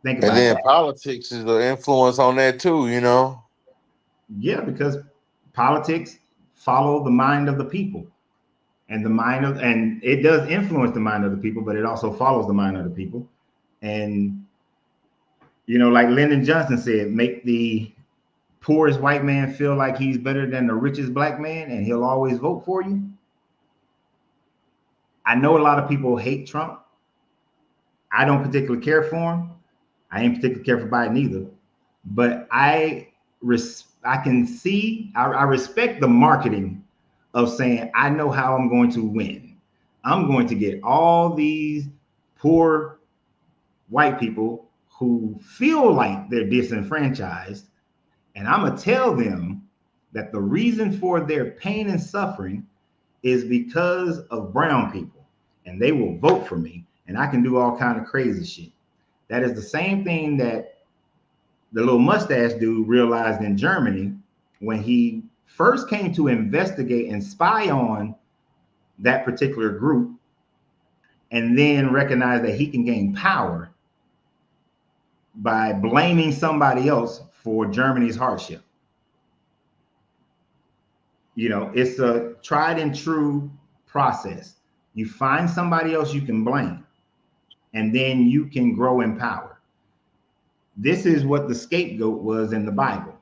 Think about and then that. politics is an influence on that too, you know. Yeah, because politics follow the mind of the people. And it does influence the mind of the people, but it also follows the mind of the people. And like Lyndon Johnson said, make the poorest white man feel like he's better than the richest black man, and he'll always vote for you. I know a lot of people hate Trump. I don't particularly care for him. I ain't particularly care for Biden either. But I respect the marketing of saying, I know how I'm going to win. I'm going to get all these poor white people who feel like they're disenfranchised, and I'm going to tell them that the reason for their pain and suffering is because of brown people, and they will vote for me, and I can do all kind of crazy shit. That is the same thing that the little mustache dude realized in Germany when he first came to investigate and spy on that particular group, and then recognized that he can gain power by blaming somebody else for Germany's hardship. It's a tried and true process. You find somebody else you can blame, and then you can grow in power. This is what the scapegoat was in the Bible.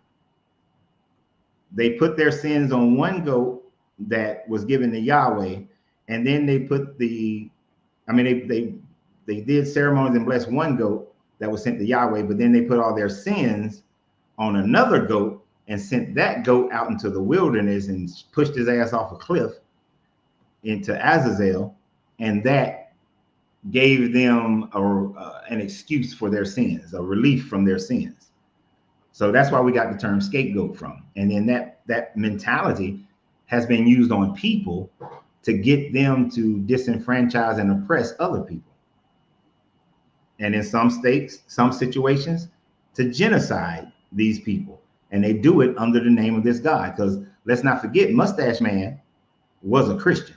They put their sins on one goat that was given to Yahweh, and then they put they did ceremonies and blessed one goat that was sent to Yahweh, but then they put all their sins on another goat and sent that goat out into the wilderness and pushed his ass off a cliff into Azazel, and that gave them an excuse for their sins, a relief from their sins. So that's why we got the term scapegoat from. And then that mentality has been used on people to get them to disenfranchise and oppress other people. And in some states, some situations, to genocide these people. And they do it under the name of this God. Because let's not forget, Mustache Man was a Christian.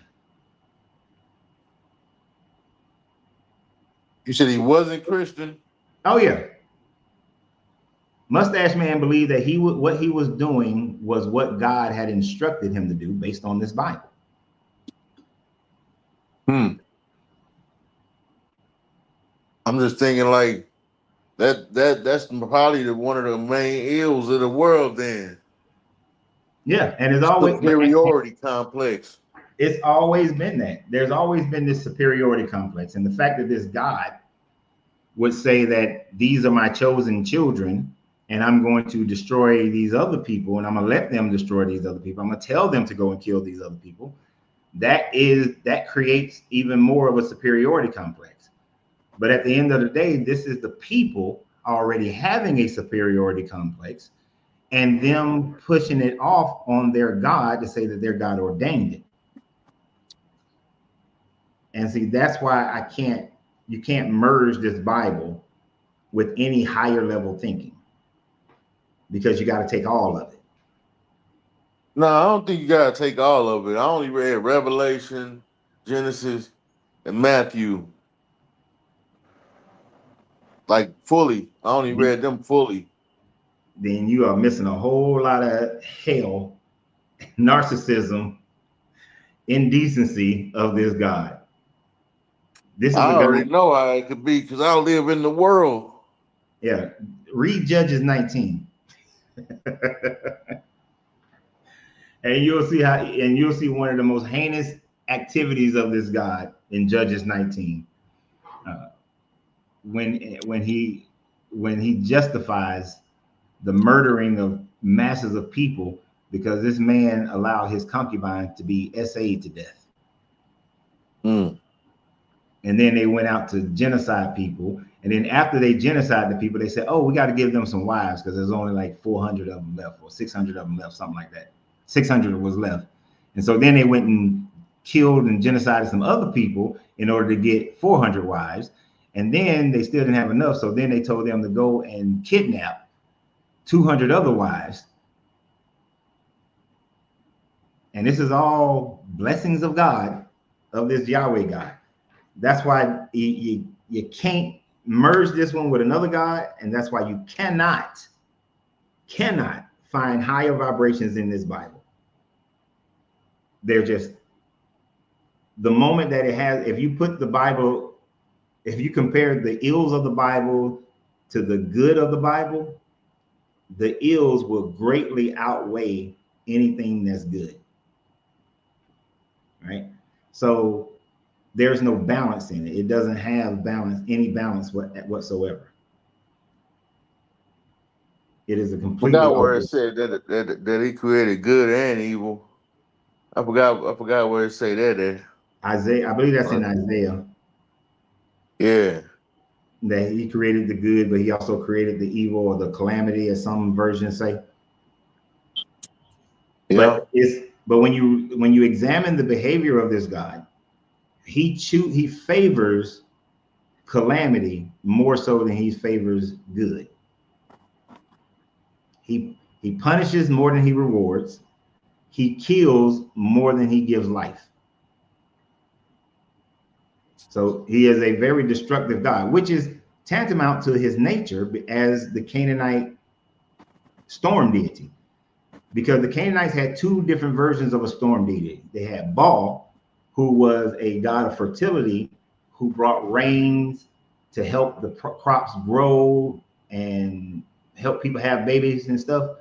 You said he wasn't Christian? Oh, yeah. Mustache Man believed that what he was doing was what God had instructed him to do based on this Bible. I'm just thinking like that's probably one of the main ills of the world then. Yeah, and it's always superiority complex. It's always been that. There's always been this superiority complex. And the fact that this God would say that these are my chosen children, and I'm going to destroy these other people, and I'm gonna let them destroy these other people. I'm gonna tell them to go and kill these other people. That creates even more of a superiority complex. But at the end of the day, this is the people already having a superiority complex and them pushing it off on their God to say that their God ordained it. And see, that's why you can't merge this Bible with any higher level thinking, because you got to take all of it. No, I don't think you gotta take all of it. I only read Revelation, Genesis, and Matthew. Like fully. I only read them fully. Then you are missing a whole lot of hell, narcissism, indecency of this God. This is I already know how it could be because I live in the world. Yeah, read Judges 19. And you'll see one of the most heinous activities of this God in Judges 19. When he justifies the murdering of masses of people because this man allowed his concubine to be SA'd to death. And then they went out to genocide people. And then after they genocide the people, they said, oh, we got to give them some wives because there's only like 400 of them left or 600 of them left, something like that. 600 was left. And so then they went and killed and genocided some other people in order to get 400 wives. And then they still didn't have enough. So then they told them to go and kidnap 200 other wives. And this is all blessings of God, of this Yahweh God. That's why you can't merge this one with another God. And that's why you cannot find higher vibrations in this Bible. They're just, the moment that it has, if you put the Bible, if you compare the ills of the Bible to the good of the Bible, the ills will greatly outweigh anything that's good. Right? So there's no balance in it. It doesn't have balance, any balance whatsoever. It is a completely. I forgot where it said that he created good and evil. I forgot where it say that at. Isaiah, I believe that's in Isaiah. Yeah. That he created the good, but he also created the evil or the calamity, as some versions say. Yeah. But when you examine the behavior of this God, he favors calamity more so than he favors good. He punishes more than he rewards. He kills more than he gives life. So he is a very destructive God, which is tantamount to his nature as the Canaanite storm deity. Because the Canaanites had two different versions of a storm deity. They had Baal, who was a god of fertility, who brought rains to help the crops grow and help people have babies and stuff.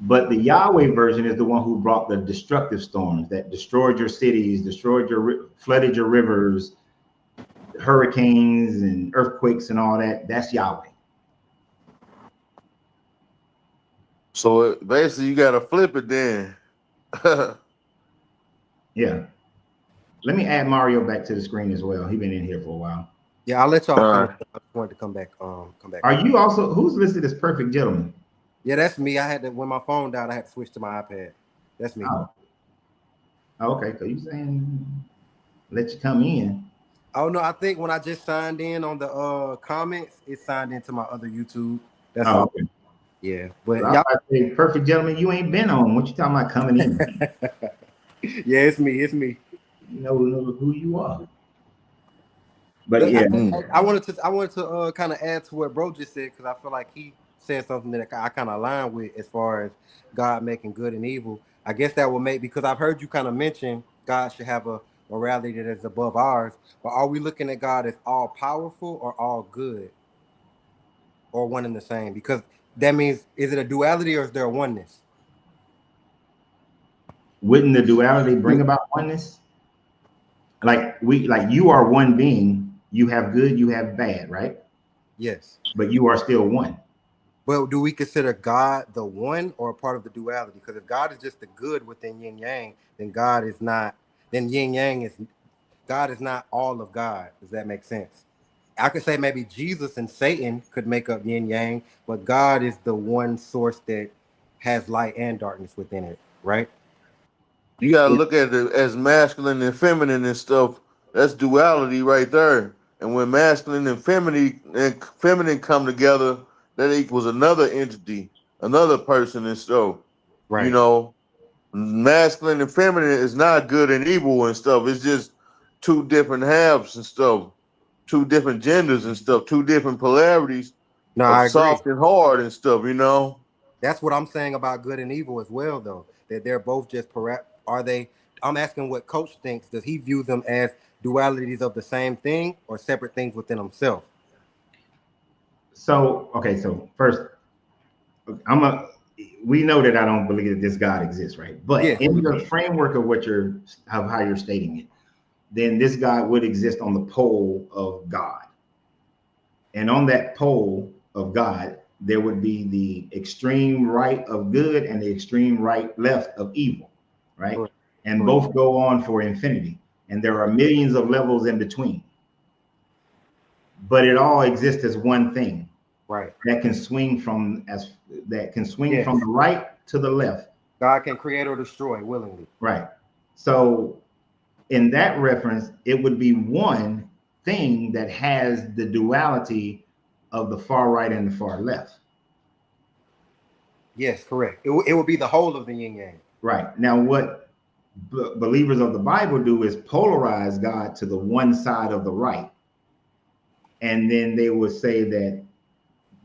But the Yahweh version is the one who brought the destructive storms that destroyed your cities, flooded your rivers, hurricanes and earthquakes and all that. That's Yahweh. So basically, you got to flip it then. Yeah. Let me add Mario back to the screen as well. He's been in here for a while. Yeah, I'll let y'all. I just wanted to come back. Are you also who's listed as Perfect Gentleman? Yeah, that's me. I had to, when my phone died, I had to switch to my iPad. That's me. Oh, okay. So you saying let you come in? Oh no, I think when I just signed in on the comments, it signed into my other YouTube. That's all. Okay. Yeah, but y'all, I say, Perfect Gentleman, you ain't been on. What you talking about coming in? Yeah, it's me. It's me. You know who you are. But yeah, I wanted to kind of add to what bro just said, because I feel like he said something that I kind of align with as far as God making good and evil. I guess that will make, because I've heard you kind of mention God should have a morality that is above ours. But are we looking at God as all powerful or all good, or one and the same? Because that means, is it a duality or is there a oneness? Wouldn't the duality bring about oneness? Like you are one being, you have good, you have bad, right? Yes. But you are still one. But do we consider God the one or a part of the duality? Because if God is just the good within yin yang, then God is not. Then yin yang is, God is not all of God. Does that make sense? I could say maybe Jesus and Satan could make up yin yang, but God is the one source that has light and darkness within it, right? You gotta look at it as masculine and feminine and stuff. That's duality right there. And when masculine and feminine come together, that equals another entity, another person and stuff. You Right. know, masculine and feminine is not good and evil and stuff. It's just two different halves and stuff, two different genders and stuff, two different polarities No, of I agree. soft and hard and stuff, you know. That's what I'm saying about good and evil as well, though. That they're both just are they? I'm asking what Coach thinks. Does he view them as dualities of the same thing or separate things within himself? So, okay, so first, we know that I don't believe that this God exists, right? But Yes. in the framework of how you're stating it, then this God would exist on the pole of God. And on that pole of God, there would be the extreme right of good and the extreme left of evil, right? Correct. And Correct. both go on for infinity. And there are millions of levels in between. But it all exists as one thing. Right. That can swing from Yes. the right to the left. God can create or destroy willingly. Right. So in that reference, it would be one thing that has the duality of the far right and the far left. Yes, correct. It would be the whole of the yin yang. Right. Now, what believers of the Bible do is polarize God to the one side of the right. And then they would say that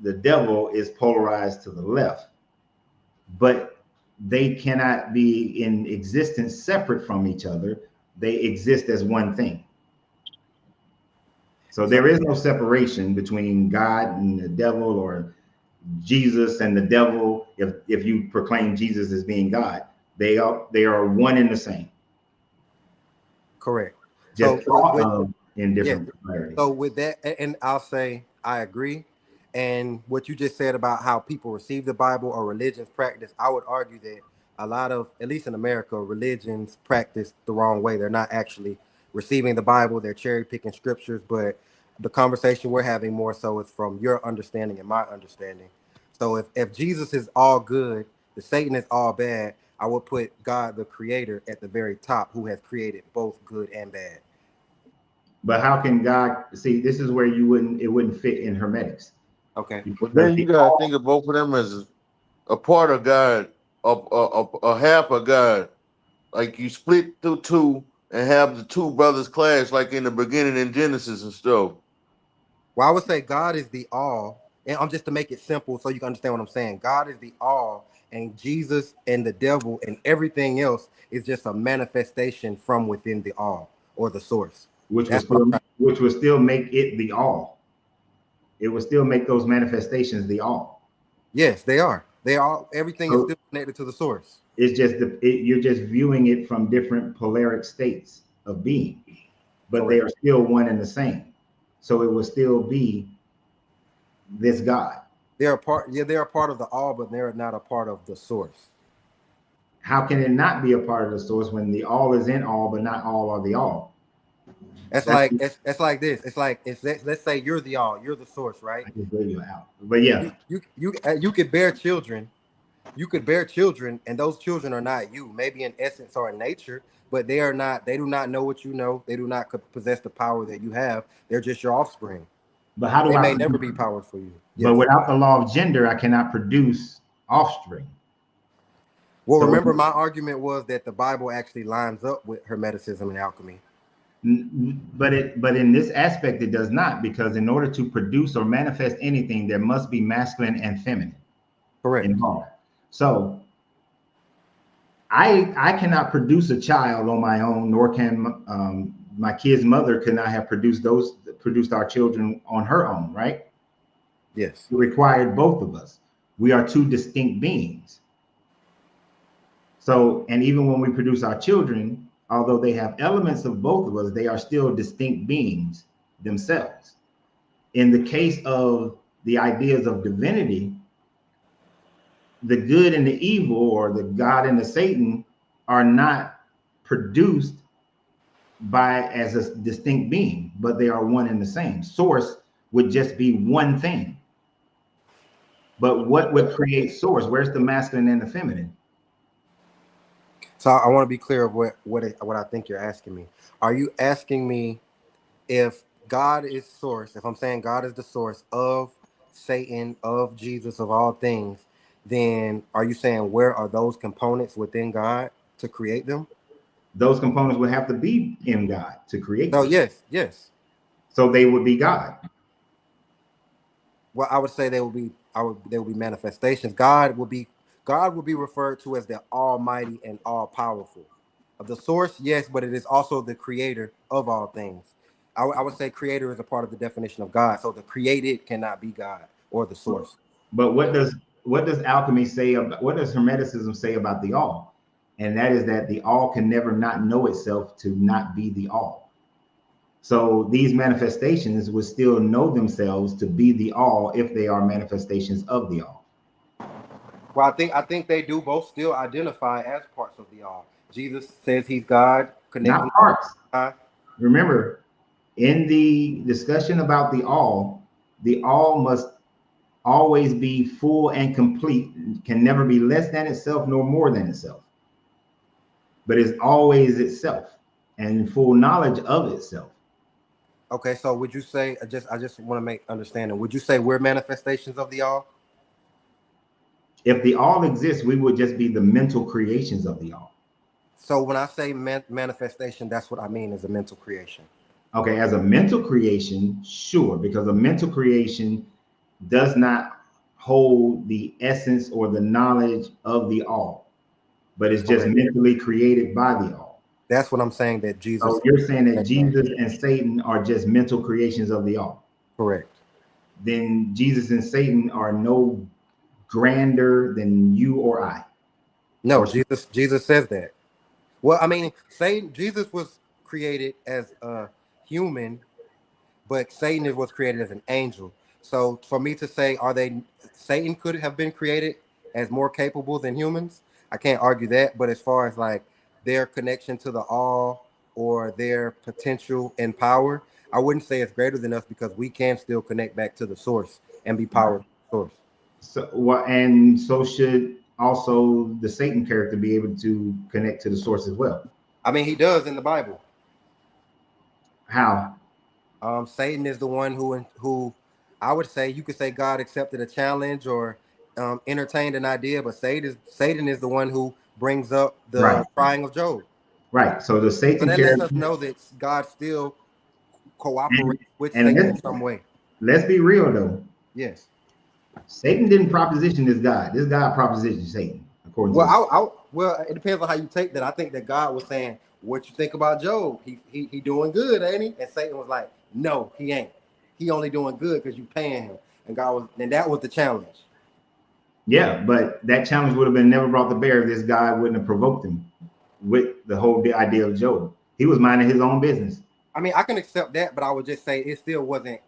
the devil is polarized to the left. But they cannot be in existence separate from each other. They exist as one thing. So there is no separation between God and the devil, or Jesus and the devil. If you proclaim Jesus as being God, they are one and the same. Correct. Just So in different polarities. So with that, and I'll say I agree. And what you just said about how people receive the Bible or religions practice, I would argue that a lot of, at least in America, religions practice the wrong way. They're not actually receiving the Bible. They're cherry picking scriptures. But the conversation we're having more so is from your understanding and my understanding. So if Jesus is all good, the Satan is all bad, I would put God, the creator, at the very top, who has created both good and bad. But how can God see? This is where it wouldn't fit in hermetics. Okay. But then you gotta think of both of them as a part of God, a half of God. Like you split through two and have the two brothers clash, like in the beginning in Genesis and stuff. Well, I would say God is the all, and I'm just to make it simple so you can understand what I'm saying. God is the all, and Jesus and the devil and everything else is just a manifestation from within the all or the source. Which would still make it the all. It would still make those manifestations the all. Yes, they are. They are. Everything is still connected to the source. It's just you're just viewing it from different polaric states of being, but Correct. They are still one and the same. So it will still be this God. They're a part. Yeah, they're a part of the all, but they're not a part of the source. How can it not be a part of the source when the all is in all, but not all are the all? It's like this. It's like let's say you're the all, you're the source, right? I just blew you out. But yeah, you could bear children. You could bear children, and those children are not you. Maybe in essence or in nature, but they are not. They do not know what you know. They do not possess the power that you have. They're just your offspring. But how do they may never be powerful for you? But without the law of gender, I cannot produce offspring. Well, remember, my argument was that the Bible actually lines up with Hermeticism and alchemy. But in this aspect, it does not, because in order to produce or manifest anything, there must be masculine and feminine involved. So I cannot produce a child on my own, nor can my kid's mother could not have produced our children on her own, right? Yes. It required both of us. We are two distinct beings. So, and even when we produce our children, although they have elements of both of us, they are still distinct beings themselves. In the case of the ideas of divinity, the good and the evil, or the God and the Satan, are not produced as a distinct being, but they are one and the same. Source would just be one thing. But what would create source? Where's the masculine and the feminine? So I want to be clear of what I think you're asking me. Are you asking me if God is source, if I'm saying God is the source of Satan, of Jesus, of all things, then are you saying where are those components within God to create them? Those components would have to be in God to create them. Yes. So they would be God. Well, I would say they will be manifestations. God will be referred to as the Almighty and all powerful. Of the source, yes, but it is also the creator of all things. I would say creator is a part of the definition of God. So the created cannot be God or the source. But what does alchemy say about, what does Hermeticism say about the all? And that is that the all can never not know itself to not be the all. So these manifestations would still know themselves to be the all if they are manifestations of the all. Well, I think they do both still identify as parts of the all. Jesus says he's God. Not parts. Remember, in the discussion about the all must always be full and complete, can never be less than itself nor more than itself, but is always itself and full knowledge of itself. Okay, so would you say, I just want to make understanding, would you say we're manifestations of the all? If the all exists, we would just be the mental creations of the all. So when I say manifestation, that's what I mean as a mental creation. Okay, as a mental creation, sure, because a mental creation does not hold the essence or the knowledge of the all, but it's just mentally created by the all. That's what I'm saying, that Jesus. So you're saying that Jesus and Satan are just mental creations of the all. Correct. Then Jesus and Satan are no grander than you or I. No, Jesus says that. Well, I mean, Jesus was created as a human, but Satan was created as an angel. So for me to say, Satan could have been created as more capable than humans, I can't argue that. But as far as like their connection to the all or their potential and power, I wouldn't say it's greater than us, because we can still connect back to the source and be powered by the source. So should also the Satan character be able to connect to the source as well? I mean, he does in the Bible. How? Satan is the one who I would say, you could say God accepted a challenge or entertained an idea, but Satan is the one who brings up the crying of Job. Right. So the Satan that lets us know that God still cooperates with Satan in some way. Let's be real though. Yes. Satan didn't proposition this God. This God propositioned Satan. According to well, it depends on how you take that. I think that God was saying, "What you think about Job? He doing good, ain't he?" And Satan was like, "No, he ain't. He only doing good because you paying him." And that was the challenge. Yeah, but that challenge would have been never brought to bear if this guy wouldn't have provoked him with the whole idea of Job. He was minding his own business. I mean, I can accept that, but I would just say it still wasn't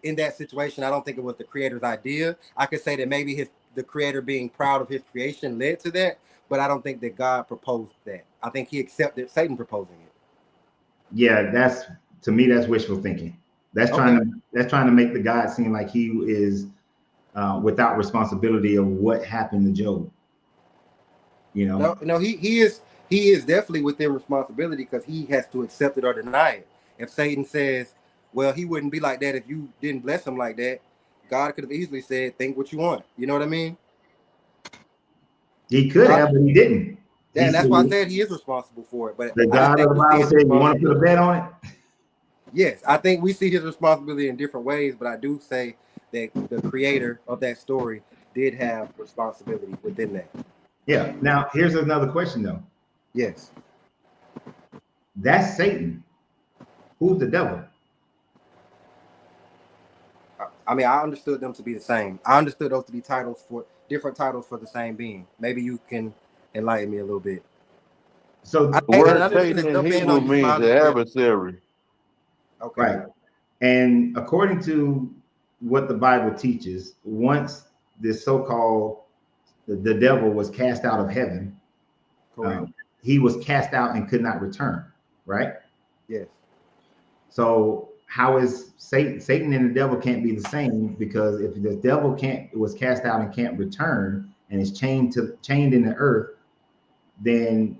in that situation. I don't think it was the creator's idea. I could say that maybe the creator being proud of his creation led to that, but I don't think that God proposed that. I think he accepted Satan proposing it. Yeah, to me, that's wishful thinking. That's trying to make the God seem like he is without responsibility of what happened to Job. You know, no, he is definitely within responsibility, because he has to accept it or deny it. If Satan says, well, he wouldn't be like that if you didn't bless him like that, God could have easily said, think what you want. You know what I mean? He could have, but he didn't. Yeah, and that's why I said he is responsible for it. But the I just God think of the we see Bible his said, "You want to put a bet on it?" Yes, I think we see his responsibility in different ways, but I do say that the creator of that story did have responsibility within that. Yeah. Now, here's another question, though. Yes. That's Satan. Who's the devil? I mean, I understood them to be the same. I understood those to be titles for different titles for the same being. Maybe you can enlighten me a little bit. So, The I word didn't mean Satan to in jump in Hebrew on you, means Smiley, the but adversary. okay. right. And according to what the Bible teaches, once this so-called the devil was cast out of heaven, he was cast out and could not return. Right. Yes. So how is Satan and the devil can't be the same? Because if the devil was cast out and can't return and is chained in the earth, then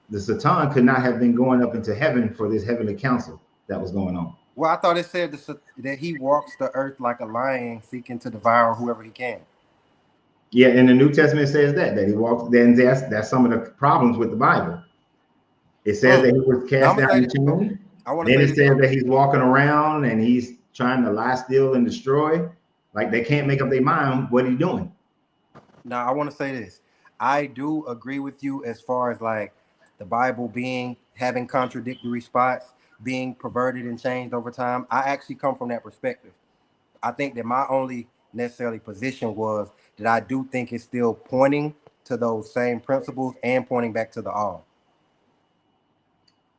the Satan could not have been going up into heaven for this heavenly council that was going on. Well, I thought it said that he walks the earth like a lion, seeking to devour whoever he can. Yeah, in the New Testament it says that he walks. Then that's some of the problems with the Bible. It says that he was cast out and chained. Then it says that he's walking around and he's trying to lie, steal, and destroy. Like they can't make up their mind what he's doing. Now, I want to say this. I do agree with you as far as like the Bible having contradictory spots, being perverted and changed over time. I actually come from that perspective. I think that my only necessarily position was that I do think it's still pointing to those same principles and pointing back to the all.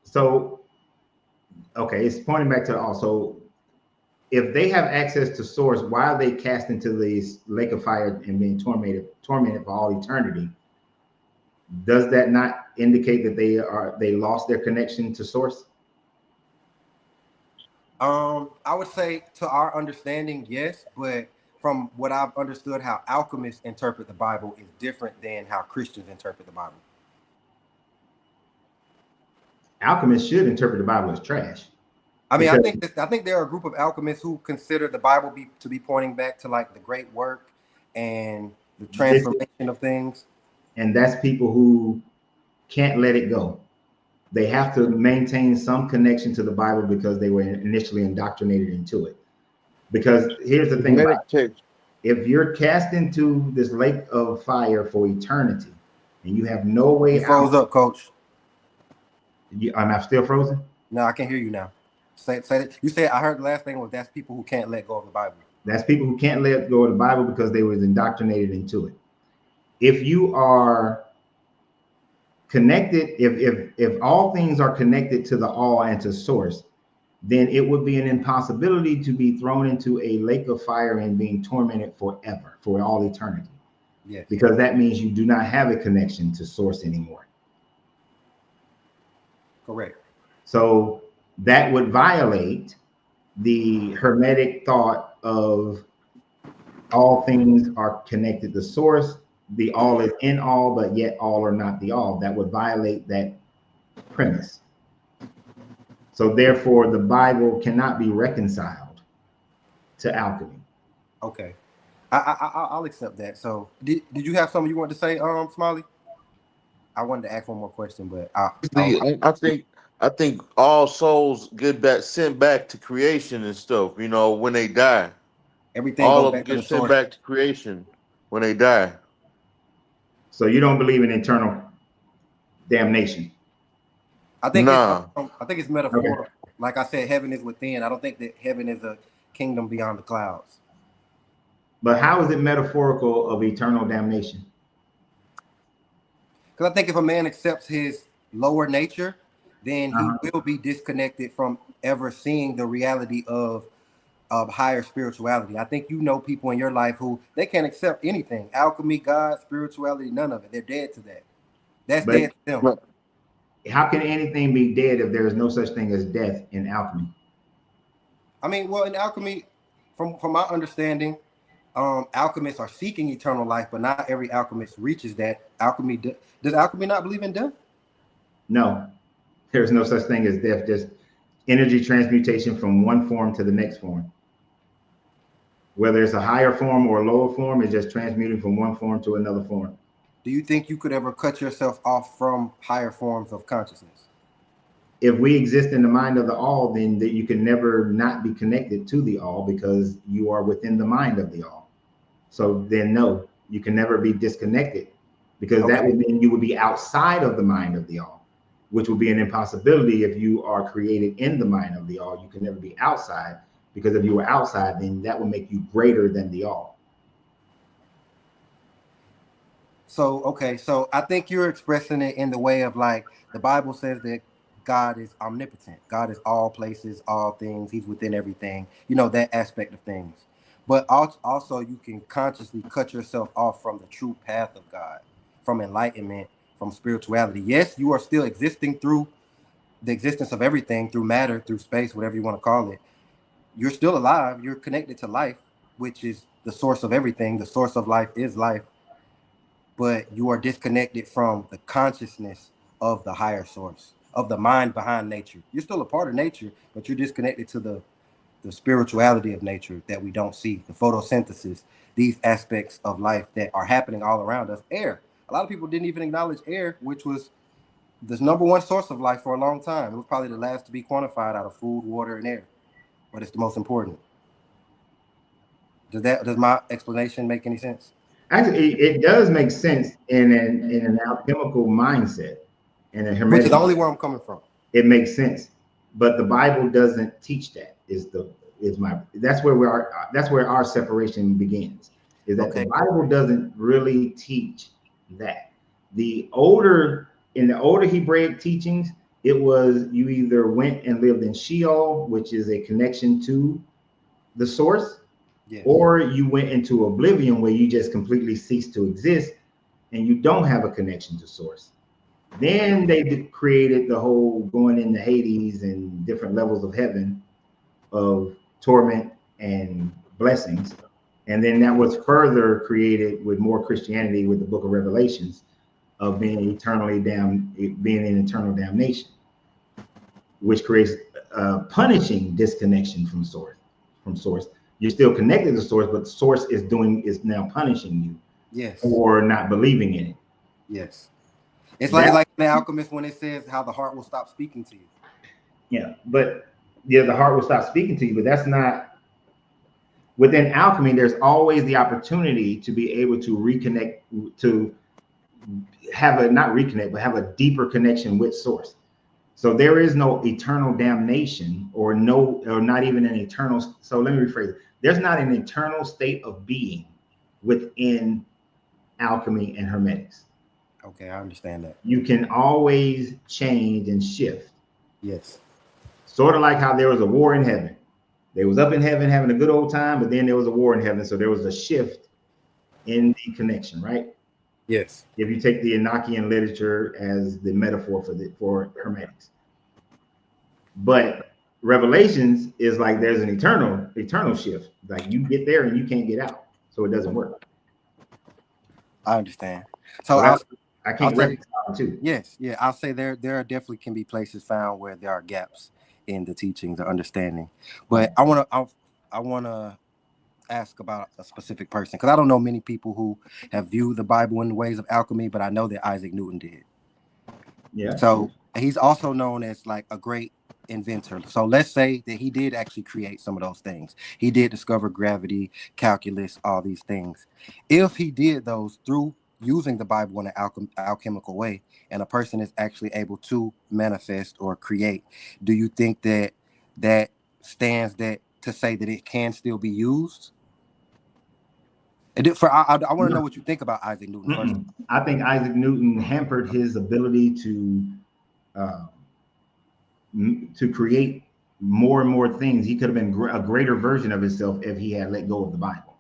So, okay, it's pointing back to the all. So, if they have access to source, why are they cast into this lake of fire and being tormented for all eternity? Does that not indicate that they lost their connection to source? I would say to our understanding, yes, but from what I've understood, how alchemists interpret the Bible is different than how Christians interpret the Bible. Alchemists should interpret the Bible as trash. I mean, I think there are a group of alchemists who consider the Bible to be pointing back to like the great work and the transformation of things. And that's people who can't let it go. They have to maintain some connection to the Bible because they were initially indoctrinated into it. Because here's the thing about it. If you're cast into this lake of fire for eternity and you have no way out. You froze up, Coach. Am I still frozen? No, I can hear you now. Say that. You said, I heard the last thing was that's people who can't let go of the Bible. That's people who can't let go of the Bible because they was indoctrinated into it. If you are connected, if all things are connected to the all and to source, then it would be an impossibility to be thrown into a lake of fire and being tormented forever, for all eternity. Yes. Because that means you do not have a connection to source anymore. Correct. So that would violate the Hermetic thought of all things are connected to source. The all is in all, but yet all are not the all. That would violate that premise. So therefore, the Bible cannot be reconciled to alchemy. Okay, I'll accept that. So did you have something you wanted to say, Smiley? I wanted to ask one more question, but I think all souls get sent back to creation and stuff. You know, when they die, everything all goes of them back to get the sent source. back to creation when they die. So you don't believe in eternal damnation? I think it's metaphorical. Okay. Like I said, heaven is within. I don't think that heaven is a kingdom beyond the clouds. But how is it metaphorical of eternal damnation? Because I think if a man accepts his lower nature, then he will be disconnected from ever seeing the reality of higher spirituality. I think you know people in your life who they can't accept anything. Alchemy, God, spirituality, none of it. They're dead to that. That's dead to them. How can anything be dead if there is no such thing as death in alchemy? I mean, well, in alchemy, from my understanding, alchemists are seeking eternal life, but not every alchemist reaches that. Does alchemy not believe in death? No, there's no such thing as death, just energy transmutation from one form to the next form. Whether it's a higher form or a lower form, it's just transmuting from one form to another form. do you think you could ever cut yourself off from higher forms of consciousness? If we exist in the mind of the all, then that you can never not be connected to the all because you are within the mind of the all. So then no, you can never be disconnected, because that would mean you would be outside of the mind of the all, which would be an impossibility. If you are created in the mind of the all, you can never be outside, because if you were outside, then that would make you greater than the all. So, okay, so I think you're expressing it in the way of like the Bible says that God is omnipotent. God is all places, all things. He's within everything. You know, that aspect of things. But also you can consciously cut yourself off from the true path of God, from enlightenment, from spirituality. Yes, you are still existing through the existence of everything, through matter, through space, whatever you want to call it. You're still alive. You're connected to life, which is the source of everything. The source of life is life. But you are disconnected from the consciousness of the higher source, of the mind behind nature. You're still a part of nature, but you're disconnected to the spirituality of nature that we don't see, the photosynthesis, these aspects of life that are happening all around us. Air. A lot of people didn't even acknowledge air, which was the number one source of life for a long time. It was probably the last to be quantified out of food, water, and air, but it's the most important. Does my explanation make any sense? Actually, it does make sense in an alchemical mindset, in a hermetic. Which is only where I'm coming from. It makes sense, but the Bible doesn't teach that. That's where our separation begins. Is that the Bible doesn't really teach that. In the older Hebraic teachings, it was you either went and lived in Sheol, which is a connection to the source, yes, or you went into oblivion where you just completely cease to exist and you don't have a connection to source. Then they created the whole going into Hades and different levels of heaven, of torment and blessings. And then that was further created with more Christianity with the book of Revelations, of being eternally damned, being in eternal damnation, which creates punishing disconnection from source. You're still connected to source, but the source is now punishing you, yes, for not believing in it. Yes. It's like the Alchemist when it says how the heart will stop speaking to you. Yeah, but the heart will stop speaking to you, but that's not within alchemy. There's always the opportunity to be able to reconnect, to have a deeper connection with source. So there is no eternal damnation or not even an eternal. So let me rephrase it. There's not an eternal state of being within alchemy and hermetics. Okay, I understand that. You can always change and shift. Yes. Sort of like how there was a war in heaven. They was up in heaven having a good old time, but then there was a war in heaven. So there was a shift in the connection, right? Yes. If you take the Enochian literature as the metaphor for hermetics. But Revelations is like there's an eternal shift. Like you get there and you can't get out. So it doesn't work. I understand. So I can't reconcile too. Yes, yeah. I'll say there definitely can be places found where there are gaps in the teachings or understanding. But I wanna ask about a specific person, because I don't know many people who have viewed the Bible in the ways of alchemy, but I know that Isaac Newton did. Yeah. So he's also known as like a great inventor. So let's say that he did actually create some of those things. He did discover gravity, calculus, all these things. If he did those through using the Bible in an alchemical way, and a person is actually able to manifest or create, do you think that stands to say that it can still be used? I want to know what you think about Isaac Newton first. I think Isaac Newton hampered his ability to create more and more things. He could have been a greater version of himself if he had let go of the Bible.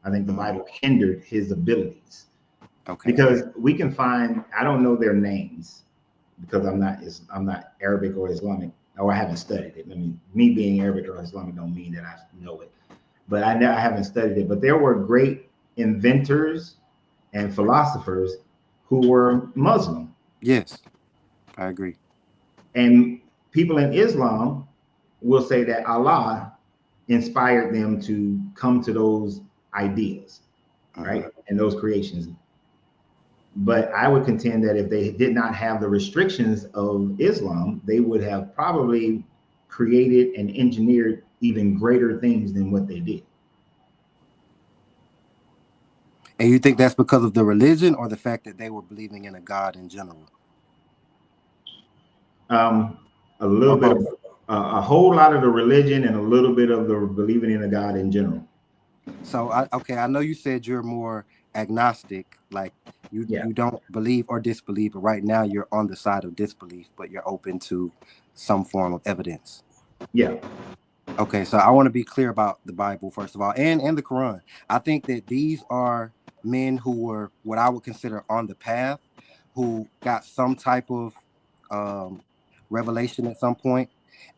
I think the Bible hindered his abilities. Okay. Because we can find, I don't know their names because I'm not Arabic or Islamic, or I haven't studied it. I mean, me being Arabic or Islamic don't mean that I know it, but I haven't studied it. But there were great inventors and philosophers who were Muslim. Yes, I agree. And people in Islam will say that Allah inspired them to come to those ideas, right? And those creations. But I would contend that if they did not have the restrictions of Islam, they would have probably created and engineered even greater things than what they did. And you think that's because of the religion or the fact that they were believing in a God in general? A little bit of a whole lot of the religion and a little bit of the believing in a God in general. So I know you said you're more agnostic, like you don't believe or disbelieve, but right now you're on the side of disbelief, but you're open to some form of evidence. Yeah. Okay, so I want to be clear about the Bible first of all, and the Quran. I think that these are men who were what I would consider on the path, who got some type of revelation at some point,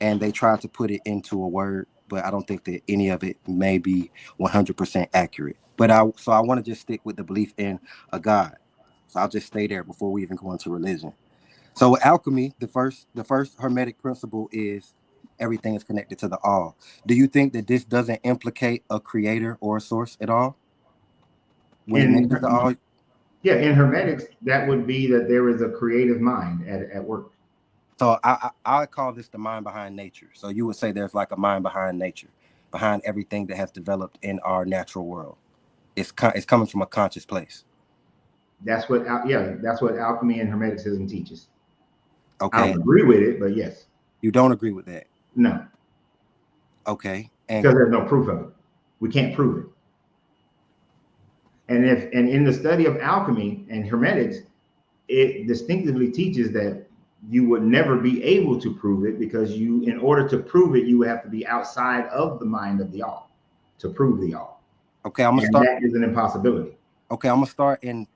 and they tried to put it into a word, but I don't think that any of it may be 100% accurate. But I want to just stick with the belief in a God. So I'll just stay there before we even go into religion. So with alchemy, the first hermetic principle is everything is connected to the all. Do you think that this doesn't implicate a creator or a source at all? When it mentions the all? Yeah, in hermetics, that would be that there is a creative mind at work. So I call this the mind behind nature. So you would say there's like a mind behind nature, behind everything that has developed in our natural world. It's coming from a conscious place. That's what alchemy and hermeticism teaches. Okay. I don't agree with it, but yes. You don't agree with that? No. Okay. Because there's no proof of it. We can't prove it. And in the study of alchemy and hermetics, it distinctively teaches that you would never be able to prove it, because in order to prove it, you would have to be outside of the mind of the all to prove the all. Okay, I'm gonna start. That is an impossibility. Okay, I'm gonna start in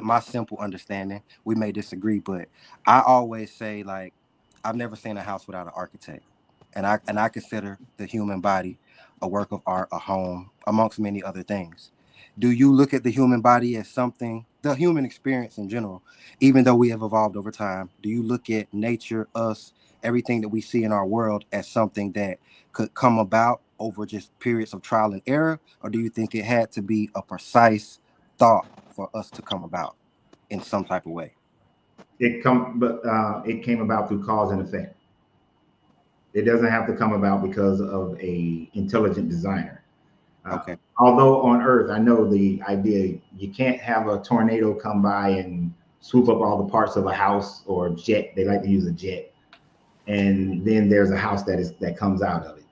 my simple understanding. We may disagree, but I always say, like, I've never seen a house without an architect, and I consider the human body a work of art, a home, amongst many other things. Do you look at the human body as something, the human experience in general, even though we have evolved over time? Do you look at nature, us, everything that we see in our world as something that could come about over just periods of trial and error, or do you think it had to be a precise thought for us to come about in some type of way? It came about through cause and effect. It doesn't have to come about because of a intelligent designer. Okay. Although on Earth, I know the idea, you can't have a tornado come by and swoop up all the parts of a house or a jet. They like to use a jet, and then there's a house that comes out of it.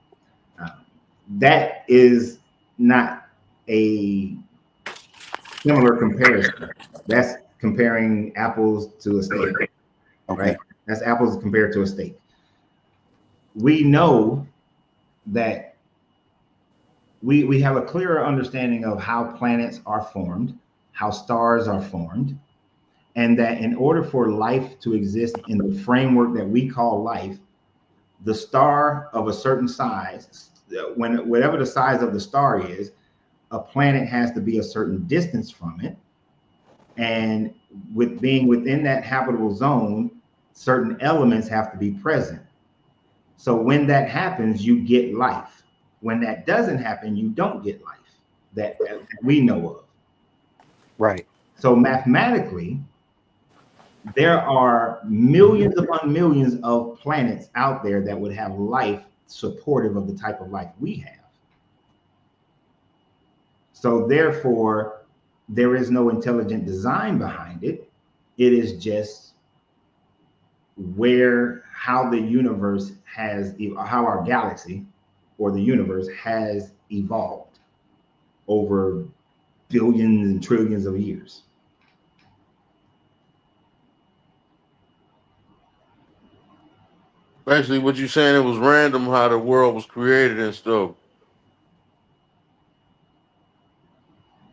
That is not a similar comparison. That's comparing apples to a steak. Okay. Right? That's apples compared to a steak. We know that we have a clearer understanding of how planets are formed, how stars are formed, and that in order for life to exist in the framework that we call life, the star of a certain size, whatever the size of the star is, a planet has to be a certain distance from it. And with being within that habitable zone, certain elements have to be present. So when that happens, you get life. When that doesn't happen, you don't get life that we know of. Right. So mathematically, there are millions upon millions of planets out there that would have life supportive of the type of life we have. So therefore, there is no intelligent design behind it. It is just how the universe how our galaxy or the universe has evolved over billions and trillions of years. Basically, what you saying, it was random how the world was created and stuff.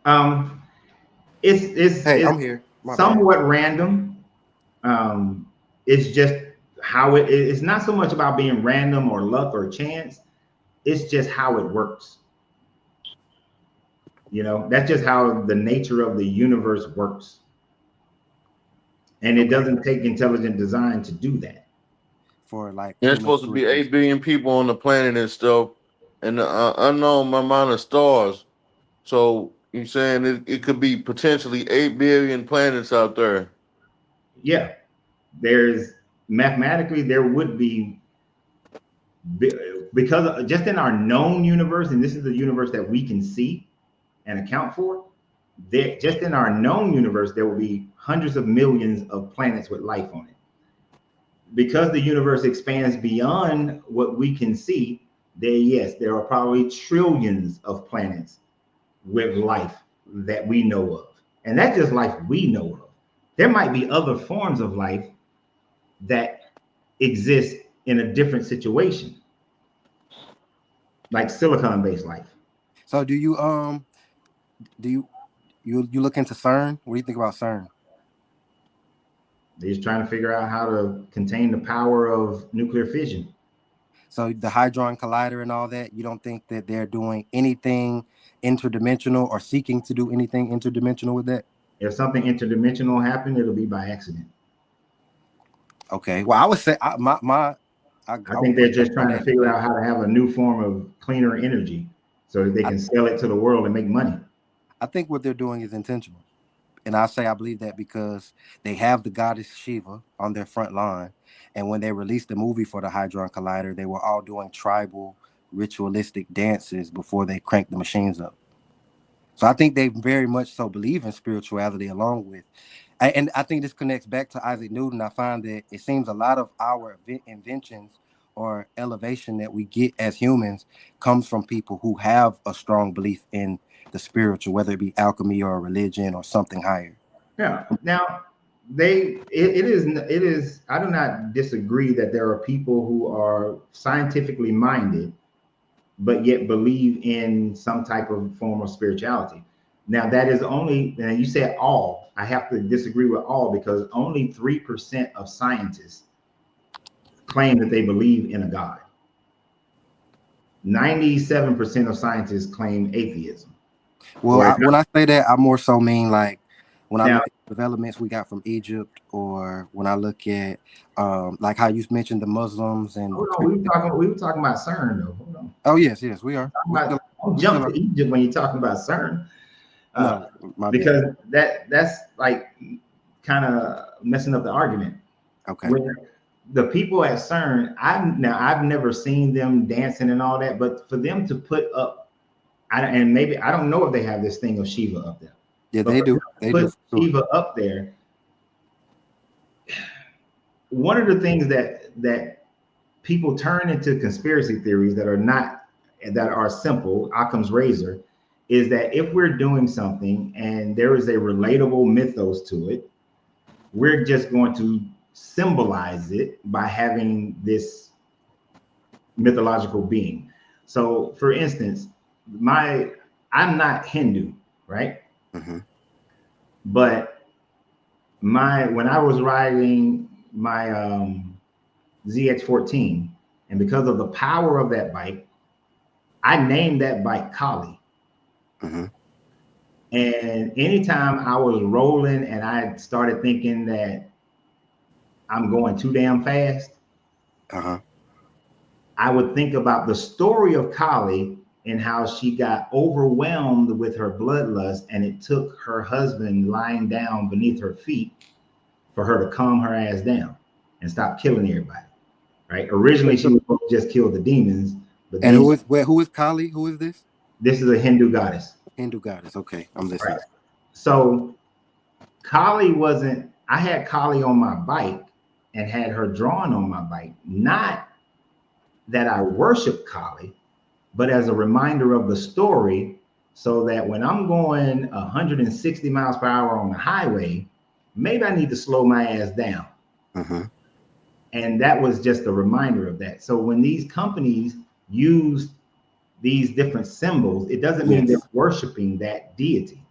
Hey, I'm here. Somewhat random. It's just how it's not so much about being random or luck or chance. It's just how it works. That's just how the nature of the universe works. And it doesn't take intelligent design to do that. For like, there's supposed to be 8 billion people on the planet and stuff, and the unknown amount of stars. So You're saying it could be potentially 8 billion planets out there. Yeah, there's mathematically there would be, because just in our known universe, and this is the universe that we can see and account for, there just in our known universe there will be hundreds of millions of planets with life on it. Because the universe expands beyond what we can see, there are probably trillions of planets with life that we know of. And that's just life we know of. There might be other forms of life that exist in a different situation, like silicon-based life. So do you look into CERN? What do you think about CERN? They're just trying to figure out how to contain the power of nuclear fission. So the Hadron Collider and all that, you don't think that they're doing anything interdimensional or seeking to do anything interdimensional with that? If something interdimensional happened, it'll be by accident. Okay. Well, I would say I think they're just trying to figure out how to have a new form of cleaner energy so that they can sell it to the world and make money. I think what they're doing is intentional. And I say I believe that because they have the goddess Shiva on their front line. And when they released the movie for the Hadron Collider, they were all doing tribal ritualistic dances before they cranked the machines up. So I think they very much so believe in spirituality along with. And I think this connects back to Isaac Newton. I find that it seems a lot of our inventions or elevation that we get as humans comes from people who have a strong belief in the spiritual, whether it be alchemy or religion or something higher. Yeah. Now, it is. I do not disagree that there are people who are scientifically minded, but yet believe in some type of form of spirituality. Now, that is only, and you said all. I have to disagree with all because only 3% of scientists claim that they believe in a God. 97% of scientists claim atheism. Well, when I say that, I more so mean like when I look at developments we got from Egypt, or when I look at like how you mentioned the Muslims and hold on, we were talking about CERN though. Hold on. Oh yes, we are. Don't jump to Egypt when you're talking about CERN. No, because that's like kind of messing up the argument. Okay. When the people at CERN, I've never seen them dancing and all that, but for them to put up, and maybe I don't know if they have this thing of Shiva up there. Yeah, they do. They do. Shiva up there. One of the things that people turn into conspiracy theories that are simple, Occam's razor, is that if we're doing something and there is a relatable mythos to it, we're just going to symbolize it by having this mythological being. So for instance, I'm not Hindu, right? Mm-hmm. But when I was riding my ZX14, and because of the power of that bike, I named that bike Kali. Mm-hmm. And anytime I was rolling and I started thinking that I'm going too damn fast, I would think about the story of Kali and how she got overwhelmed with her bloodlust, and it took her husband lying down beneath her feet for her to calm her ass down and stop killing everybody. Right? Originally, she was supposed to just kill the demons. But and who is Kali? Who is this? This is a Hindu goddess. Hindu goddess. Okay, I'm listening. Right. So Kali wasn't. I had Kali on my bike and had her drawn on my bike. Not that I worship Kali, but as a reminder of the story, so that when I'm going 160 miles per hour on the highway, maybe I need to slow my ass down. Mm-hmm. And that was just a reminder of that. So when these companies use these different symbols, it doesn't mean they're worshiping that deity.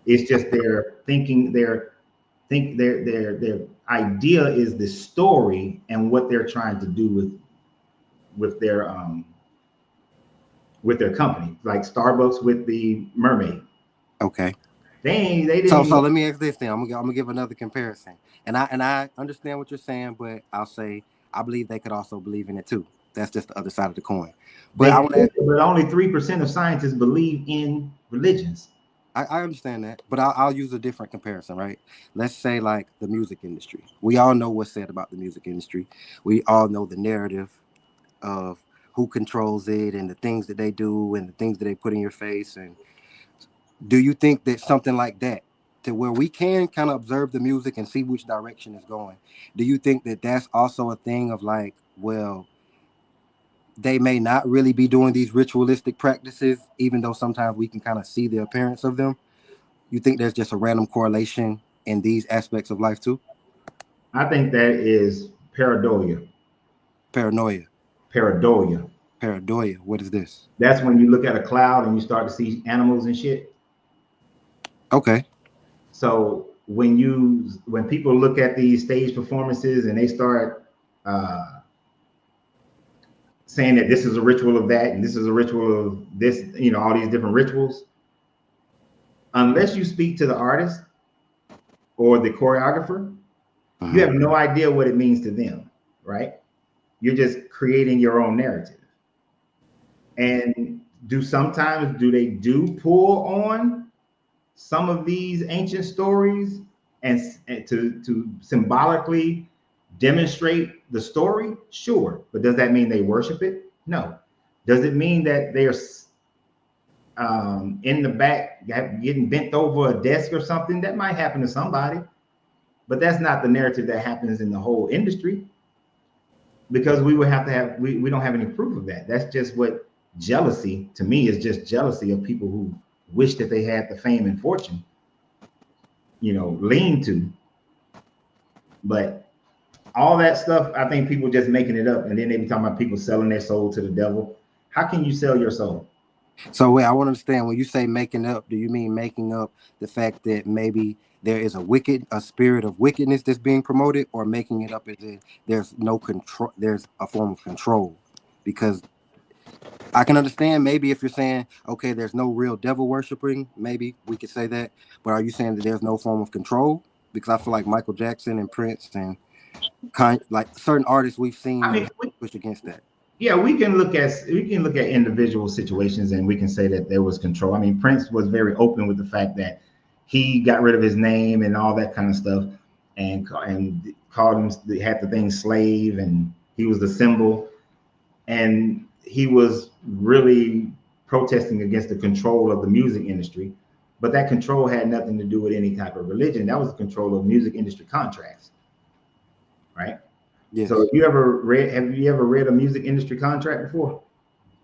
It's just they're thinking their idea is the story and what they're trying to do with their company, like Starbucks with the mermaid. Okay. They didn't. So let me ask this thing. I'm gonna give another comparison. And I understand what you're saying, but I'll say I believe they could also believe in it too. That's just the other side of the coin. But I want to. But only 3% of scientists believe in religions. I understand that, but I'll use a different comparison, right? Let's say like the music industry. We all know what's said about the music industry. We all know the narrative of who controls it and the things that they do and the things that they put in your face. And do you think that something like that, to where we can kind of observe the music and see which direction it's going, do you think that that's also a thing of like, well, they may not really be doing these ritualistic practices, even though sometimes we can kind of see the appearance of them? You think there's just a random correlation in these aspects of life too? I think that is pareidolia. Paranoia. Pareidolia. Pareidolia. What is this? That's when you look at a cloud and you start to see animals and shit. Okay. So when people look at these stage performances and they start saying that this is a ritual of that and this is a ritual of this, all these different rituals, unless you speak to the artist or the choreographer, you have no idea what it means to them, right? You're just creating your own narrative. And sometimes they do pull on some of these ancient stories and to symbolically demonstrate the story? Sure. But does that mean they worship it? No. Does it mean that they're in the back getting bent over a desk or something? That might happen to somebody, but that's not the narrative that happens in the whole industry, because we would have to have, we don't have any proof of that. That's just what jealousy, to me, is just jealousy of people who wish that they had the fame and fortune, lean to. But all that stuff, I think people just making it up, and then they be talking about people selling their soul to the devil. How can you sell your soul? So wait, I want to understand, when you say making up, do you mean making up the fact that maybe there is a spirit of wickedness that's being promoted, or making it up as if there's no control, there's a form of control? Because I can understand maybe if you're saying, okay, there's no real devil worshiping, maybe we could say that. But are you saying that there's no form of control? Because I feel like Michael Jackson and Prince and like certain artists we've seen push against that. Yeah, we can look at individual situations and we can say that there was control. I mean, Prince was very open with the fact that he got rid of his name and all that kind of stuff, and called him, had the thing slave, and he was the symbol, and he was really protesting against the control of the music industry. But that control had nothing to do with any type of religion. That was the control of music industry contracts, right? Yes. So have you ever read a music industry contract before?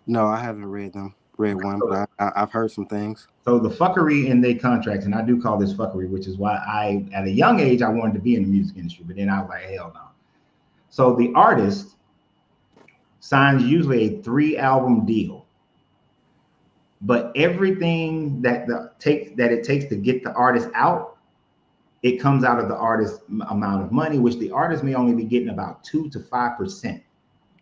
No, I haven't read one, but I've heard some things. So the fuckery in their contracts, and I do call this fuckery, which is why at a young age, I wanted to be in the music industry, but then I was like, hell no. So the artist signs usually a 3-album deal, but everything that it takes to get the artist out, it comes out of the artist's amount of money, which the artist may only be getting about 2 to 5%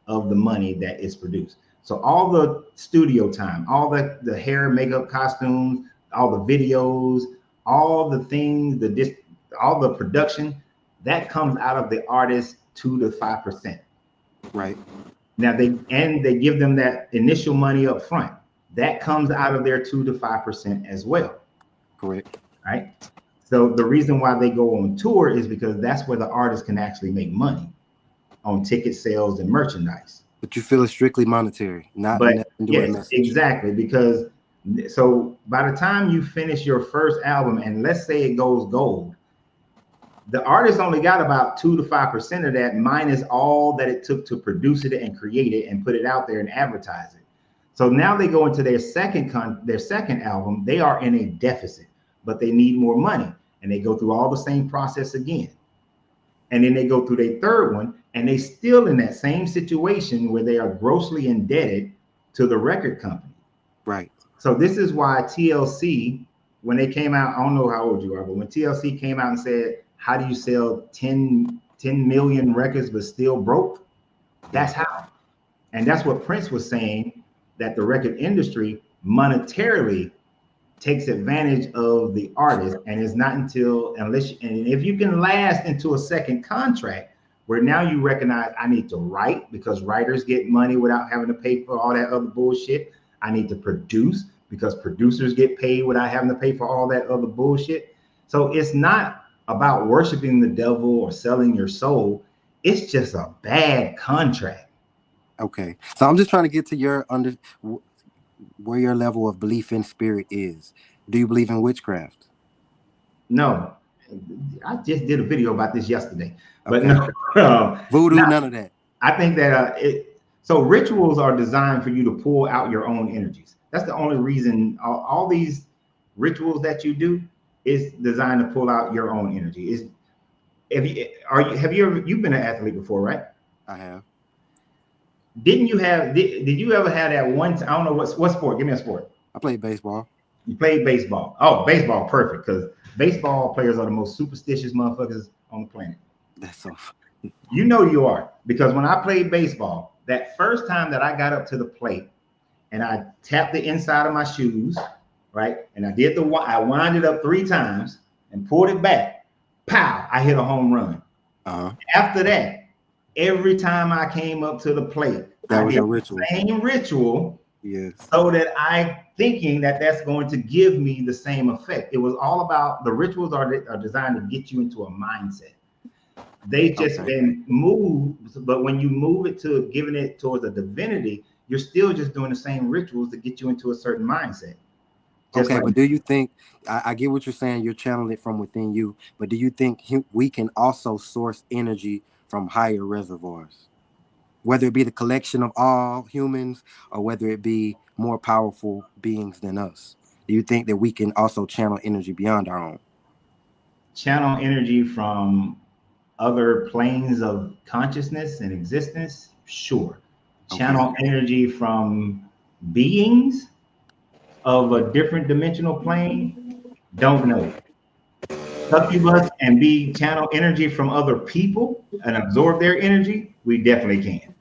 of the money that is produced. So all the studio time, all the hair, makeup, costumes, all the videos, all the things, all the production, that comes out of the artist's 2 to 5%. Right. Now they give them that initial money up front. That comes out of their 2 to 5% as well. Correct. Right. So the reason why they go on tour is because that's where the artist can actually make money on ticket sales and merchandise. But you feel it's strictly monetary, not. But yes, exactly. Because so by the time you finish your first album, and let's say it goes gold, the artist only got about 2 to 5% of that, minus all that it took to produce it and create it and put it out there and advertise it. So now they go into their second album, they are in a deficit, but they need more money, and they go through all the same process again. And then they go through their third one, and they still in that same situation where they are grossly indebted to the record company. Right. So this is why TLC, when they came out, I don't know how old you are, but when TLC came out and said, how do you sell 10 million records but still broke? That's how. And that's what Prince was saying, that the record industry monetarily takes advantage of the artist, and it's not until, and if you can last into a second contract where now you recognize I need to write because writers get money without having to pay for all that other bullshit. I need to produce because producers get paid without having to pay for all that other bullshit. So it's not about worshiping the devil or selling your soul. It's just a bad contract. Okay. So I'm just trying to get to your where your level of belief in spirit is. Do you believe in witchcraft? No, I just did a video about this yesterday, but Okay. no, Voodoo, none of that. I think that so rituals are designed for you to pull out your own energies. That's the only reason all these rituals that you do is designed to pull out your own energy. You've been an athlete before, right? I have. Did you ever have that one? I don't know what sport. Give me a sport. I played baseball. You played baseball. Oh, baseball, perfect. Because baseball players are the most superstitious motherfuckers on the planet. That's so funny. You know you are, because when I played baseball, that first time that I got up to the plate and I tapped the inside of my shoes, right, and I wound it up 3 times and pulled it back. Pow! I hit a home run. After that, every time I came up to the plate, that was your ritual. Same ritual. Yes. So that I thinking that that's going to give me the same effect. It was all about the rituals are designed to get you into a mindset. They just been moved, but when you move it to giving it towards a divinity, you're still just doing the same rituals to get you into a certain mindset. Just but do you think, I get what you're saying, you're channeling it from within you, but do you think we can also source energy from higher reservoirs? Whether it be the collection of all humans or whether it be more powerful beings than us? Do you think that we can also channel energy beyond our own? Channel energy from other planes of consciousness and existence? Sure. Channel energy from beings of a different dimensional plane? Don't know. Succubus and be channel energy from other people and absorb their energy? We definitely can.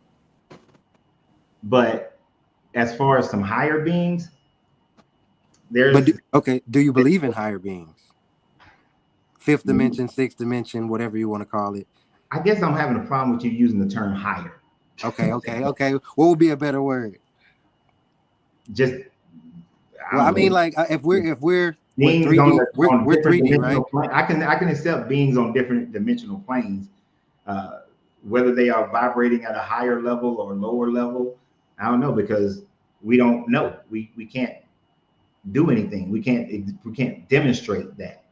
But as far as some higher beings, do you believe in higher beings? 5th dimension, 6th dimension, whatever you want to call it. I guess I'm having a problem with you using the term higher. Okay. What would be a better word? Just I mean, like if we're beings 3D, we're 3D, right? I can accept beings on different dimensional planes, whether they are vibrating at a higher level or lower level. I don't know, because we don't know. We can't do anything. We can't demonstrate that.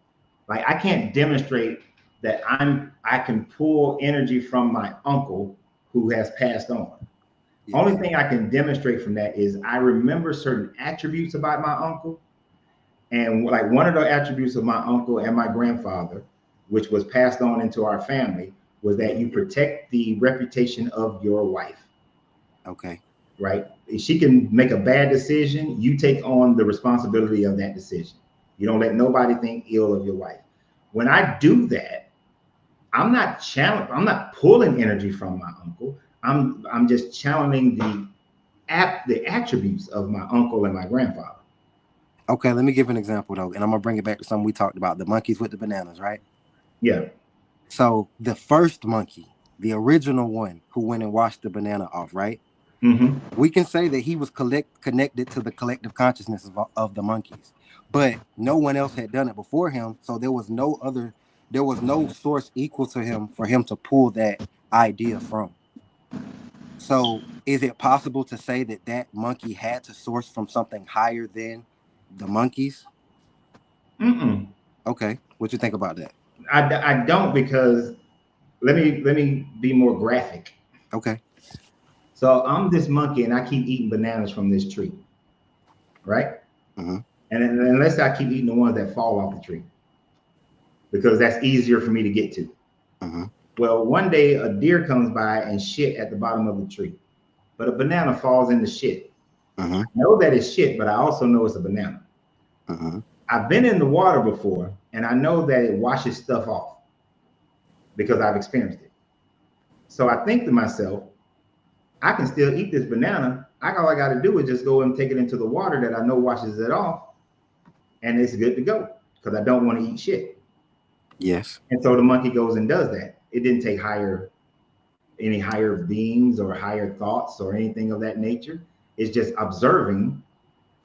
Like I can't demonstrate that I can pull energy from my uncle who has passed on. Yes. Only thing I can demonstrate from that is I remember certain attributes about my uncle. And like one of the attributes of my uncle and my grandfather, which was passed on into our family, was that you protect the reputation of your wife. Okay. Right? If she can make a bad decision, you take on the responsibility of that decision. You don't let nobody think ill of your wife. When I do that, I'm not pulling energy from my uncle. I'm just channeling the attributes of my uncle and my grandfather. Okay, let me give an example though, and I'm gonna bring it back to something we talked about, the monkeys with the bananas, right? Yeah. So the first monkey, the original one who went and washed the banana off, right? Mm-hmm. We can say that he was connected to the collective consciousness of the monkeys, but no one else had done it before him, so there was no source equal to him for him to pull that idea from. So is it possible to say that monkey had to source from something higher than the monkeys? Mm-mm. Okay, what you think about that? I don't, because let me be more graphic. Okay. So I'm this monkey and I keep eating bananas from this tree, right? Mm-hmm. And unless I keep eating the ones that fall off the tree, because that's easier for me to get to. Mm-hmm. Well, one day a deer comes by and shit at the bottom of the tree, but a banana falls in the shit. Mm-hmm. I know that it's shit, but I also know it's a banana. Mm-hmm. I've been in the water before, and I know that it washes stuff off because I've experienced it. So I think to myself, I can still eat this banana. All I got to do is just go and take it into the water that I know washes it off, and it's good to go, because I don't want to eat shit. Yes. And so the monkey goes and does that. It didn't take higher any higher beings or higher thoughts or anything of that nature. It's just observing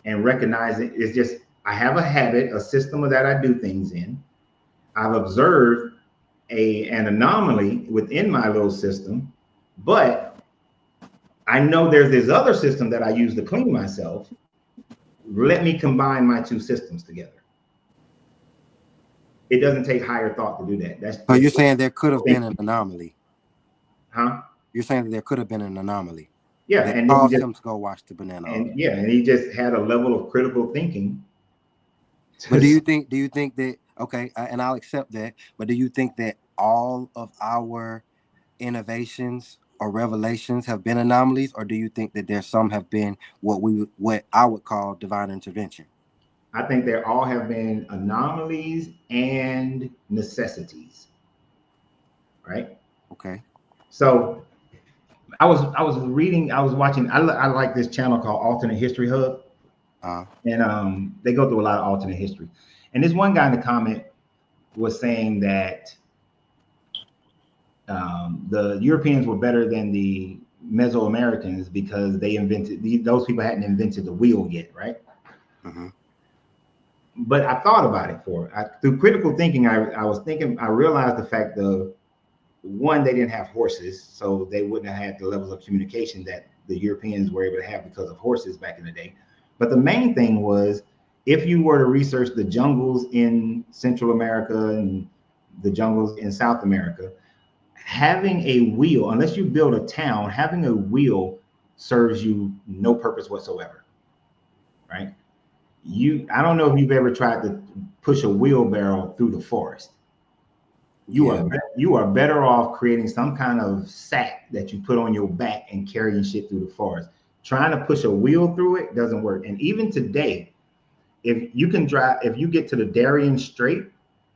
and recognizing. It's just, I have a habit, a system that I do things in. I've observed an anomaly within my little system, but I know there's this other system that I use to clean myself. Let me combine my two systems together. It doesn't take higher thought to do that. That's So you're saying there could have been an anomaly? Huh? You're saying that there could have been an anomaly? Yeah, that and caused him to go watch the banana. And yeah, and he just had a level of critical thinking. But do you think that, okay, and I'll accept that, but do you think that all of our innovations or revelations have been anomalies, or do you think that there's some have been what I would call divine intervention? I think there all have been anomalies and necessities. Right? Okay. So I was watching, I like this channel called Alternate History Hub. And they go through a lot of alternate history. And this one guy in the comment was saying that the Europeans were better than the Mesoamericans because they those people hadn't invented the wheel yet, right? Mm-hmm. But I thought about it through critical thinking. I realized the fact of, one, they didn't have horses, so they wouldn't have had the levels of communication that the Europeans were able to have because of horses back in the day. But the main thing was, if you were to research the jungles in Central America and the jungles in South America, having a wheel, unless you build a town, having a wheel serves you no purpose whatsoever, right? I don't know if you've ever tried to push a wheelbarrow through the forest. You are better off creating some kind of sack that you put on your back and carrying shit through the forest. Trying to push a wheel through it doesn't work. And even today, if you get to the Darien Strait,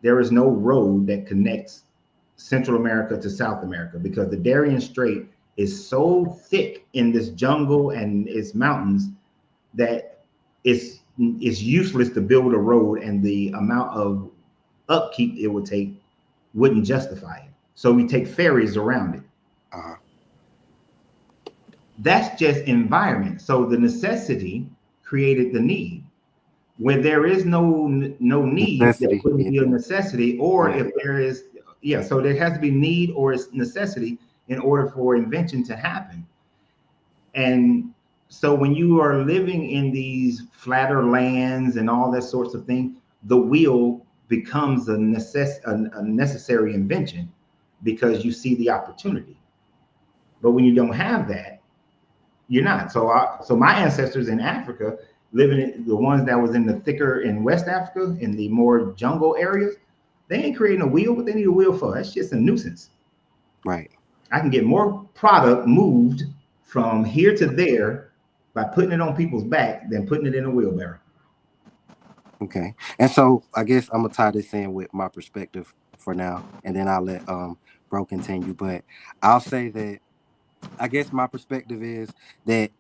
there is no road that connects Central America to South America, because the Darien Strait is so thick in this jungle and its mountains that it's useless to build a road, and the amount of upkeep it would take wouldn't justify it. So we take ferries around it. That's just environment. So the necessity created the need. Where there is no need, there wouldn't be a necessity. Or if there is, so there has to be need or necessity in order for invention to happen. And so when you are living in these flatter lands and all that sorts of things, the wheel becomes a necessary invention because you see the opportunity. But when you don't have that, you're not. So my ancestors in Africa, living in the ones that was in the thicker in West Africa, in the more jungle areas, they ain't creating a wheel. What they need a wheel for? That's just a nuisance. Right. I can get more product moved from here to there by putting it on people's back than putting it in a wheelbarrow. Okay. And so I guess I'm gonna tie this in with my perspective for now, and then I'll let Bro continue. But I'll say that I guess my perspective is that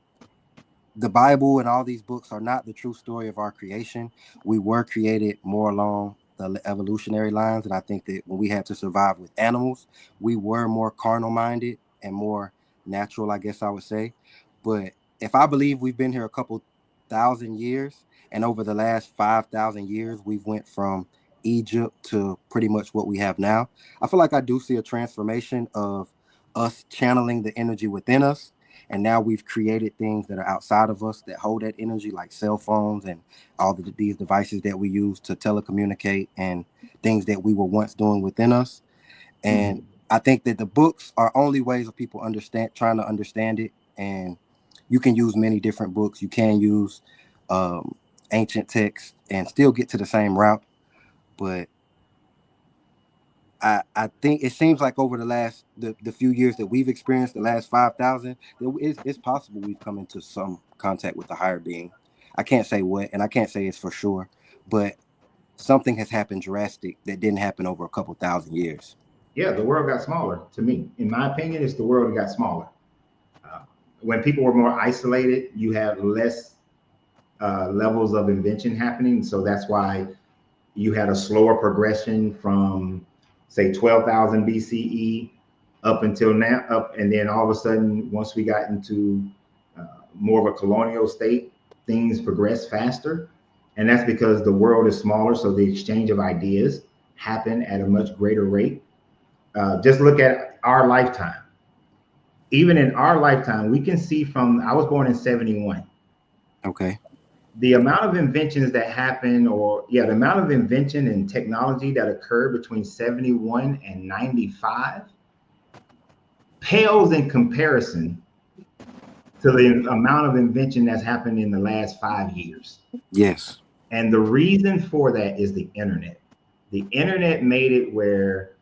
the Bible and all these books are not the true story of our creation. We were created more along the evolutionary lines, and I think that when we had to survive with animals, we were more carnal minded and more natural, I guess I would say. But if I believe we've been here a couple thousand years, and over the last 5,000 years we've went from Egypt to pretty much what we have now, I feel like I do see a transformation of us channeling the energy within us. And now we've created things that are outside of us that hold that energy, like cell phones and all these devices that we use to telecommunicate, and things that we were once doing within us. And I think that the books are only ways of people trying to understand it. And you can use many different books. You can use ancient texts and still get to the same route. But I think it seems like over the last the few years that we've experienced, the last 5,000, it's possible we've come into some contact with the higher being. I can't say what, and I can't say it's for sure, but something has happened drastic that didn't happen over a couple thousand years. Yeah, the world got smaller. To me, in my opinion, it's the world that got smaller. When people were more isolated, you have less levels of invention happening. So that's why you had a slower progression from, say, 12,000 BCE up until now, and then all of a sudden, once we got into more of a colonial state, things progress faster. And that's because the world is smaller, so the exchange of ideas happen at a much greater rate. Just look at our lifetime. Even in our lifetime, we can see I was born in 71. Okay. The amount of inventions that happen, the amount of invention and technology that occurred between 71 and 95 pales in comparison to the amount of invention that's happened in the last 5 years. Yes. And the reason for that is the internet. The internet made it where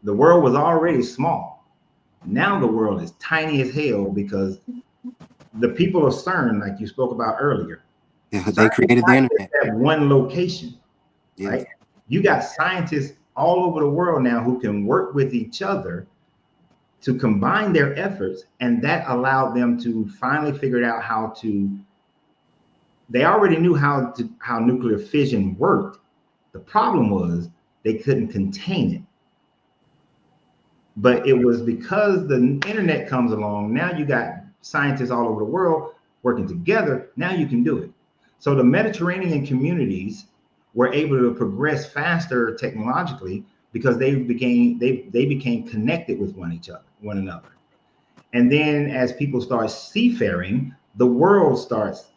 the world was already small. Now the world is tiny as hell because the people of CERN, like you spoke about earlier, They created the internet at one location, yes. right? You got scientists all over the world now who can work with each other to combine their efforts, and that allowed them to finally figure out how to. They already knew how nuclear fission worked. The problem was they couldn't contain it. But it was because the internet comes along. Now you got scientists all over the world working together. Now you can do it. So the Mediterranean communities were able to progress faster technologically because they became connected with one another. And then as people start seafaring, the world starts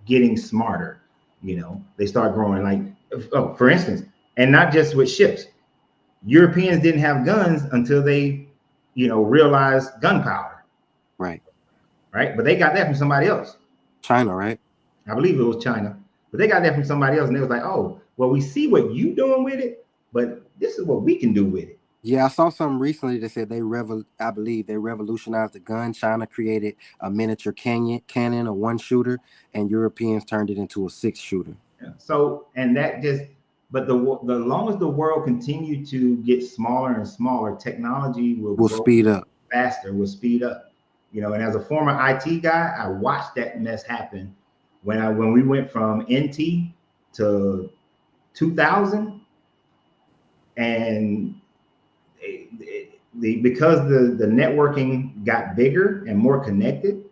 getting smarter. They start growing. Like, for instance, and not just with ships. Europeans didn't have guns until they, realized gunpowder. Right. But they got that from somebody else. China, right? I believe it was China. But they got that from somebody else, and they was like, oh, well, we see what you doing with it, but this is what we can do with it. Yeah, I saw something recently that said I believe they revolutionized the gun. China created a miniature cannon, a 1-shooter, and Europeans turned it into a 6-shooter. Yeah. So, and that just, but the long as the world continued to get smaller and smaller, technology will speed up faster, will speed up. And as a former IT guy, I watched that mess happen when we went from NT to 2000, and because the networking got bigger and more connected,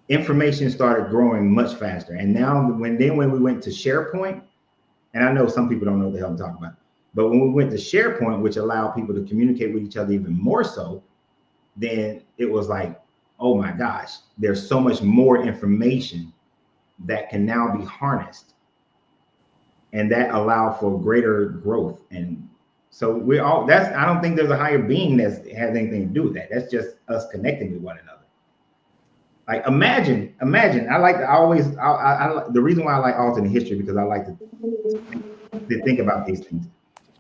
information started growing much faster. And now when we went to SharePoint, and I know some people don't know what the hell I'm talking about, but when we went to SharePoint, which allowed people to communicate with each other even more so, then it was like, oh my gosh, there's so much more information that can now be harnessed, and that allowed for greater growth. And so I don't think there's a higher being that has anything to do with that. That's just us connecting with one another. Like imagine, the reason why I like alternate history, because I like to think about these things.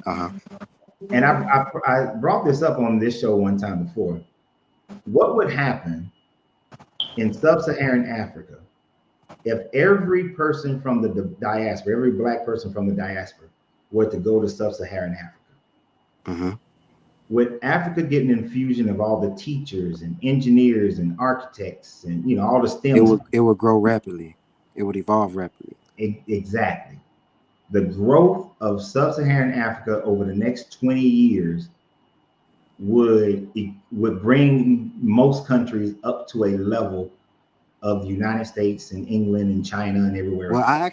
And I brought this up on this show one time before. What would happen in sub-Saharan Africa if every person from the diaspora, every Black person from the diaspora, were to go to sub-Saharan Africa? With Africa getting an infusion of all the teachers and engineers and architects and all the STEM, it would grow rapidly. It would evolve rapidly. Exactly. The growth of sub-Saharan Africa over the next 20 years would bring most countries up to a level of the United States and England and China and everywhere else. Well, I'm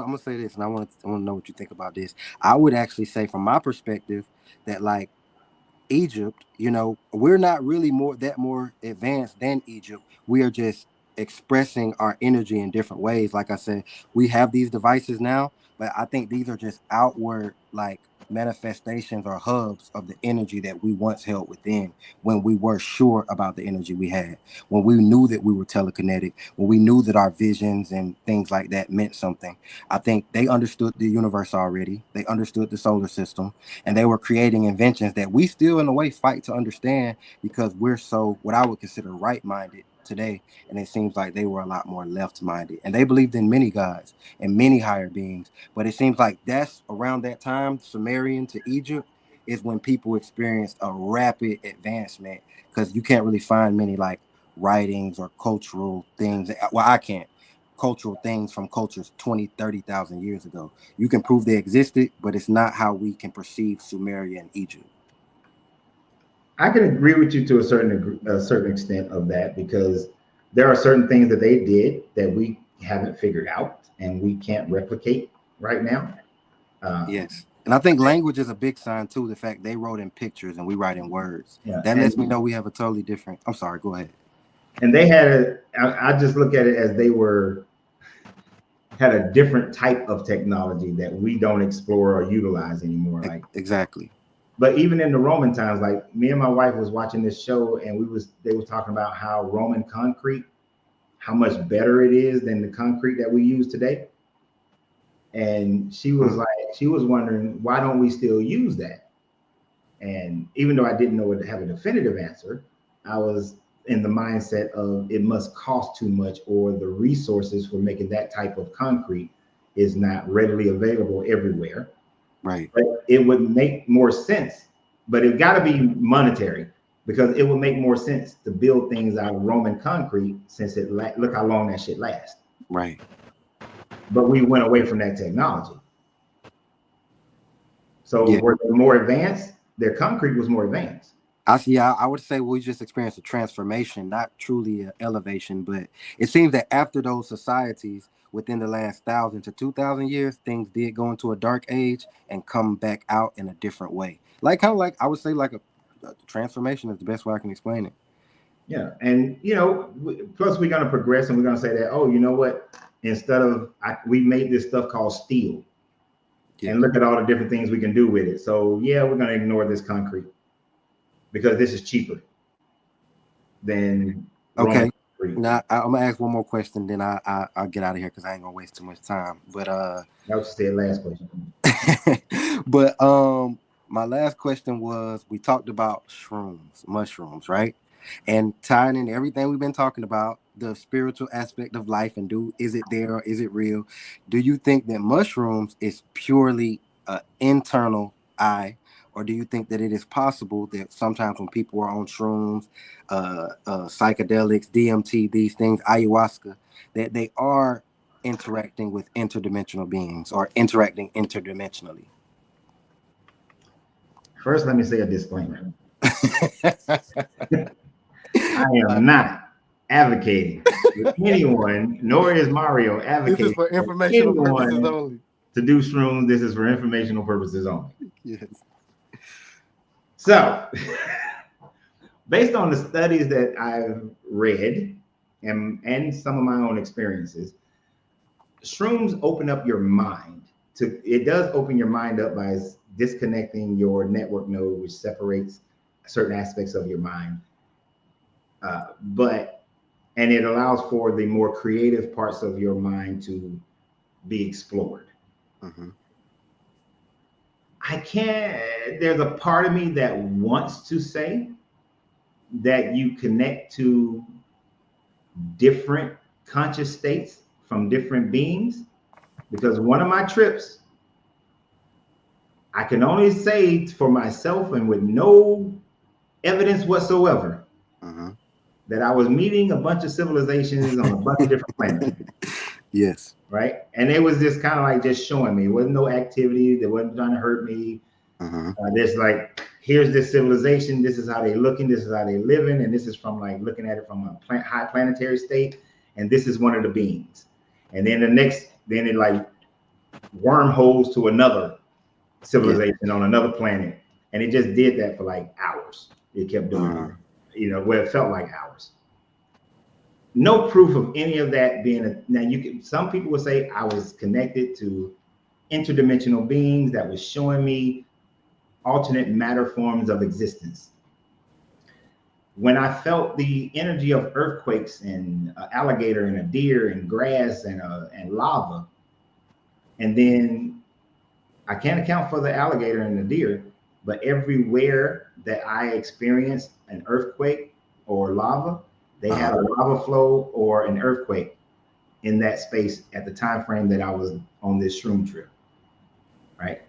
gonna say this, and I want to know what you think about this. I would actually say, from my perspective, that like Egypt, we're not really more advanced than Egypt. We are just expressing our energy in different ways. Like I said, we have these devices now, but I think these are just outward manifestations or hubs of the energy that we once held within, when we were sure about the energy we had, when we knew that we were telekinetic, when we knew that our visions and things like that meant something. I think they understood the universe already. They understood the solar system, and they were creating inventions that we still in a way fight to understand, because we're so what I would consider right-minded today, and it seems like they were a lot more left-minded, and they believed in many gods and many higher beings. But it seems like that's around that time, Sumerian to Egypt, is when people experienced a rapid advancement, because you can't really find many writings or cultural things. Well, I can't. Cultural things from cultures 20, 30,000 years ago. You can prove they existed, but it's not how we can perceive Sumeria and Egypt. I can agree with you to a certain extent of that, because there are certain things that they did that we haven't figured out and we can't replicate right now. Yes. And I think language is a big sign too. The fact they wrote in pictures and we write in words. Yeah, That lets me know we have a totally different. I'm sorry, go ahead. And they had I just look at it as they had a different type of technology that we don't explore or utilize anymore. Like exactly. But even in the Roman times, like me and my wife was watching this show, and they were talking about how Roman concrete, how much better it is than the concrete that we use today. And she was wondering, why don't we still use that? And even though I didn't know to have a definitive answer, I was in the mindset of it must cost too much, or the resources for making that type of concrete is not readily available everywhere. Right. But it would make more sense, but it got to be monetary, because it would make more sense to build things out of Roman concrete, since look how long that shit lasts. Right. But we went away from that technology. So were they more advanced? Their concrete was more advanced. I would say we just experienced a transformation, not truly an elevation, but it seems that after those societies, within the last 1,000 to 2,000 years, things did go into a dark age and come back out in a different way. Like kind of like, I would say like a transformation is the best way I can explain it. Yeah. And, plus we're going to progress, and we're going to say that, oh, you know what? Instead of, we made this stuff called steel. Yeah. And look at all the different things we can do with it. So yeah, we're going to ignore this concrete because this is cheaper than. Okay. Now I'm gonna ask one more question, then I'll get out of here because I ain't gonna waste too much time. But that was just the last question. But my last question was, we talked about mushrooms, right? And tying in everything we've been talking about, the spiritual aspect of life, and is it there or is it real? Do you think that mushrooms is purely internal eye? Or do you think that it is possible that sometimes when people are on shrooms, psychedelics, DMT, these things, ayahuasca, that they are interacting with interdimensional beings or interacting interdimensionally? First, let me say a disclaimer. I am not advocating with anyone, nor is Mario advocating. This is for informational purposes only. To do shrooms, this is for informational purposes only. Yes. So, based on the studies that I've read and some of my own experiences, shrooms open up your mind. It does open your mind up by disconnecting your network node, which separates certain aspects of your mind. And it allows for the more creative parts of your mind to be explored. Mm-hmm. There's a part of me that wants to say that you connect to different conscious states from different beings, because one of my trips, I can only say for myself and with no evidence whatsoever, that I was meeting a bunch of civilizations on a bunch of different planets. Yes. Right. And it was just kind of like just showing me. It wasn't no activity. They wasn't trying to hurt me. There's like, here's this civilization. This is how they looking. This is how they living. And this is from like looking at it from a high planetary state. And this is one of the beings. And then then it like wormholes to another civilization on another planet. And it just did that for like hours. It kept doing it, where it felt like hours. No proof of any of that being some people would say I was connected to interdimensional beings that was showing me alternate matter forms of existence. When I felt the energy of earthquakes and an alligator and a deer and grass and lava, and then I can't account for the alligator and the deer, but everywhere that I experienced an earthquake or lava, they had a lava flow or an earthquake in that space at the time frame that I was on this shroom trip, right?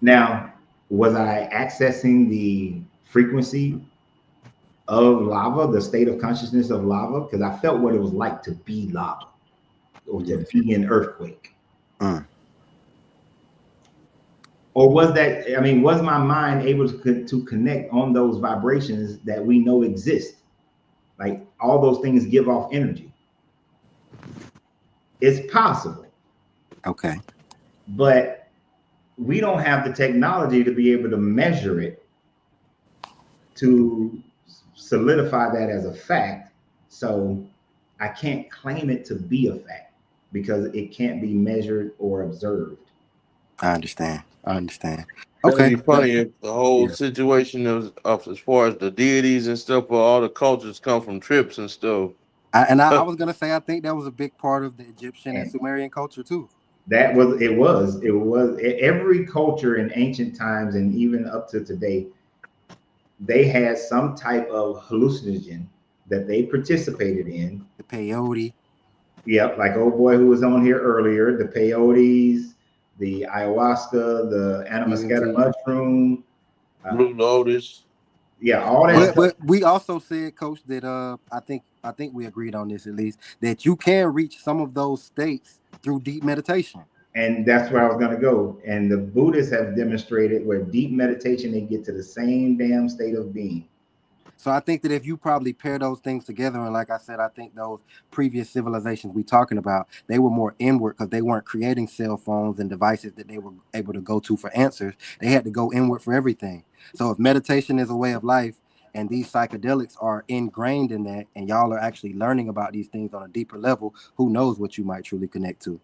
Now, was I accessing the frequency of lava, the state of consciousness of lava? Because I felt what it was like to be lava or to be an earthquake. Or was that, I mean, was my mind able to connect on those vibrations that we know exist? Like all those things give off energy. It's possible. Okay. But we don't have the technology to be able to measure it to solidify that as a fact. So I can't claim it to be a fact because it can't be measured or observed. I understand. Okay. That'd be funny if the whole situation of as far as the deities and stuff, or all the cultures come from trips and stuff. I was gonna say I think that was a big part of the Egyptian and Sumerian culture too. That was it was every culture in ancient times and even up to today, they had some type of hallucinogen that they participated in. The peyote. Yep, like old boy who was on here earlier, the peyotes, the ayahuasca, the anamascata mushroom, Blue lotus. Yeah, all that. But we also said, Coach, that I think we agreed on this at least, that you can reach some of those states through deep meditation. And that's where I was going to go. And the Buddhists have demonstrated where deep meditation, they get to the same damn state of being. So I think that if you probably pair those things together, and like I said, I think those previous civilizations we talking about, they were more inward because they weren't creating cell phones and devices that they were able to go to for answers. They had to go inward for everything. So if meditation is a way of life and these psychedelics are ingrained in that, and y'all are actually learning about these things on a deeper level, who knows what you might truly connect to.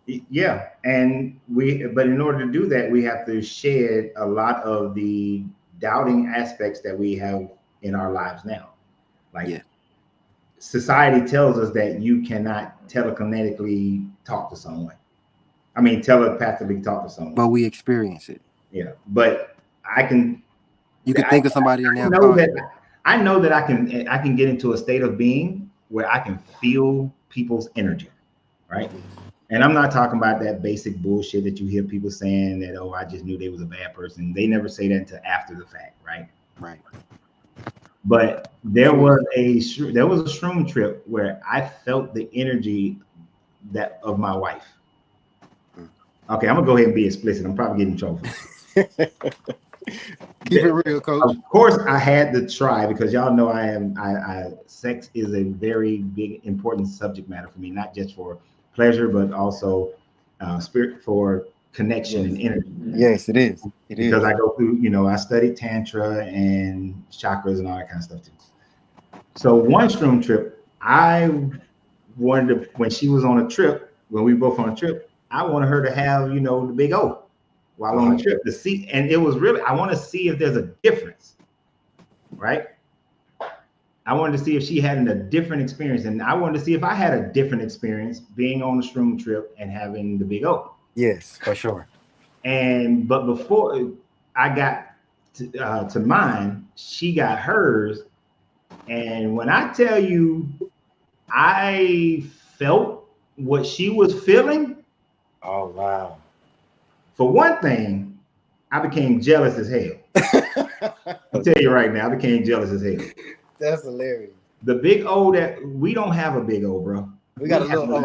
Yeah, and but in order to do that, we have to shed a lot of the doubting aspects that we have in our lives now. Like society tells us that you cannot telekinetically talk to someone. I mean, telepathically talk to someone. But we experience it. Yeah, but I can. You can think of somebody in there. I know that I can get into a state of being where I can feel people's energy, right? And I'm not talking about that basic bullshit that you hear people saying that, oh, I just knew they was a bad person. They never say that until after the fact, right? Right. But there was a shroom trip where I felt the energy of my wife. Okay, I'm gonna go ahead and be explicit. I'm probably getting in trouble. Keep it real, Coach. Of course, I had to try because y'all know sex is a very big, important subject matter for me, not just for pleasure, but also spirit for connection and energy. Yes, it is. Because I go through, I studied Tantra and chakras and all that kind of stuff too. So one shroom trip, I wanted to, when she was on a trip, when we both on a trip, I wanted her to have, the big O while on the trip to see. And it was really, I want to see if there's a difference, right? I wanted to see if she had a different experience. And I wanted to see if I had a different experience being on the shroom trip and having the big O. Yes, for sure. But before I got to mine, she got hers. And when I tell you, I felt what she was feeling. Oh, wow. For one thing, I became jealous as hell. I'll tell you right now, I became jealous as hell. That's hilarious. The big O we don't have a big O, bro. We got a little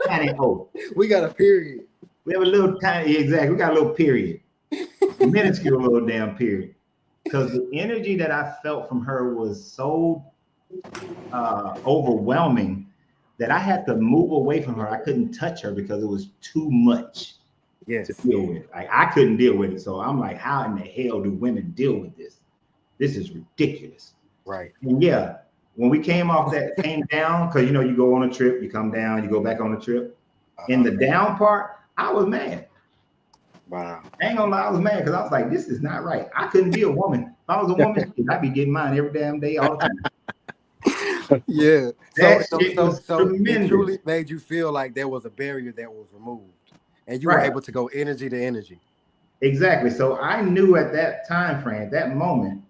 tiny O. We got a period. We have a little tiny, exactly. We got a little period. Minuscule little damn period. Because the energy that I felt from her was so overwhelming that I had to move away from her. I couldn't touch her because it was too much to deal with. Like, I couldn't deal with it. So I'm like, how in the hell do women deal with this? This is ridiculous. Right. And yeah, when we came down, because you go on a trip, you come down, you go back on the trip. In the down part, I was mad. Wow. I ain't gonna lie, I was mad because I was like, this is not right. I couldn't be a woman. If I was a woman, I'd be getting mine every damn day, all the time. Yeah. So it truly made you feel like there was a barrier that was removed. And you were able to go energy to energy. Exactly. So I knew at that time frame, at that moment,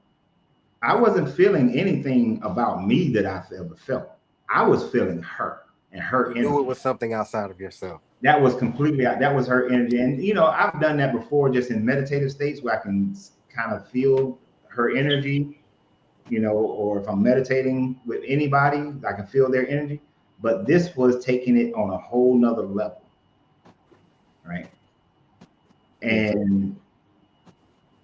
I wasn't feeling anything about me that I ever felt. I was feeling her and her energy. You knew it was something outside of yourself. That was that was her energy. And, I've done that before just in meditative states where I can kind of feel her energy, or if I'm meditating with anybody, I can feel their energy. But this was taking it on a whole nother level, right? And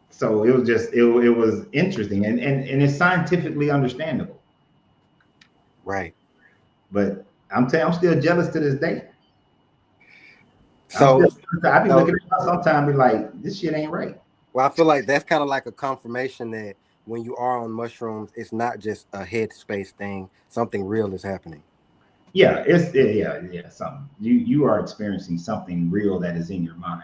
so it was just it was interesting, and it's scientifically understandable. Right. But I'm still jealous to this day. So I be looking at it sometimes, be like, this shit ain't right. Well, I feel like that's kind of like a confirmation that when you are on mushrooms, it's not just a headspace thing. Something real is happening. Yeah, something. You are experiencing something real that is in your mind,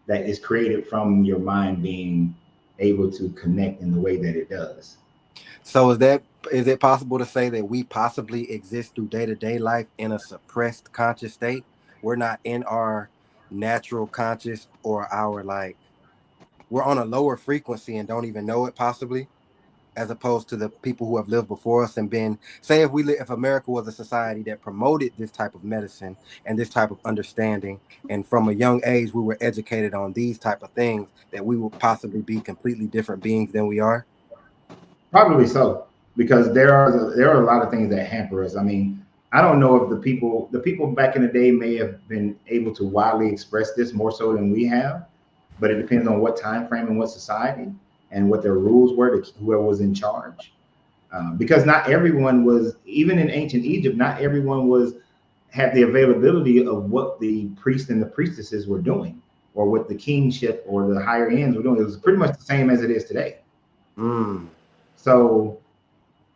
that is created from your mind being able to connect in the way that it does. So is it possible to say that we possibly exist through day-to-day life in a suppressed conscious state? We're not in our natural conscious, or our we're on a lower frequency and don't even know it, possibly, as opposed to the people who have lived before us and been, say, if America was a society that promoted this type of medicine and this type of understanding, and from a young age we were educated on these type of things, that we will possibly be completely different beings than we are. Probably so, because there are a lot of things that hamper us. I mean, I don't know if the people back in the day may have been able to widely express this more so than we have, but it depends on what time frame and what society and what their rules were to whoever was in charge. Because not everyone was, even in ancient Egypt, not everyone had the availability of what the priests and the priestesses were doing, or what the kingship or the higher ends were doing. It was pretty much the same as it is today. So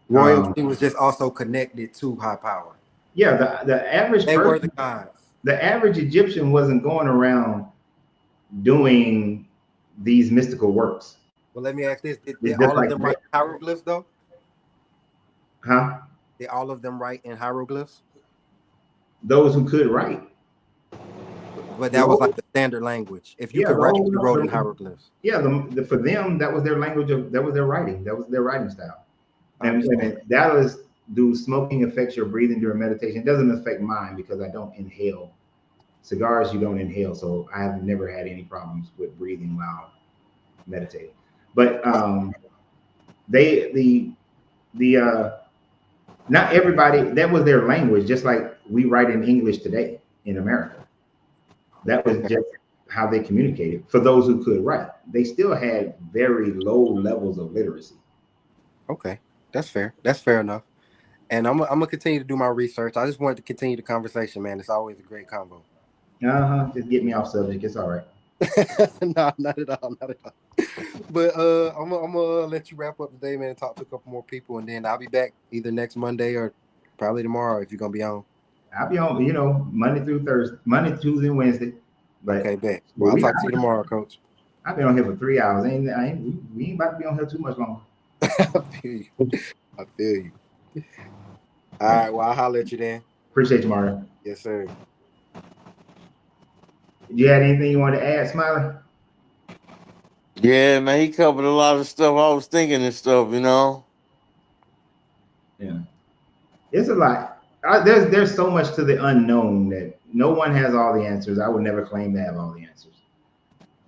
royalty was just also connected to high power. Yeah, the average they were the gods. The average Egyptian wasn't going around doing these mystical works. Well, let me ask this: did all of them write hieroglyphs, though? Huh? Did all of them write in hieroglyphs? Those who could write. But that was like the standard language. If you could write, you wrote in hieroglyphs. Yeah, for them, that was their language that was their writing. That was their writing style. And that was, do smoking affects your breathing during meditation? It doesn't affect mine because I don't inhale. Cigars, you don't inhale, so I have never had any problems with breathing while meditating. But not everybody, that was their language, just like we write in English today in America. That was just how they communicated. For those who could write, they still had very low levels of literacy. Okay, that's fair. That's fair enough. And I'm gonna continue to do my research. I just wanted to continue the conversation, man. It's always a great convo. Just get me off subject. It's all right. No, not at all. Not at all. But I'm gonna let you wrap up today, man, and talk to a couple more people, and then I'll be back either next Monday or probably tomorrow if you're gonna be on. I'll be on, Monday through Thursday, Monday, Tuesday, and Wednesday. But okay, bet. Well, I'll talk to you tomorrow, Coach. I've been on here for 3 hours. We ain't about to be on here too much longer. I feel you. All right, well, I'll holler at you then. Appreciate you, Mario. Yes, sir. You had anything you wanted to add, Smiley? Yeah, man, he covered a lot of stuff I was thinking and stuff, Yeah. It's a lot. There's so much to the unknown that no one has all the answers. I would never claim to have all the answers.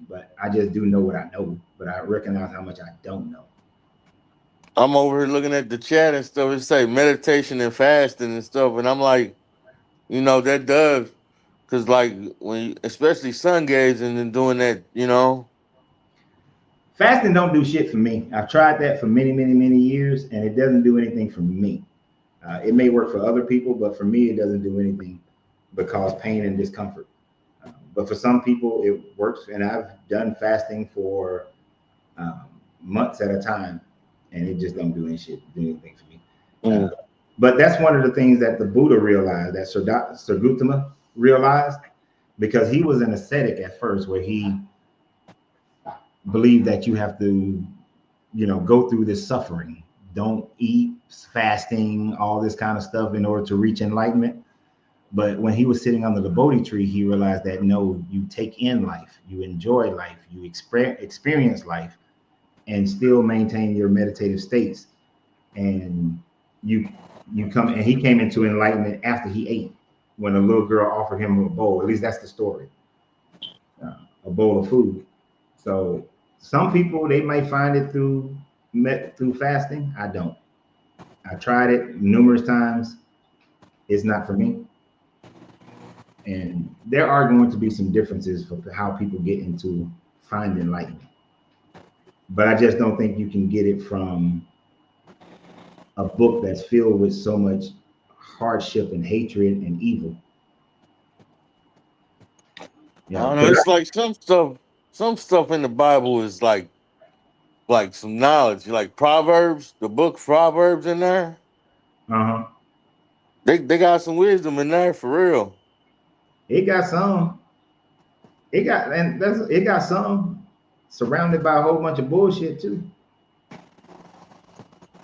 But I just do know what I know. But I recognize how much I don't know. I'm over here looking at the chat and stuff. It say meditation and fasting and stuff. And I'm like, that does. Because, especially sun gazing and doing that, Fasting don't do shit for me. I've tried that for many, many, many years, and it doesn't do anything for me. It may work for other people, but for me, it doesn't do anything but cause pain and discomfort. But for some people, it works, and I've done fasting for months at a time, and it just don't do anything for me. But that's one of the things that the Buddha realized, that Sir Gautama realized, because he was an ascetic at first, where he believed that you have to, go through this suffering. Don't eat, fasting, all this kind of stuff in order to reach enlightenment. But when he was sitting under the Bodhi tree, he realized that no, you take in life, you enjoy life, you experience life, and still maintain your meditative states. And you come, and he came into enlightenment after he ate, when a little girl offered him a bowl. At least that's the story, a bowl of food. So some people, they might find it through fasting. I don't. I tried it numerous times. It's not for me. And there are going to be some differences for how people get into find enlightenment. But I just don't think you can get it from a book that's filled with so much hardship and hatred and evil. I don't know. It's like some stuff in the Bible is like some knowledge, like Proverbs, the book Proverbs in there. Uh-huh. They got some wisdom in there for real. It got some. It got some surrounded by a whole bunch of bullshit too.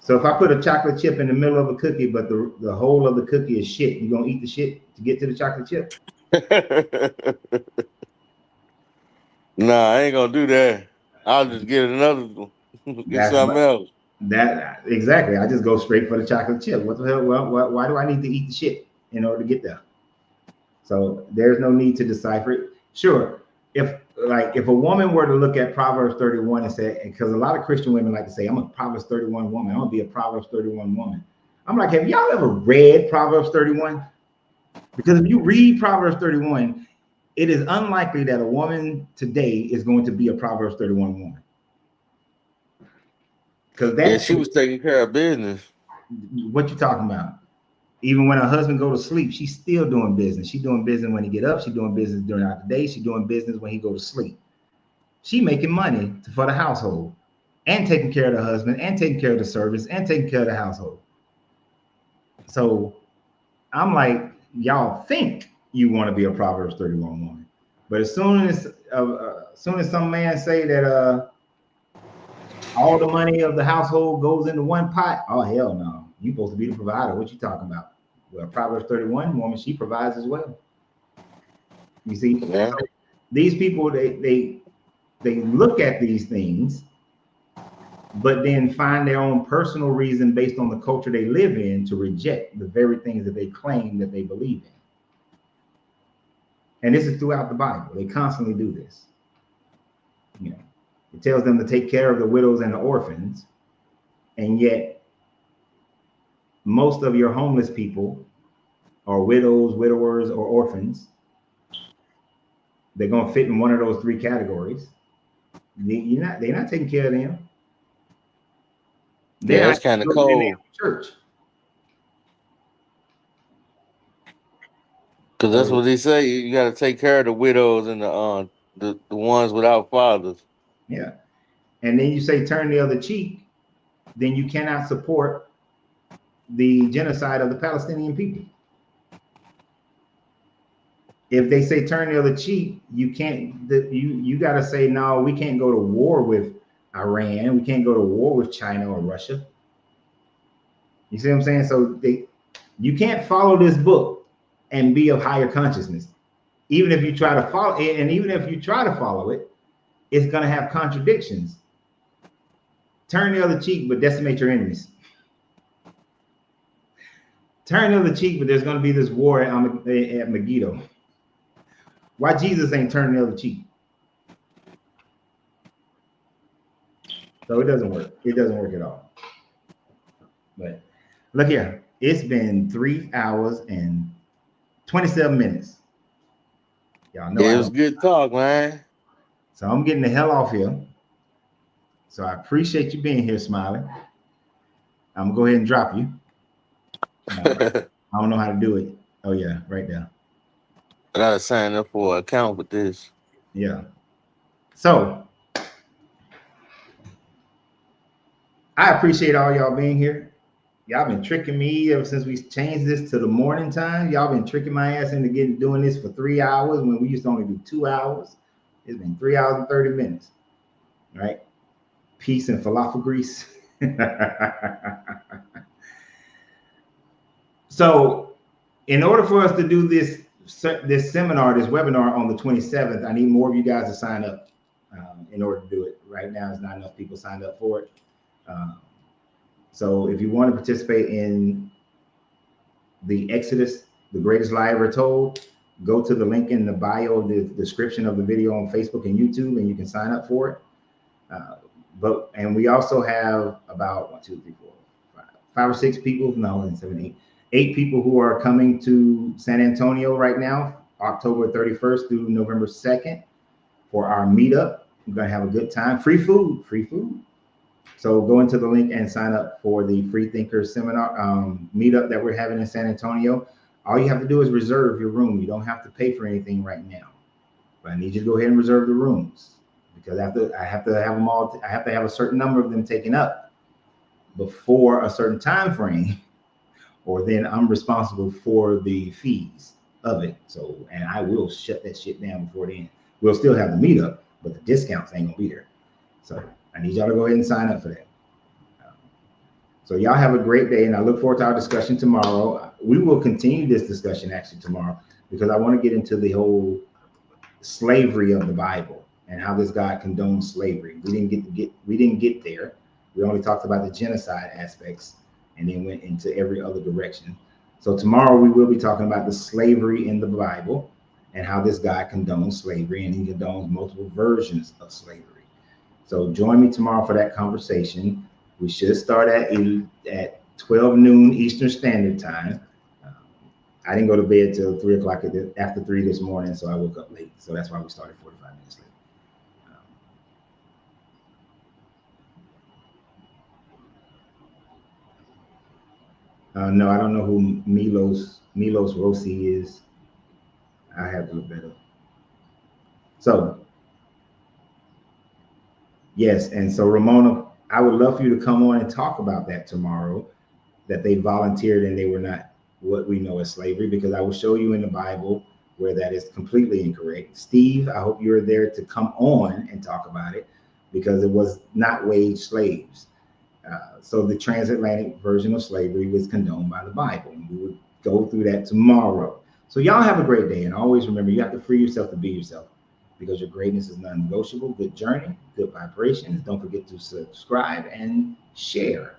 So if I put a chocolate chip in the middle of a cookie, but the whole of the cookie is shit, you gonna eat the shit to get to the chocolate chip? Nah, I ain't gonna do that. I'll just get another get something else. That exactly. I just go straight for the chocolate chip. What the hell? Well, why do I need to eat the shit in order to get there? So there's no need to decipher it. Sure, if a woman were to look at Proverbs 31 and say, because a lot of Christian women like to say, I'm a Proverbs 31 woman, I'm gonna be a Proverbs 31 woman. I'm like, have y'all ever read Proverbs 31? Because if you read Proverbs 31, it is unlikely that a woman today is going to be a Proverbs 31 woman. Because she was taking care of business. What you talking about? Even when her husband go to sleep, she's still doing business. She's doing business when he get up. She's doing business during the day. She's doing business when he go to sleep. She making money for the household and taking care of the husband and taking care of the servants and taking care of the household. So I'm like, y'all think you want to be a Proverbs 31 woman, but as soon as some man say that all the money of the household goes into one pot, oh hell no, you supposed to be the provider. What you talking about? Well, Proverbs 31 woman, she provides as well. You see, yeah. So these people they look at these things, but then find their own personal reason based on the culture they live in to reject the very things that they claim that they believe in. And this is throughout the Bible. They constantly do this. You know, it tells them to take care of the widows and the orphans, and yet most of your homeless people are widows, widowers, or orphans. They're gonna fit in one of those three categories. They're not taking care of them. Yeah, that's kind of cold. Church. Because that's what they say. You got to take care of the widows and the ones without fathers. Yeah. And then you say turn the other cheek, then you cannot support the genocide of the Palestinian people. If they say turn the other cheek, you can't. You got to say no. We can't go to war with Iran. We can't go to war with China or Russia. You see what I'm saying? So you can't follow this book and be of higher consciousness. Even if you try to follow it, and even if you try to follow it, it's going to have contradictions. Turn the other cheek, but decimate your enemies. Turn the other cheek, but there's going to be this war at Megiddo. Why Jesus ain't turning the other cheek? So it doesn't work. It doesn't work at all. But look here. It's been 3 hours and 27 minutes. Y'all know it was good talk, man. So I'm getting the hell off here. So I appreciate you being here, Smiling. I'm gonna go ahead and drop you. I don't know how to do it. Oh yeah, right there. I gotta sign up for an account with this. Yeah. So I appreciate all y'all being here. Y'all been tricking me ever since we changed this to the morning time. Y'all been tricking my ass into doing this for 3 hours when we used to only do 2 hours. It's been 3 hours and 30 minutes. Right? Peace and falafel grease. So in order for us to do this seminar, this webinar on the 27th, I need more of you guys to sign up in order to do it. Right now, there's not enough people signed up for it. So if you want to participate in the Exodus, the greatest lie ever told, go to the link in the bio, the description of the video on Facebook and YouTube, and you can sign up for it. And we also have about 1, 2, 3, 4, 5 or 6 people, no, 7, 8 people who are coming to San Antonio right now, October 31st through November 2nd for our meetup. We're gonna have a good time. Free food, free food. So go into the link and sign up for the Free Thinkers seminar meetup that we're having in San Antonio. All you have to do is reserve your room. You don't have to pay for anything right now, but I need you to go ahead and reserve the rooms because after I have to have them all. I have to have a certain number of them taken up before a certain time frame, or then I'm responsible for the fees of it. So, and I will shut that shit down before then. We'll still have the meetup, but the discounts ain't gonna be there. So I need y'all to go ahead and sign up for that. So y'all have a great day, and I look forward to our discussion tomorrow. We will continue this discussion actually tomorrow because I want to get into the whole slavery of the Bible and how this God condones slavery. We didn't get there. We only talked about the genocide aspects and then went into every other direction. So tomorrow we will be talking about the slavery in the Bible and how this God condones slavery, and he condones multiple versions of slavery. So join me tomorrow for that conversation. We should start at 12 noon Eastern Standard Time. I didn't go to bed till 3 o'clock after 3 this morning, so I woke up late. So that's why we started 45 minutes late. No, I don't know who Milos Rossi is. I have to look that up. So, yes, and so Ramona, I would love for you to come on and talk about that tomorrow, that they volunteered and they were not what we know as slavery, because I will show you in the Bible where that is completely incorrect. Steve, I hope you're there to come on and talk about it, because it was not wage slaves. So the transatlantic version of slavery was condoned by the Bible, and we would go through that tomorrow. So y'all have a great day, and always remember, you have to free yourself to be yourself, because your greatness is non-negotiable. Good journey, good vibrations. Don't forget to subscribe and share.